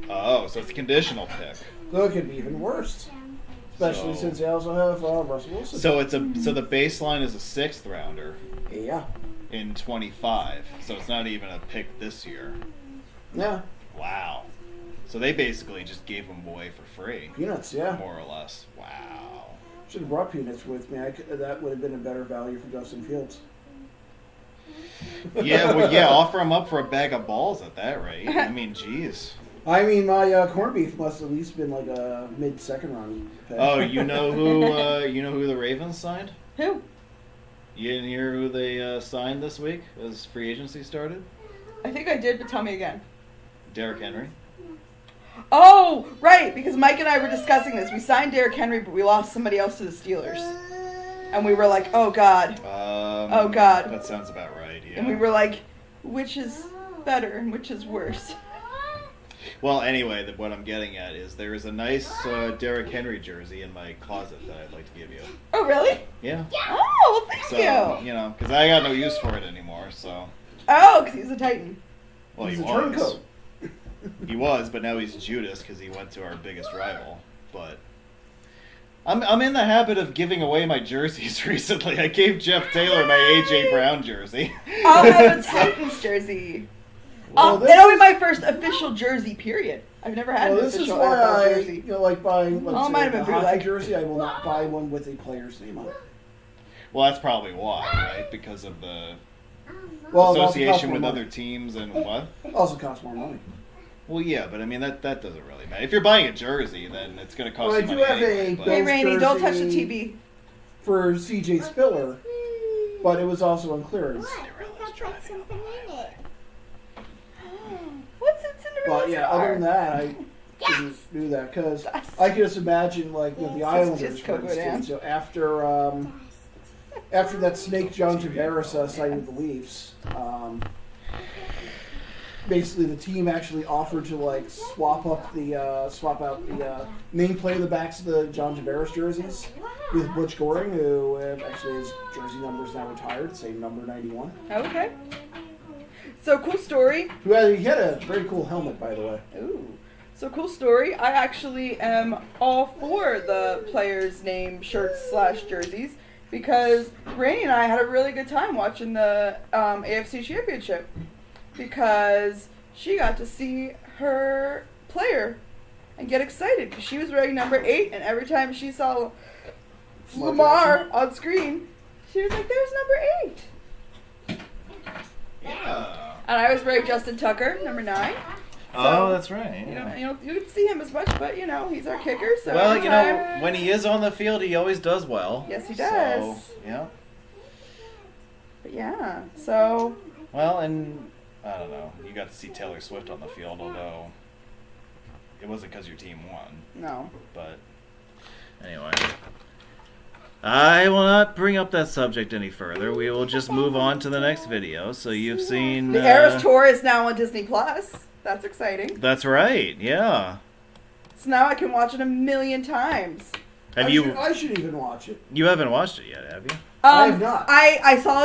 Oh, so it's a conditional pick. So it could be even worse, especially So- since they also have Russell Wilson. So the baseline is a 6th rounder Yeah. in 25. So it's not even a pick this year. Yeah. Wow. So they basically just gave them away for free, Peanuts, yeah. more or less. Wow. Should have brought peanuts with me. That would have been a better value for Justin Fields. Yeah, well, yeah, offer them up for a bag of balls at that rate. I mean, jeez. I mean, my corned beef must at least been like a mid-second round pick. Oh, you know who the Ravens signed? Who? You didn't hear who they signed this week as free agency started? I think I did, but tell me again. Derrick Henry. Oh, right, because Mike and I were discussing this. We signed Derrick Henry, but we lost somebody else to the Steelers. And we were like, oh, God. Oh, God. That sounds about right, yeah. And we were like, which is better and which is worse? Well, anyway, what I'm getting at is there is a nice Derrick Henry jersey in my closet that I'd like to give you. Oh, really? Yeah. Oh, well, thank So, you. you know, because I got no use for it anymore, so. Oh, because he's a Titan. Well, He's he a was. turncoat. He was, but now he's Judas because he went to our biggest rival. But I'm in the habit of giving away my jerseys recently. I gave Jeff Taylor my A.J. Brown jersey. I'll have a Titans jersey. Well, That'll be my first official jersey, period. I've never had Well, an this is official why NFL jersey. like buying, Oh, let's it might say, have been a hockey bootleg. jersey, I will not buy one with a player's name on it. Well, that's probably why, right? Because of the Well, it also association costs more with money. other teams and what? It also costs more money. Well, yeah, but I mean that doesn't really matter. If you're buying a jersey, then it's going to cost Well, you I do money have anyway. a But, Hey, Bills Rainey, don't touch the jersey. TV. For CJ Spiller, but it was also on clearance. What's in Cinderella's But yeah, car? other than that, I didn't do that because I can just imagine like with the Islanders, just for go instance. down. So after that snake John Tavares signed with the Leafs, basically the team actually offered to like swap out the nameplate of the backs of the John Tavares jerseys with Butch Goring, who actually his jersey number is now retired, same number 91. Okay. So, cool story. He had a very cool helmet, by the way. Ooh. So, cool story. I actually am all for the players' name shirts / jerseys because Rainey and I had a really good time watching the AFC Championship because she got to see her player and get excited because she was wearing number 8, and every time she saw Lamar on screen, she was like, "There's number 8." yeah. And I was wearing Justin Tucker, number 9. Oh, that's right. Yeah. You don't see him as much, but he's our kicker. So Well, every time- when he is on the field, he always does well. Yes, he does. So, yeah. But yeah, so Well, and I don't know. You got to see Taylor Swift on the field, although it wasn't because your team won. no. But anyway, I will not bring up that subject any further. We will just move on to the next video. So you've seen The Eras Tour is now on Disney Plus. That's exciting. That's right. Yeah. So now I can watch it a million times. Have you? I should even watch it. You haven't watched it yet, have you? I have not. I saw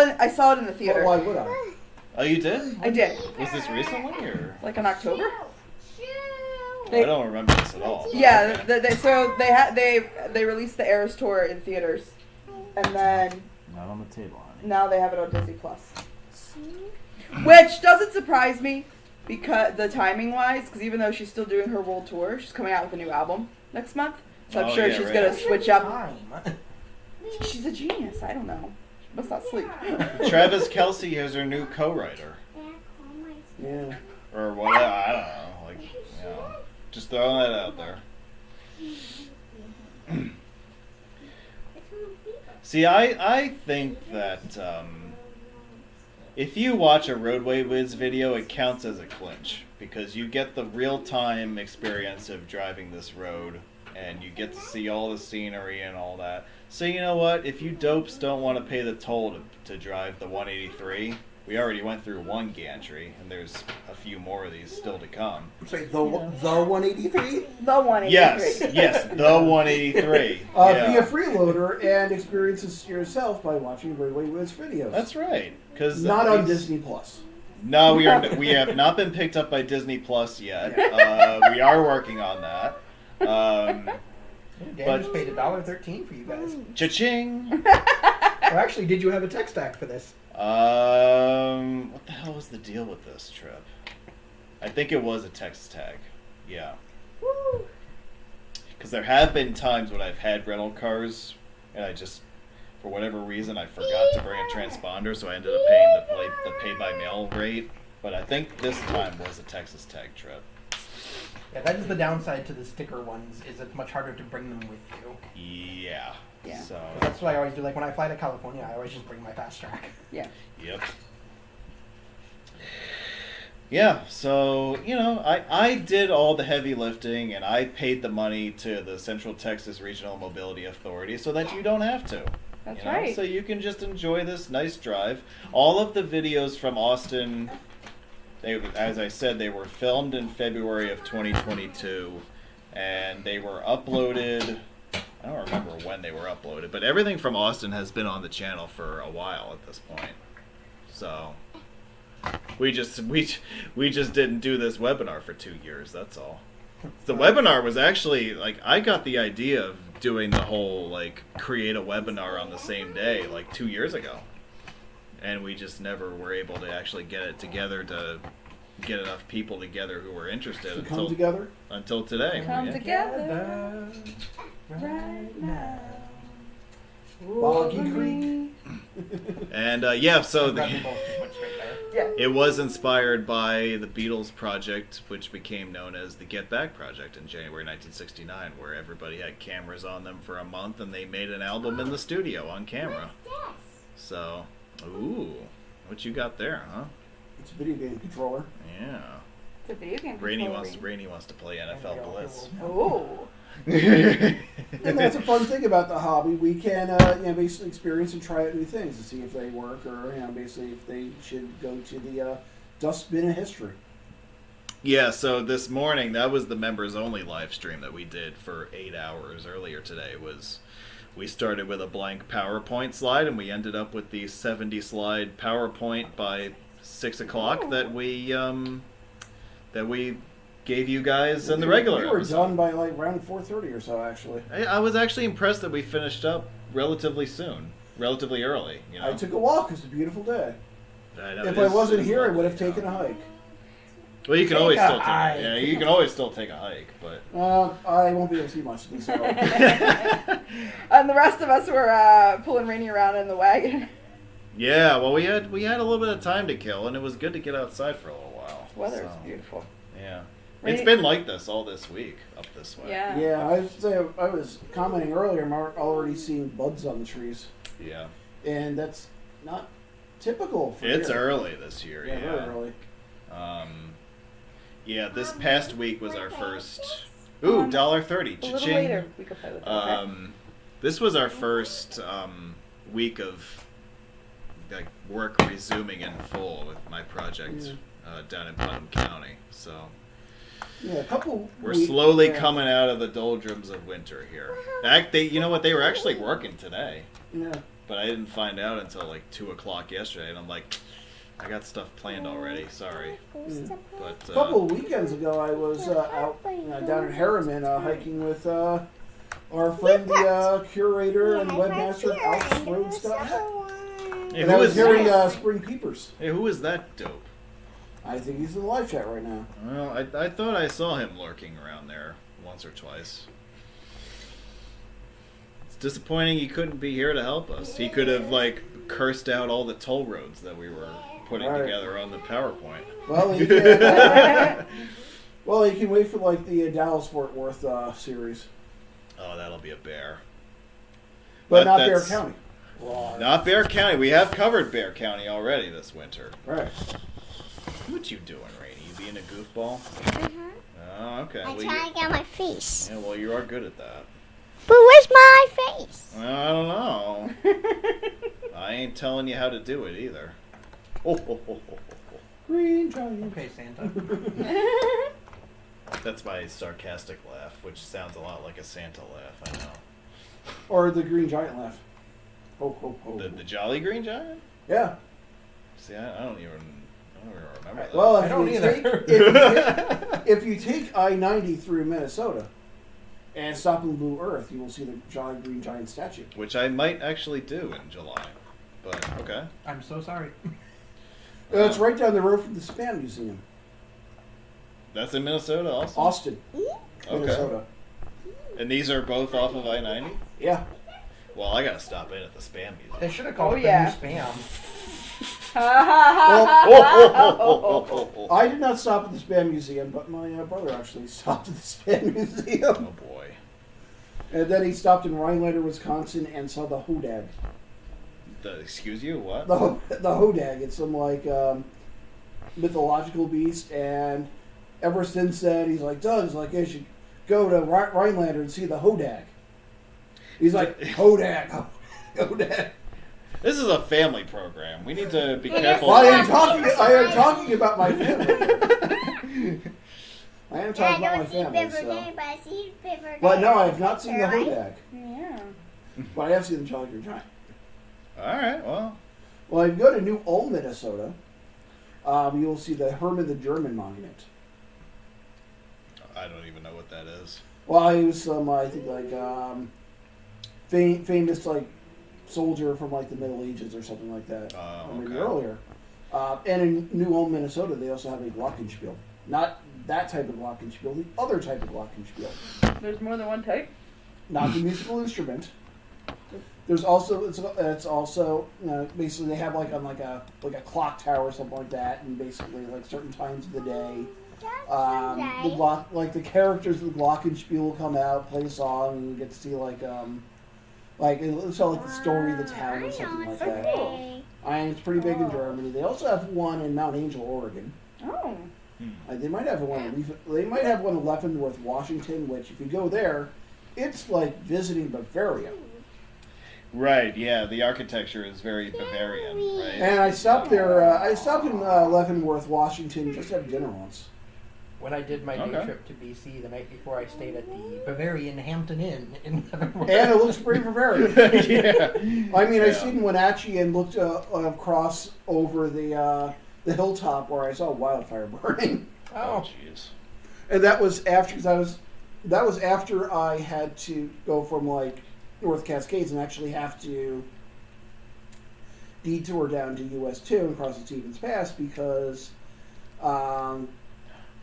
it in the But theater. why would I? Oh, you did? I did, Was this recently or? like in October. I don't remember this at all. Yeah, they released the Eras Tour in theaters, and then Not on the table, honey. now they have it on Disney Plus, which doesn't surprise me because the timing wise, because even though she's still doing her world tour, she's coming out with a new album next month, so I'm Oh, sure yeah, she's right. gonna switch up. Time. She's a genius. I don't know. She must not sleep. Travis Kelce is her new co-writer, Yeah. or what? I don't know. Like, just throwing that out there. See, I think that if you watch a Roadway Wiz video, it counts as a clinch because you get the real-time experience of driving this road and you get to see all the scenery and all that. So you know what? If you dopes don't want to pay the toll to drive the 183, we already went through one gantry and there's a few more of these still to come. Sorry, the 183? The 183. Yes, the 183. Be Yeah. a freeloader and experience this yourself by watching Roadway Wiz videos. That's right. Because Not on Disney Plus. No, we have not been picked up by Disney Plus yet. We are working on that. Dan just paid $1.13 for you guys. Cha-ching! Or actually, did you have a tech stack for this? What the hell was the deal with this trip? I think it was a text tag. Yeah. Woo. Because there have been times when I've had rental cars, and I just, for whatever reason, I forgot to bring a transponder, so I ended up paying the pay-by-mail rate. But I think this time was a Texas Tag trip. Yeah, that is the downside to the sticker ones, is it's much harder to bring them with you. Yeah. Yeah. So. That's what I always do. Like, when I fly to California, I always just bring my fast track. Yeah. Yep. Yeah, so, you know, I did all the heavy lifting, and I paid the money to the Central Texas Regional Mobility Authority so that you don't have to. That's you know? right. So you can just enjoy this nice drive. All of the videos from Austin, as I said, they were filmed in February of 2022, and they were uploaded. I don't remember when they were uploaded, but everything from Austin has been on the channel for a while at this point. So we just didn't do this webinar for 2 years. That's all. The webinar was actually, like, I got the idea of doing the whole, like, create a webinar on the same day, like, 2 years ago. And we just never were able to actually get it together to get enough people together who were interested Come together. until today. Come Yeah. together right now. Boggy Creek. And yeah, so Grab them both just went straight there. Yeah. it was inspired by the Beatles project, which became known as the Get Back Project in January 1969, where everybody had cameras on them for a month and they made an album in the studio on camera. So, ooh, what you got there, huh? It's a video game controller. Yeah. It's a video game. Rainey controller. wants to play NFL Blitz. Oh. And that's a fun thing about the hobby. We can, basically experience and try out new things to see if they work, or basically if they should go to the dustbin of history. Yeah, so this morning, that was the members only live stream that we did for 8 hours earlier today. We started with a blank PowerPoint slide, and we ended up with the 70 slide PowerPoint by 6 o'clock that we gave you guys in the regular We were episode. done by like around 4:30 or so, actually. I was actually impressed that we finished up relatively early. You know? I took a walk. It's a beautiful day. I know, If it I is- wasn't it's here, I lovely, would have yeah. taken a hike. Well, you can Take always a still hike. you can always still take a hike, but I won't be able to see much this early. And the rest of us were pulling Rainey around in the wagon. yeah, well, we had a little bit of time to kill, and it was good to get outside for a little while. The weather so, is beautiful. Yeah, Rainey- it's been like this all this week up this way. Yeah. Yeah, I was commenting earlier. I'm already seeing buds on the trees, Yeah. and that's not typical for It's here. early this year. Yeah, very early. Yeah, this past week was our first. Ooh, $1.30. A little Cha-ching. later, we could play with it. Okay. This was our first week of like work resuming in full with my project down in Putnam County. So Yeah, a couple. we're weeks- slowly yeah. coming out of the doldrums of winter here. You know what? They were actually working today, Yeah. but I didn't find out until like 2 o'clock yesterday, and I'm like, I got stuff planned already. Sorry, but A couple of weekends ago, I was out down in Harriman hiking with our friend, the curator and webmaster of AARoads.net. Hey, And who I was is hearing Spring Peepers. Hey, who is that dope? I think he's in the live chat right now. Well, I thought I saw him lurking around there once or twice. It's disappointing he couldn't be here to help us. He could have, like, cursed out all the toll roads that we were putting Right. together on the PowerPoint. Well, he can, he can wait for like the Dallas Fort Worth series, Oh, that'll be a bear. but But not Bear that's- County. Well, Not Bear County. We have covered Bear County already this winter. right. What you doing, Rainey? You being a goofball? Oh, okay. I Well, try to get my face. yeah, well, you are good at that. But where's my face? Well, I don't know. I ain't telling you how to do it either. Oh, ho, ho, ho, ho, ho. Green Giant. Okay, Santa. That's my sarcastic laugh, which sounds a lot like a Santa laugh, I know. Or the Green Giant laugh. Ho, ho, ho. The Jolly Green Giant? Yeah. See, I don't even remember that. Well, I don't either. If you take I-90 through Minnesota and stop in Blue Earth, you will see the Jolly Green Giant statue. Which I might actually do in July. But, okay. I'm so sorry. It's right down the road from the Span Museum. That's in Minnesota also? Austin, Okay. Minnesota. And these are both off of I-90? Yeah. Well, I gotta stop in at the Spam Museum. They should have called Oh, it yeah. the new spam. I did not stop at the Spam Museum, but my brother actually stopped at the Spam Museum. Oh boy. And then he stopped in Rhinelander, Wisconsin, and saw the hodag. Excuse you? What? The hodag. It's some like mythological beast, and ever since then, he's like, Doug, he's like, you should go to Rhinelander and see the hodag. He's like, hodag, hodag. This is a family program. We need to be careful. Well, I am talking about my family. I am talking about my family. So. But no, I have not seen the hodag. Yeah. But I have seen the Jolly Green Giant. Alright, well. Well, if you go to New Ulm, Minnesota, you'll see the Herman the German monument. I don't even know what that is. Well, he was some, I think, like, famous, like, soldier from, like, the Middle Ages or something like that. Oh, or maybe okay. earlier. And in New Ulm, Minnesota, they also have a glockenspiel. Not that type of glockenspiel, the other type of glockenspiel. There's more than one type? Not the musical instrument. There's also it's also basically they have like on like a clock tower or something like that, and basically like certain times of the day, the characters of the glockenspiel will come out, play a song, and you get to see like it's all like the story of the town or something like that. And it's pretty big in Germany. They also have one in Mount Angel, Oregon. Oh. They might have one. They might have one in Leavenworth, Washington. Which, if you go there, it's like visiting Bavaria. Right, yeah, the architecture is very Bavarian, right? And I stopped there. I stopped in Leavenworth, Washington, just to have dinner once. When I did my day trip to BC the night before, I stayed at the Bavarian Hampton Inn in Leavenworth. And it looks pretty Bavarian. Yeah. I mean, I stayed in Wenatchee and looked across over the hilltop where I saw wildfire burning. Oh, jeez. And that was after I had to go from like North Cascades and actually have to detour down to US 2 and cross the Stevens Pass because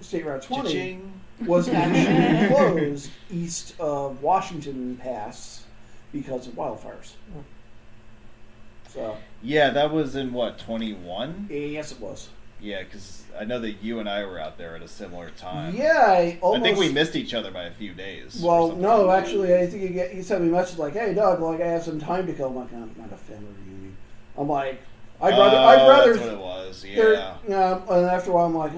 State Route 20 Cha-ching. was actually closed east of Washington Pass because of wildfires. So Yeah, that was in what, 21? yes, it was. Yeah, because I know that you and I were out there at a similar time. Yeah, I think we missed each other by a few days. or Well, something. no, actually, I think he sent me a message like, "Hey, Doug, like I have some time to kill." I'm like, "I'm not a family reunion." I'm like, I'd rather. That's what it was. Yeah. And after a while, I'm like,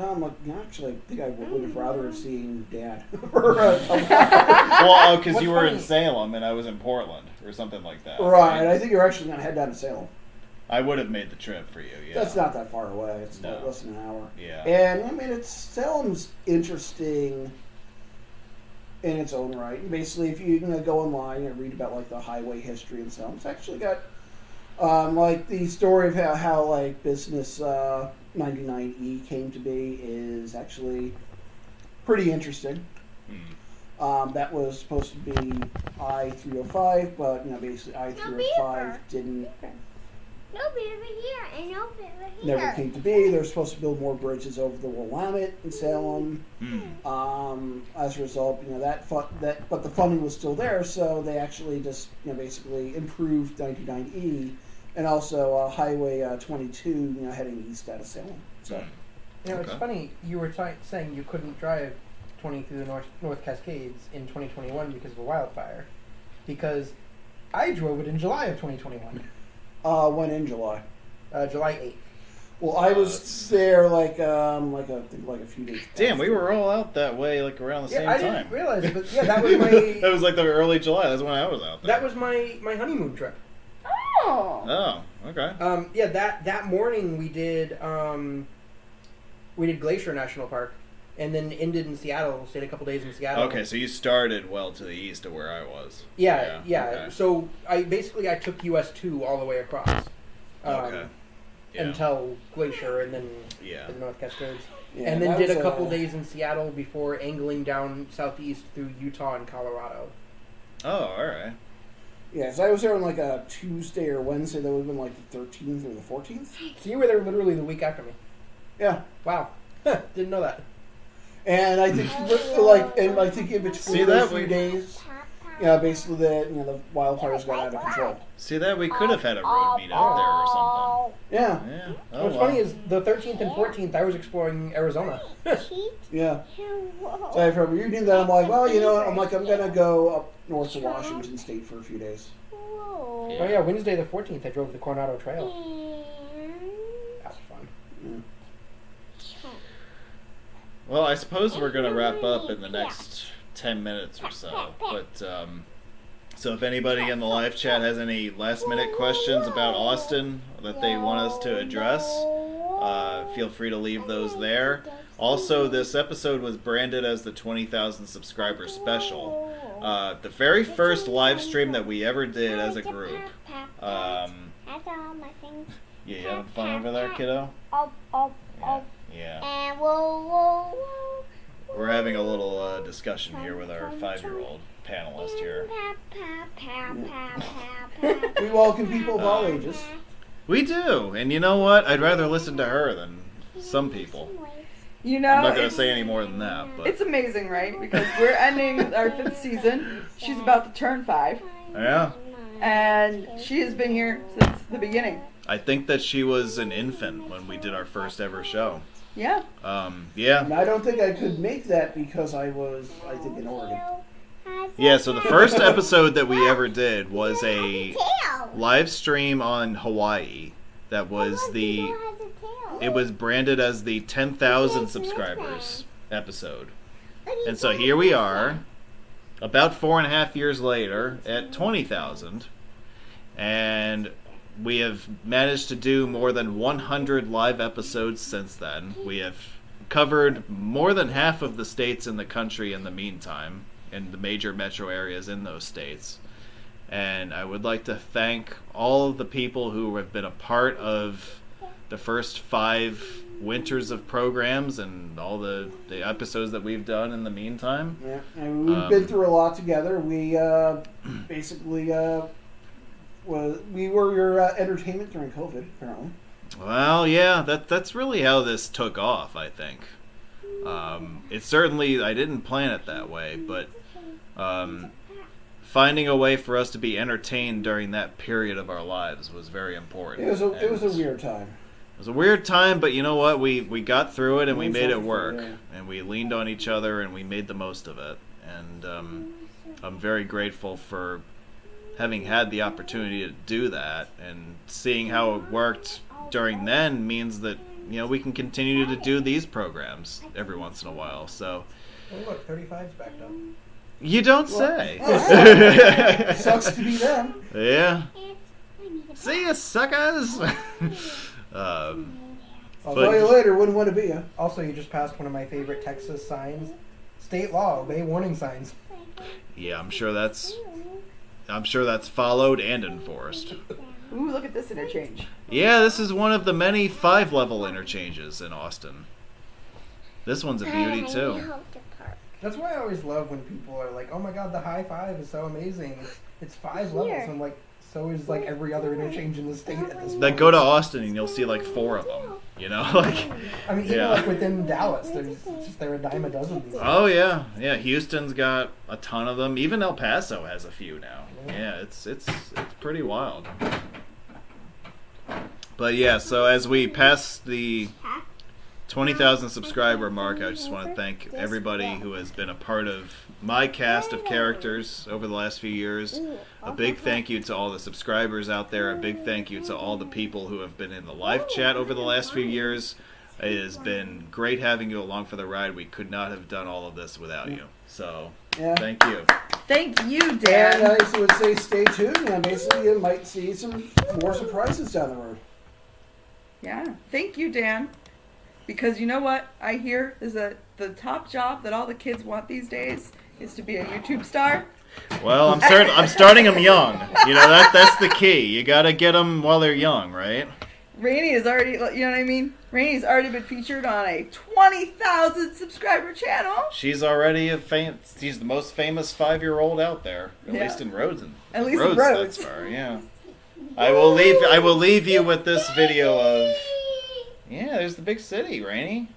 actually, I think I would have rather have seen Dad. Well, because What's you were in funny- Salem and I was in Portland or something like that. Right, I think you're actually gonna head down to Salem. I would have made the trip for you. Yeah. That's not that far away. It's No. less than an hour. Yeah. And I mean, Salem's interesting in its own right. And basically, if you go online and read about like the highway history in Salem, it's actually got like the story of how like business 99E came to be is actually pretty interesting. That was supposed to be I-305, but basically I-305 didn't. No bit over here and no bit over here. Never came to be. They're supposed to build more bridges over the Willamette in Salem. As a result, but the funding was still there, so they actually just basically improved 99E and also Highway 22, heading east out of Salem. So It's funny you were saying you couldn't drive 20 through the North Cascades in 2021 because of a wildfire, because I drove it in July of 2021. When in July? July 8th. Well, I was there like a few days. Damn, we were all out that way like around the same I time. didn't realize, but yeah, that was my That was like the early July. That's when I was out there. that was my honeymoon trip. Oh. Oh, okay. Yeah, that morning we did Glacier National Park, and then ended in Seattle. Stayed a couple days in Seattle. Okay, so you started well to the east of where I was. Yeah. Okay. So I took US 2 all the way across. Okay. Yeah. Until Glacier and then Yeah. the North Cascades. Yeah, and then that did a was, couple days in Seattle before angling down southeast through Utah and Colorado. Oh, all right. Yeah, so I was there on like a Tuesday or Wednesday. That would have been like the 13th or the 14th. So you were there literally the week after me. Yeah. Wow. Didn't know that. And I think, in between See those that? few days, basically the wildfires got out of control. See that? We could have had a road meet out there or something. Yeah. Yeah. Oh, What's funny is the 13th and 14th, I was exploring Arizona. Yeah. So I remember you doing that. I'm like, well, I'm going to go up north to Washington State for a few days. Oh yeah, Wednesday the 14th, I drove the Coronado Trail. That was fun. Yeah. Well, I suppose we're going to wrap up in the next 10 minutes or so. But, so if anybody in the live chat has any last minute questions about Austin that they want us to address, feel free to leave those there. Also, this episode was branded as the 20,000 subscriber special. The very first live stream that we ever did as a group. That's all my things. Yeah, you having fun over there, kiddo? Yeah. And whoa. We're having a little discussion here with our 5-year-old panelist here. We welcome people of all ages. We do, and you know what? I'd rather listen to her than some people. You know, I'm not going to say any more than that, but it's amazing, right? Because we're ending our 5th season. She's about to turn 5. yeah. And she has been here since the beginning. I think that she was an infant when we did our first ever show. Yeah. Yeah. And I don't think I could make that because I think, in Oregon. Yeah, so the first episode that we ever did was a live stream on Hawaii. That was it was branded as the 10,000 subscribers episode. And so here we are, about 4.5 years later, at 20,000. And we have managed to do more than 100 live episodes since then. We have covered more than half of the states in the country in the meantime, in the major metro areas in those states. And I would like to thank all of the people who have been a part of the first 5 winters of programs and all the episodes that we've done in the meantime. Yeah, and we've been through a lot together. We basically we were your entertainment during COVID, apparently. Well, yeah, that's really how this took off, I think. It certainly, I didn't plan it that way, but finding a way for us to be entertained during that period of our lives was very important. It was a weird time. It was a weird time, but you know what? We got through it and we made it work. Yeah. And we leaned on each other and we made the most of it. And I'm very grateful for having had the opportunity to do that, and seeing how it worked during then means that, we can continue to do these programs every once in a while. So, Oh look, 35's backed up. you don't say. Sucks to be them. Yeah. See ya, suckers. I'll tell you later, wouldn't want to be you. Also, you just passed one of my favorite Texas signs. State law, obey warning signs. Yeah, I'm sure that's followed and enforced. Ooh, look at this interchange. Yeah, this is one of the many 5-level interchanges in Austin. This one's a beauty too. That's why I always love when people are like, "Oh my God, the high 5 is so amazing. It's 5 levels." I'm like, so is like every other interchange in the state at this point. Like, go to Austin and you'll see like 4 of them. Like. I mean, even like within Dallas, there are a dime a dozen. These Oh yeah. Houston's got a ton of them. Even El Paso has a few now. Yeah, it's pretty wild. But yeah, so as we pass the 20,000 subscriber mark, I just want to thank everybody who has been a part of my cast of characters over the last few years. A big thank you to all the subscribers out there. A big thank you to all the people who have been in the live chat over the last few years. It has been great having you along for the ride. We could not have done all of this without you. So, thank you. Thank you, Dan. And I also would say stay tuned, and basically you might see some more surprises down the road. Yeah. Thank you, Dan. Because you know what I hear is that the top job that all the kids want these days is to be a YouTube star. Well, I'm starting them young. That's the key. You got to get them while they're young, right? Rainey is already, you know what I mean? Rainey's already been featured on a 20,000 subscriber channel. She's already she's the most famous 5-year-old out there, at least in Rhodes. At least in Rhodes. That's far, yeah. I will leave you with this video of. Yeah, there's the big city, Rainey.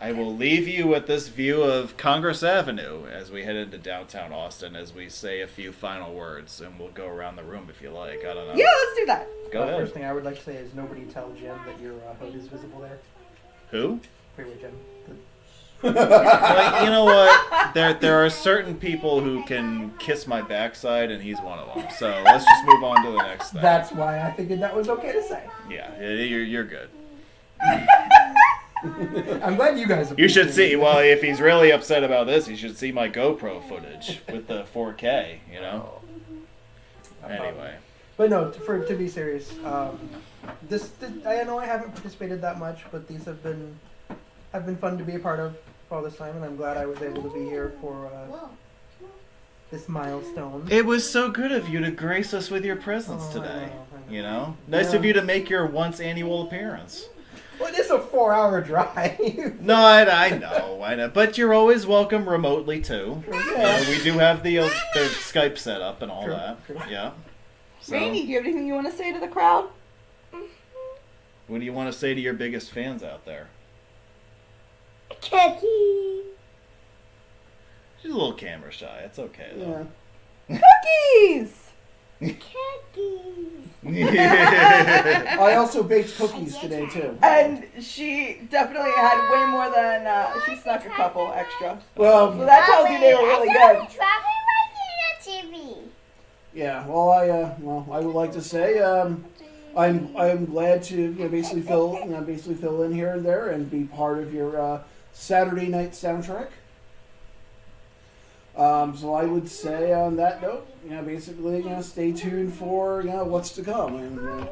I will leave you with this view of Congress Avenue as we head into downtown Austin as we say a few final words, and we'll go around the room if you like. I don't know. Yeah, let's do that. Go ahead. First thing I would like to say is nobody tell Jim that your hood is visible there. Who? Freeway Jim. Well, you know what? There are certain people who can kiss my backside, and he's one of them. So let's just move on to the next thing. That's why I figured that was okay to say. Yeah, you're good. I'm glad you guys. You should see. appreciate it. Well, if he's really upset about this, you should see my GoPro footage with the 4K. You know. Anyway. But no, to be serious, this I know I haven't participated that much, but these have been fun to be a part of for all this time, and I'm glad I was able to be here for this milestone. It was so good of you to grace us with your presence I today. know. You know, nice Yeah. of you to make your once annual appearance. Well, it is a 4-hour drive. No, I know. But you're always welcome remotely too. Yeah. We do have the Skype set up and all True, that. true. Yeah. So, Rainey, do you have anything you want to say to the crowd? what do you want to say to your biggest fans out there? Cookie. She's a little camera shy. It's okay though. Cookies! Cookies. I also baked cookies today too. And she definitely had way more than, she snuck a couple extra. Well, So that tells you they were really good. TV. yeah. Well, I would like to say, I'm glad to basically fill in here and there and be part of your Saturday night soundtrack. So I would say on that note, basically, stay tuned for what's to come, and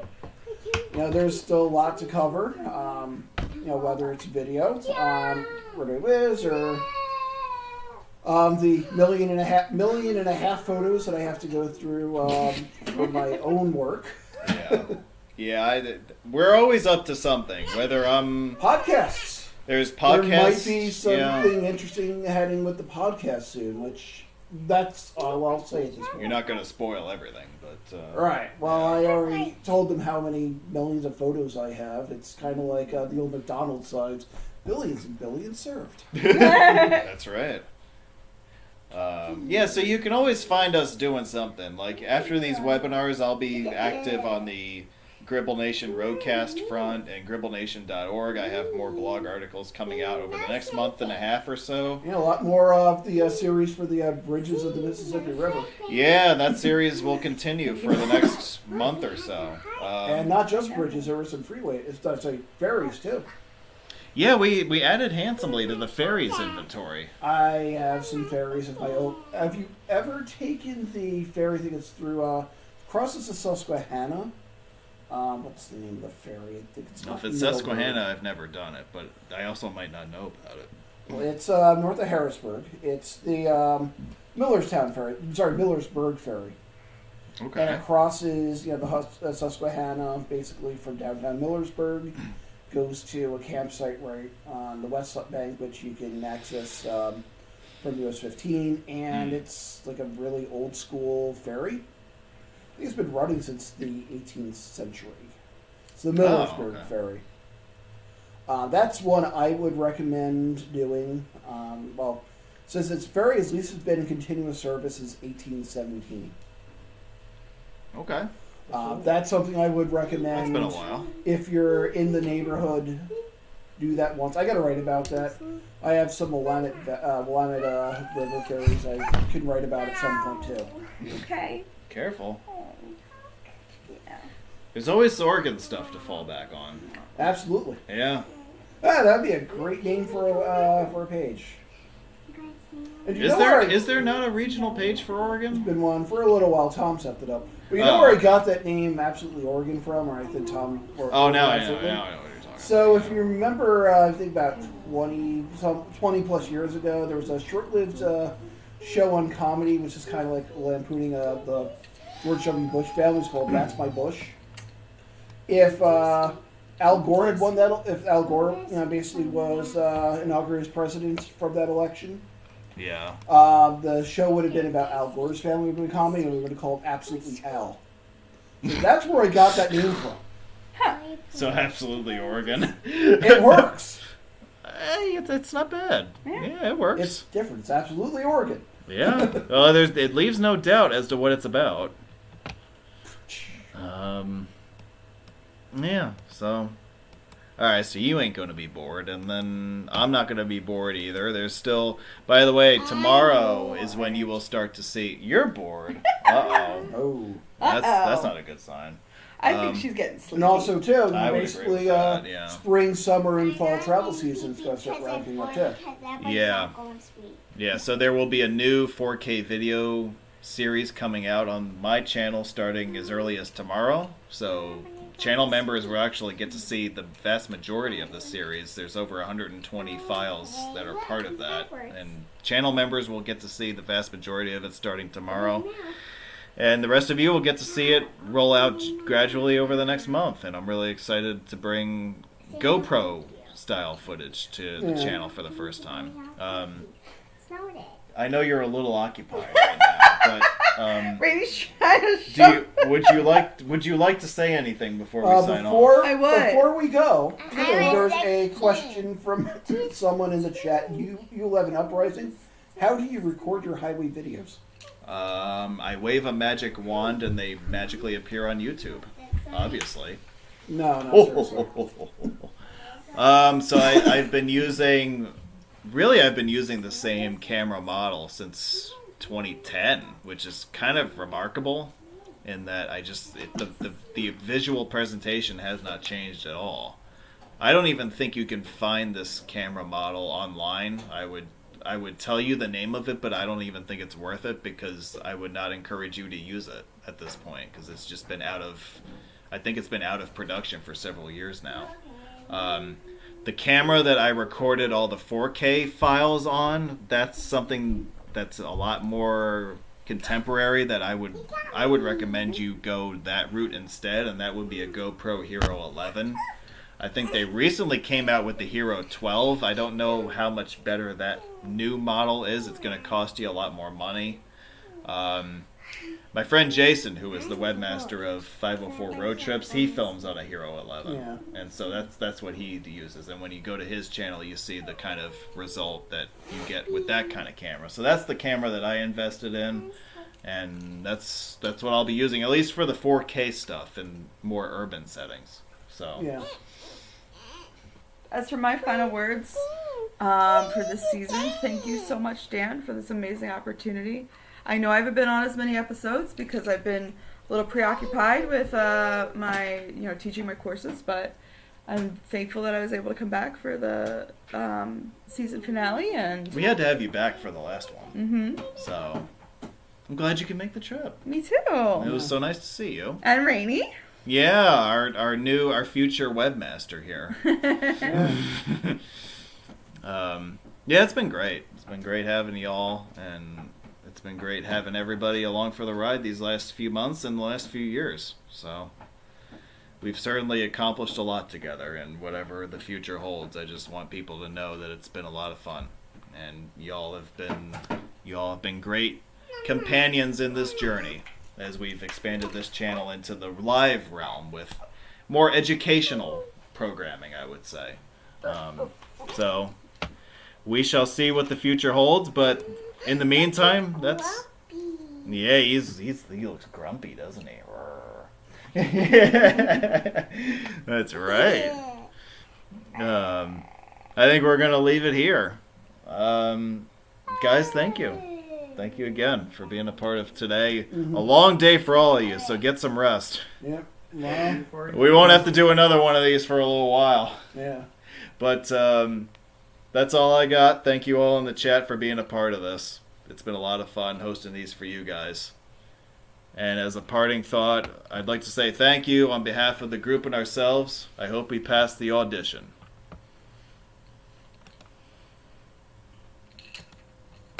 there's still a lot to cover. Whether it's video on Freeways or the million and a half photos that I have to go through for my own work. Yeah. We're always up to something. Whether Podcasts. there's podcasts. There might be something interesting heading with the podcast soon, which that's all I'll say at this point. You're not going to spoil everything, but Right. Well, I already told them how many millions of photos I have. It's kind of like the old McDonald's signs: billions and billions served. That's right. So you can always find us doing something. Like after these webinars, I'll be active on the Gribble Nation Roadcast front and GribbleNation.org. I have more blog articles coming out over the next month and a half or so. A lot more of the series for the bridges of the Mississippi River. Yeah, that series will continue for the next month or so. And not just bridges, there were some ferries too. Yeah, we added handsomely to the ferries inventory. I have some ferries of my own. Have you ever taken the ferry? I think it's through crosses the Susquehanna. What's the name of the ferry? I think it's If it's Susquehanna, I've never done it, but I also might not know about it. Well, it's north of Harrisburg. It's the Millerstown ferry. Sorry, Millersburg ferry. Okay. And it crosses, the Susquehanna, basically from downtown Millersburg, goes to a campsite right on the west bank, which you can access from US 15, and it's like a really old school ferry. I think it's been running since the 18th century. It's the Millersburg ferry. That's one I would recommend doing. Since its ferry at least has been in continuous service since 1817. Okay. That's something I would recommend. It's been a while. If you're in the neighborhood, do that once. I got to write about that. I have some Willamette River ferries I can write about at some point too. Okay. Careful. Yeah. There's always Oregon stuff to fall back on. Absolutely. Yeah. That'd be a great name for a page. And you Is know there where is there not a regional page for Oregon? There's been one for a little while. Tom set it up. But you know where I got that name, Absolutely Oregon, from? Or I think Tom. Now I know what you're talking about. So if you remember, I think about 20 plus years ago, there was a short-lived show on comedy, which is kind of like lampooning the George W. Bush family. It's called That's My Bush. If Al Gore had won that, if Al Gore basically was inaugurated as president from that election, Yeah. the show would have been about Al Gore's family of comedy, and we would have called Absolutely Al. So that's where I got that name from. So absolutely Oregon. It works. Hey, it's not bad. Yeah. Yeah, it works. It's different. It's absolutely Oregon. Yeah. Well, it leaves no doubt as to what it's about. Yeah. So. All right. So you ain't gonna be bored, and then I'm not gonna be bored either. There's still. By the way, tomorrow is when you will start to see. You're bored. Oh. That's not a good sign. I think she's getting sleepy. And also, too, I would basically, agree with that, yeah. spring, summer, and fall travel season's going to start ramping up, too. Yeah. Yeah, so there will be a new 4K video series coming out on my channel starting as early as tomorrow. So channel members will actually get to see the vast majority of the series. There's over 120 files that are part of that. And channel members will get to see the vast majority of it starting tomorrow. And the rest of you will get to see it roll out gradually over the next month. And I'm really excited to bring GoPro style footage to the channel for the first time. I know you're a little occupied right now, but Brady's trying to show. would you like to say anything before we sign off? I would. Before we go, I there's would a say- question from someone in the chat. You 11 Uprising. How do you record your highway videos? I wave a magic wand and they magically appear on YouTube. Obviously. No, seriously. So I've been using the same camera model since 2010, which is kind of remarkable in that the visual presentation has not changed at all. I don't even think you can find this camera model online. I would tell you the name of it, but I don't even think it's worth it because I would not encourage you to use it at this point because it's just been I think it's been out of production for several years now. The camera that I recorded all the 4K files on, that's something that's a lot more contemporary that I would recommend you go that route instead, and that would be a GoPro Hero 11. I think they recently came out with the Hero 12. I don't know how much better that new model is. It's going to cost you a lot more money. My friend Jason, who is the webmaster of 504 Road Trips, he films on a Hero 11. Yeah. And so that's what he uses. And when you go to his channel, you see the kind of result that you get with that kind of camera. So that's the camera that I invested in. And that's what I'll be using, at least for the 4K stuff in more urban settings. So Yeah. As for my final words for this season, thank you so much, Dan, for this amazing opportunity. I know I haven't been on as many episodes because I've been a little preoccupied with my, teaching my courses, but I'm thankful that I was able to come back for the season finale. And we had to have you back for the last one. So I'm glad you could make the trip. Me too. It was so nice to see you. And Rainy. Yeah, our future webmaster here. Yeah, it's been great. It's been great having y'all, and it's been great having everybody along for the ride these last few months and the last few years. So we've certainly accomplished a lot together, and whatever the future holds, I just want people to know that it's been a lot of fun, and y'all have been great companions in this journey as we've expanded this channel into the live realm with more educational programming, I would say. So we shall see what the future holds, but in the meantime, yeah, he looks grumpy, doesn't he? That's right. I think we're gonna leave it here. Guys, thank you. Thank you again for being a part of today. A long day for all of you, so get some rest. Yep. Well, We won't have to do another one of these for a little while. yeah. But that's all I got. Thank you all in the chat for being a part of this. It's been a lot of fun hosting these for you guys. And as a parting thought, I'd like to say thank you on behalf of the group and ourselves. I hope we pass the audition.